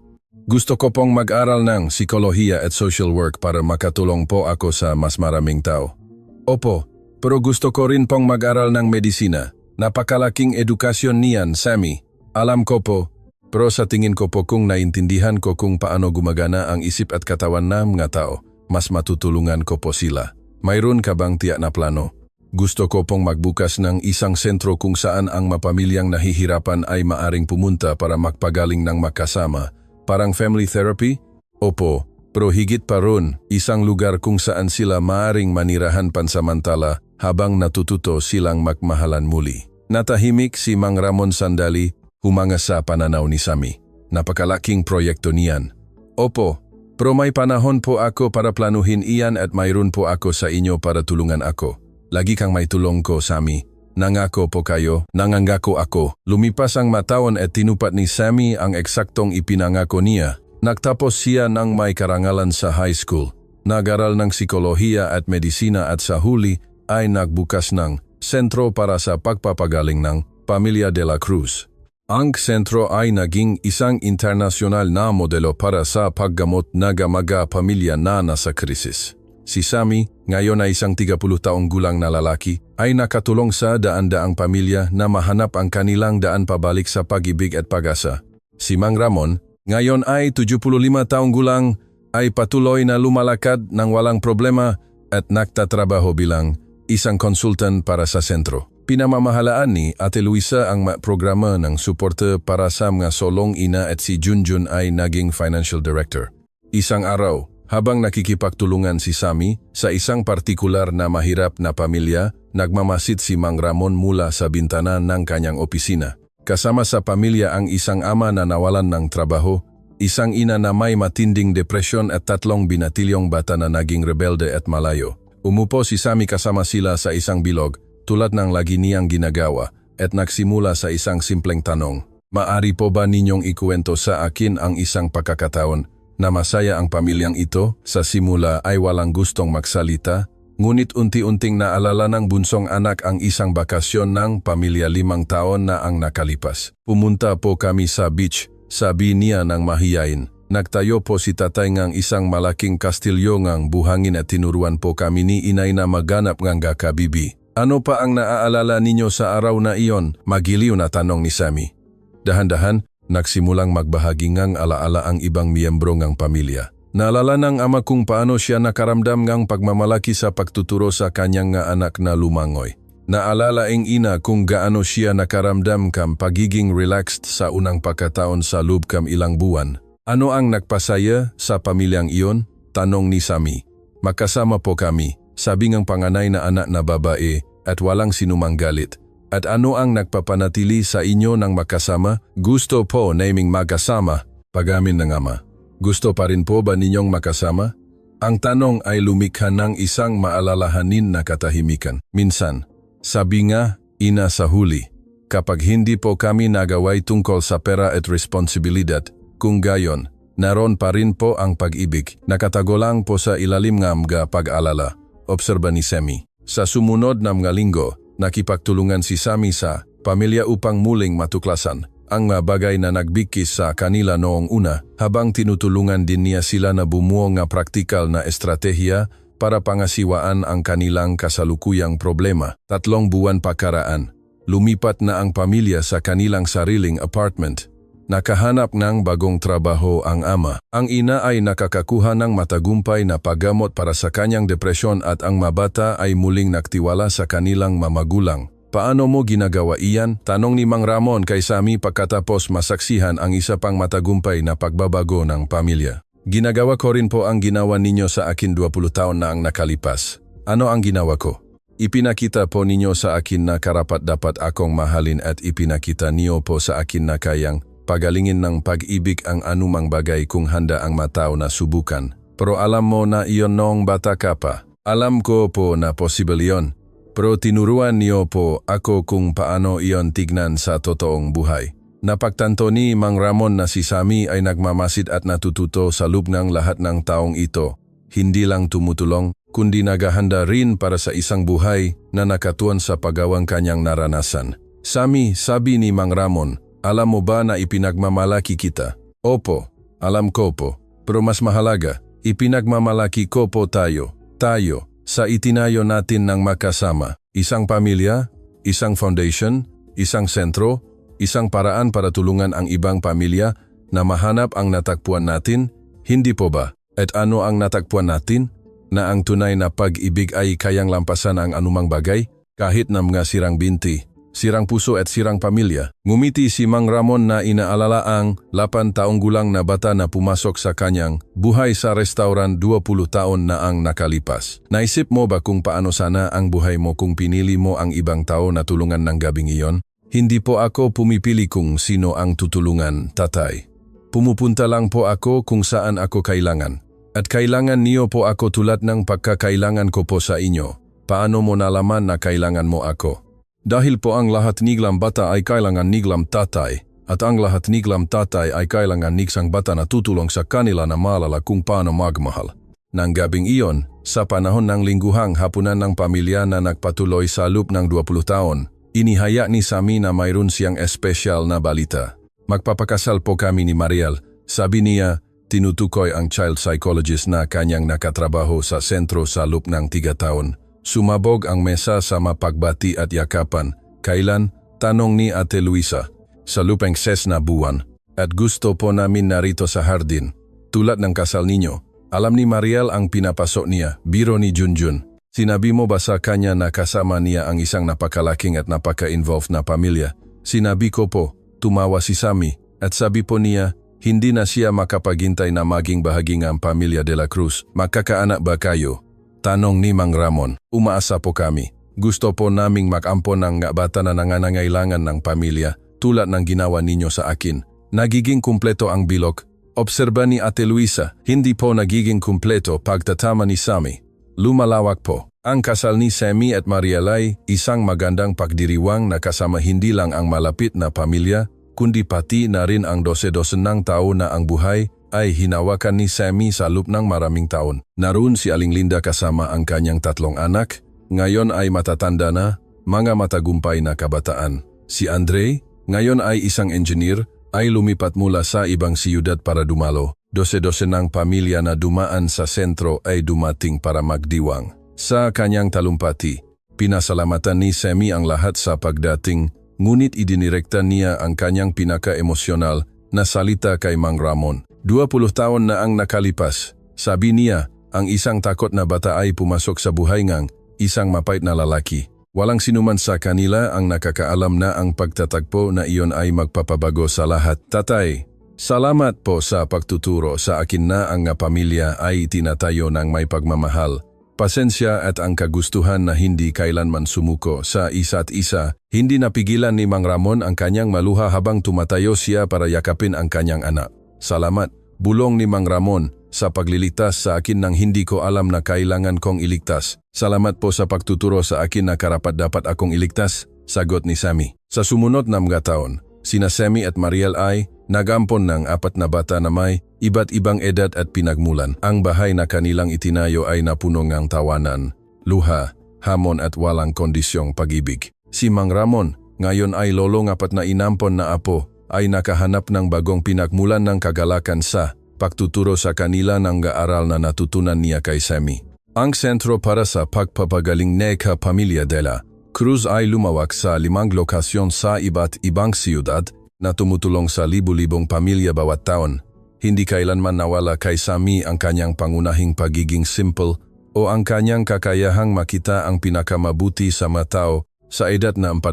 Gusto ko pong mag-aral ng psikolohiya at social work para makatulong po ako sa mas maraming tao. Opo, pero gusto ko rin pong mag-aral ng medisina. Napakalaking edukasyon niyan, Sami. Alam ko po, pero sa tingin ko po kung naintindihan ko kung paano gumagana ang isip at katawan ng mga tao, mas matutulungan ko po sila. Mayroon ka bang tiyak na plano? Gusto ko pong magbukas ng isang sentro kung saan ang mapamilyang nahihirapan ay maaring pumunta para magpagaling ng makasama. Parang family therapy? Opo, pero higit pa ron, isang lugar kung saan sila maaring manirahan pansamantala habang natututo silang magmahalan muli. Natahimik si Mang Ramon sandali, humanga sa pananaw ni Sami. Napakalaking proyekto niyan. Opo, pero may panahon po ako para planuhin iyan at mayroon po ako sa inyo para tulungan ako. Lagi kang may tulong ko, Sami. Nangako po kayo, nangangako ako. Lumipas ang mataon at tinupat ni Sami ang eksaktong ipinangako niya. Nagtapos siya ng may karangalan sa high school. Nag-aral ng psikolohiya at medisina at sa huli ay nagbukas ng sentro para sa pagpapagaling ng Pamilya de la Cruz. Ang sentro ay naging isang internasyonal na modelo para sa paggamot ng mga pamilya na nasa krisis. Si Sami, ngayon ay isang 30 taong gulang na lalaki, ay nakatulong sa daan-daang pamilya na mahanap ang kanilang daan pabalik sa pag-ibig at pag-asa. Si Mang Ramon, ngayon ay 75 taong gulang, ay patuloy na lumalakad ng walang problema at nagtatrabaho bilang isang konsultan para sa sentro. Pinamamahalaan ni Ate Luisa ang programa ng suporta para sa mga solong ina at si Junjun ay naging financial director. Isang araw, habang nakikipagtulungan si Sami sa isang partikular na mahirap na pamilya, nagmamasid si Mang Ramon mula sa bintana ng kanyang opisina. Kasama sa pamilya ang isang ama na nawalan ng trabaho, isang ina na may matinding depresyon at 3 binatilyong bata na naging rebelde at malayo. Umupo si Sami kasama sila sa isang bilog, tulad ng lagi niyang ginagawa, at nagsimula sa isang simpleng tanong. Maari po ba ninyong ikuwento sa akin ang isang pagkakataon na masaya ang pamilyang ito? Sa simula ay walang gustong magsalita, ngunit unti-unting naalala ng bunsong anak ang isang bakasyon ng pamilya 5 taon na ang nakalipas. Pumunta po kami sa beach, sabi niya ng mahiyain. Nagtayo po si tatay ngang isang malaking kastilyo ngang buhangin at tinuruan po kami ni inay na maganap ngang gakabibi. Ano pa ang naaalala ninyo sa araw na iyon? Magiliw na tanong ni Sammy. Dahan-dahan, nagsimulang magbahagi ngang alaala ang ibang miyembro ngang pamilya. Naalala ng ama kung paano siya nakaramdam ngang pagmamalaki sa pagtuturo sa kanyang nga anak na lumangoy. Naalala ang ina kung gaano siya nakaramdam kam pagiging relaxed sa unang pagkataon sa loob kam ilang buwan. Ano ang nagpasaya sa pamilyang iyon? Tanong ni Sammy. Magkasama po kami, sabi ng panganay na anak na babae at walang sinumang galit. At ano ang nagpapanatili sa inyo ng makasama? Gusto po naming magkasama, pagamin ng ama. Gusto pa rin po ba ninyong makasama? Ang tanong ay lumikha ng isang maalalahanin na katahimikan. Minsan, sabi nga, ina sa huli, kapag hindi po kami nagaway tungkol sa pera at responsibilidad, kung gayon, naroon pa rin po ang pag-ibig. Nakatagolang po sa ilalim ng mga pag-alala, obserba ni Sammy. Sa sumunod na mga linggo, nakipagtulungan si Sammy sa pamilya upang muling matuklasan ang mga bagay na nagbigkis sa kanila noong una, habang tinutulungan din niya sila na bumuo ng praktikal na estratehiya para pangasiwaan ang kanilang kasalukuyang problema. 3 buwan pakaraan, lumipat na ang pamilya sa kanilang sariling apartment. Nakahanap ng bagong trabaho ang ama. Ang ina ay nakakakuha ng matagumpay na paggamot para sa kanyang depresyon at ang mabata ay muling nagtiwala sa kanilang mamagulang. Paano mo ginagawa iyan? Tanong ni Mang Ramon kay Sammy pagkatapos masaksihan ang isa pang matagumpay na pagbabago ng pamilya. Ginagawa ko rin po ang ginawa ninyo sa akin 20 taon na ang nakalipas. Ano ang ginawa ko? Ipinakita po ninyo sa akin na karapat-dapat akong mahalin at ipinakita niyo po sa akin na kayang pagalingin ng pag-ibig ang anumang bagay kung handa ang matao na subukan. Pero alam mo na iyon noong bata ka pa. Alam ko po na posible iyon. Pero tinuruan niyo po ako kung paano iyon tignan sa totoong buhay. Napagtanto ni Mang Ramon na si Sammy ay nagmamasid at natututo sa loob ng lahat ng taong ito. Hindi lang tumutulong, kundi naghahanda rin para sa isang buhay na nakatuon sa paggawang kanyang naranasan. Sammy, sabi ni Mang Ramon, alam mo ba na ipinagmamalaki kita? Opo, alam ko po. Pero mas mahalaga, ipinagmamalaki ko po tayo. Tayo, sa itinayo natin ng makasama. Isang pamilya, isang foundation, isang sentro, isang paraan para tulungan ang ibang pamilya na mahanap ang natagpuan natin. Hindi po ba? At ano ang natagpuan natin? Na ang tunay na pag-ibig ay kayang lampasan ang anumang bagay, kahit na mga sirang binti, sirang puso at sirang pamilya. Ngumiti si Mang Ramon na inaalala ang 8 taong gulang na bata na pumasok sa kanyang buhay sa restaurant 20 taon na ang nakalipas. Naisip mo ba kung paano sana ang buhay mo kung pinili mo ang ibang tao na tulungan ng gabing iyon? Hindi po ako pumipili kung sino ang tutulungan, tatay. Pumupunta lang po ako kung saan ako kailangan. At kailangan niyo po ako tulad ng pagkakailangan ko po sa inyo. Paano mo nalaman na kailangan mo ako? Dahil po ang lahat niglam bata ay kailangan niglam tatay, at ang lahat niglam tatay ay kailangan nigsang bata na tutulong sa kanila na maalala kung paano magmahal. Nang gabing iyon, sa panahon ng lingguhang hapunan ng pamilya na nagpatuloy sa loob ng 20 taon, inihaya ni Sammy na mayroon siyang espesyal na balita. Magpapakasal po kami ni Mariel, sabi niya, tinutukoy ang child psychologist na kanyang nakatrabaho sa sentro sa loob ng 3 taon. Sumabog ang mesa sa mapagbati at yakapan. Kailan? Tanong ni Ate Luisa. Sa lupeng ses na buwan. At gusto po namin narito sa hardin. Tulad ng kasal ninyo. Alam ni Mariel ang pinapasok niya, biro ni Junjun. Sinabi mo ba sa kanya na kasama niya ang isang napakalaking at napaka-involved na pamilya? Sinabi ko po, tumawa si Sammy. At sabi po niya, hindi na siya makapaghintay na maging bahagi ng pamilya de la Cruz. Magkakaanak ba kayo? Tanong ni Mang Ramon. Umaasa po kami. Gusto po naming mag-ampon ng bata na nangangailangan ng pamilya tulad ng ginawa ninyo sa akin. Nagiging kumpleto ang bilog. Obserba ni Ate Luisa, hindi po nagiging kumpleto pagtatama ni Sammy. Lumalawak po. Ang kasal ni Sammy at Mariel ay isang magandang pagdiriwang na kasama hindi lang ang malapit na pamilya, kundi pati na rin ang 12 ng tao na ang buhay ay hinawakan ni Sammy sa loob ng maraming taon. Naroon si Aling Linda kasama ang kanyang 3 anak, ngayon ay matatanda na, mga matagumpay na kabataan. Si Andre, ngayon ay isang engineer, ay lumipat mula sa ibang siyudad para dumalo. Dose-dose ng pamilya na dumaan sa sentro ay dumating para magdiwang. Sa kanyang talumpati, pinasalamatan ni Semi ang lahat sa pagdating, ngunit idinirekta niya ang kanyang pinaka-emosyonal na salita kay Mang Ramon. 20 taon na ang nakalipas. Sabi niya, ang isang takot na bata ay pumasok sa buhay ngang isang mapait na lalaki. Walang sinuman sa kanila ang nakakaalam na ang pagtatagpo na iyon ay magpapabago sa lahat. Tatay, salamat po sa pagtuturo sa akin na ang pamilya ay tinatayo ng may pagmamahal. Pasensya at ang kagustuhan na hindi kailanman sumuko sa isa't isa. Hindi napigilan ni Mang Ramon ang kanyang maluha habang tumatayo siya para yakapin ang kanyang anak. Salamat, bulong ni Mang Ramon, sa pagliligtas sa akin nang hindi ko alam na kailangan kong iligtas. Salamat po sa pagtuturo sa akin na karapat-dapat akong iligtas, sagot ni Sami. Sa sumunod na mga taon, sina Semi at Mariel ay nagampon ng 4 na bata na may iba't ibang edad at pinagmulan. Ang bahay na kanilang itinayo ay napuno ng tawanan, luha, hamon at walang kondisyong pag-ibig. Si Mang Ramon, ngayon ay lolong 4 na inampon na apo, ay nakahanap ng bagong pinagmulan ng kagalakan sa pagtuturo sa kanila ng gaaral na natutunan niya kay Semi. Ang sentro para sa pagpapagaling ng Pamilya de la Cruz ay lumawak sa 5 lokasyon sa iba't ibang siyudad na tumutulong sa libu-libong pamilya bawat taon. Hindi kailanman nawala kay Sami ang kanyang pangunahing pagiging simple o ang kanyang kakayahang makita ang pinakamabuti sa mga tao. Sa edad na 40,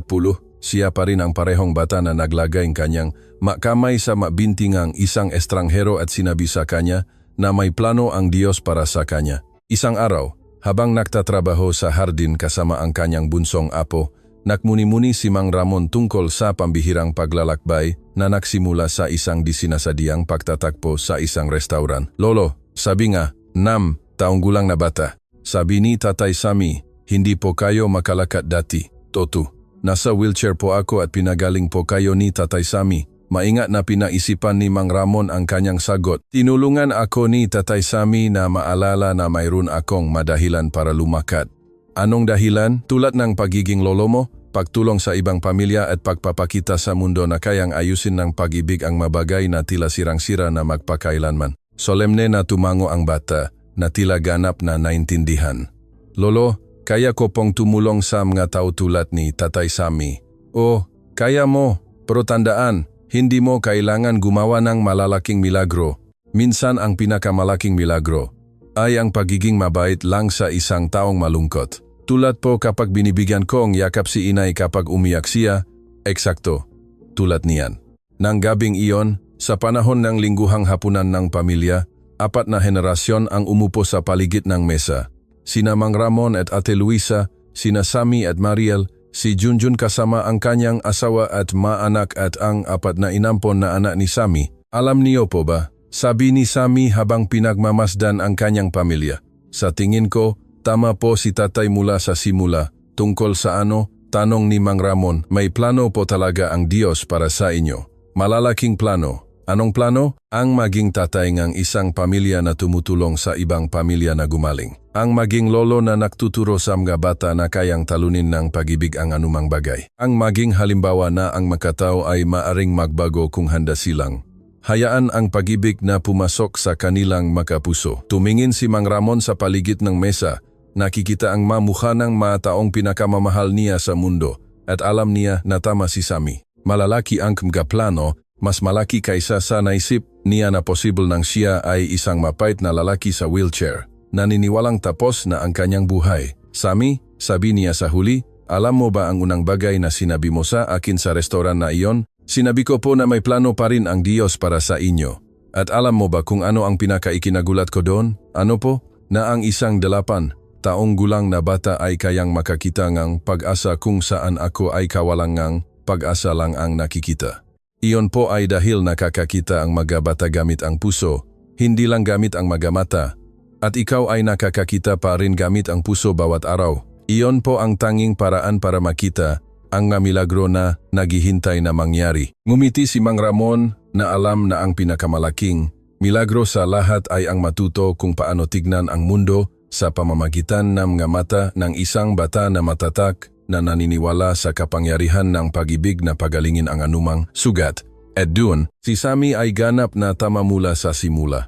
siya pa rin ang parehong bata na naglagay ng kanyang makamay sa mabintingang isang estranghero at sinabi sa kanya na may plano ang Diyos para sa kanya. Isang araw, habang nagtatrabaho sa hardin kasama ang kanyang bunsong apo, nakmuni-muni si Mang Ramon tungkol sa pambihirang paglalakbay na nagsimula sa isang disinasadyang pagtatakpo sa isang restaurant. Lolo, sabi nga, 6 taong gulang na bata. Sabi ni Tatay Sami, hindi po kayo makalakat dati, Totu. Nasa wheelchair po ako at pinagaling po kayo ni Tatay Sami. Maingat na pinaisipan ni Mang Ramon ang kanyang sagot. Tinulungan ako ni Tatay Sami na maalala na mayroon akong madahilan para lumakad. Anong dahilan? Tulad ng pagiging lolo mo, pagtulong sa ibang pamilya at pagpapakita sa mundo na kayang ayusin ng pag-ibig ang mabagay na tila sirang-sira na magpakailanman. Solemne na tumango ang bata na tila ganap na naintindihan. Lolo, kaya ko pong tumulong sa mga tao tulad ni Tatay Sami. Oh, kaya mo, pero tandaan, hindi mo kailangan gumawa ng malalaking milagro. Minsan ang pinakamalaking milagro ay ang pagiging mabait lang sa isang taong malungkot. Tulad po kapag binibigyan kong yakap si inay kapag umiyak siya, eksakto, tulad niyan. Nang gabing iyon, sa panahon ng lingguhang hapunan ng pamilya, 4 na henerasyon ang umupo sa paligid ng mesa. Sina Mang Ramon at Ate Luisa, sina Sami at Mariel, si Junjun kasama ang kanyang asawa at maanak at ang 4 na inampon na anak ni Sami. Alam niyo po ba? Sabi ni Sami habang pinagmamasdan ang kanyang pamilya. Sa tingin ko, tama po si tatay mula sa simula. Tungkol sa ano, tanong ni Mang Ramon, may plano po talaga ang Diyos para sa inyo. Malalaking plano. Anong plano? Ang maging tatay ng isang pamilya na tumutulong sa ibang pamilya na gumaling. Ang maging lolo na nagtuturo sa mga bata na kayang talunin ng pag-ibig ang anumang bagay. Ang maging halimbawa na ang makatao ay maaring magbago kung handa silang. Hayaan ang pag-ibig na pumasok sa kanilang makapuso. Tumingin si Mang Ramon sa paligid ng mesa. Nakikita ang mamukha ng mga taong pinakamamahal niya sa mundo at alam niya na tama si Sami. Malalaki ang mga plano, mas malaki kaysa sa naisip niya na posible nang siya ay isang mapait na lalaki sa wheelchair. Naniniwalang tapos na ang kanyang buhay. Sami, sabi niya sa huli, alam mo ba ang unang bagay na sinabi mo sa akin sa restoran na iyon? Sinabi ko po na may plano pa rin ang Diyos para sa inyo. At alam mo ba kung ano ang pinakaikinagulat ko doon? Ano po? Na ang isang 8 taong gulang na bata ay kayang makakita ng pag-asa kung saan ako ay kawalang ng pag-asa lang ang nakikita. Iyon po ay dahil nakakakita ang mga bata gamit ang puso, hindi lang gamit ang mga mata. At ikaw ay nakakakita pa rin gamit ang puso bawat araw. Iyon po ang tanging paraan para makita ang mga milagro na naghihintay na mangyari. Ngumiti si Mang Ramon na alam na ang pinakamalaking milagro sa lahat ay ang matuto kung paano tignan ang mundo sa pamamagitan ng mga mata ng isang bata na matatak na naniniwala sa kapangyarihan ng pag-ibig na pagalingin ang anumang sugat. At doon, si Sammy ay ganap na tama mula sa simula.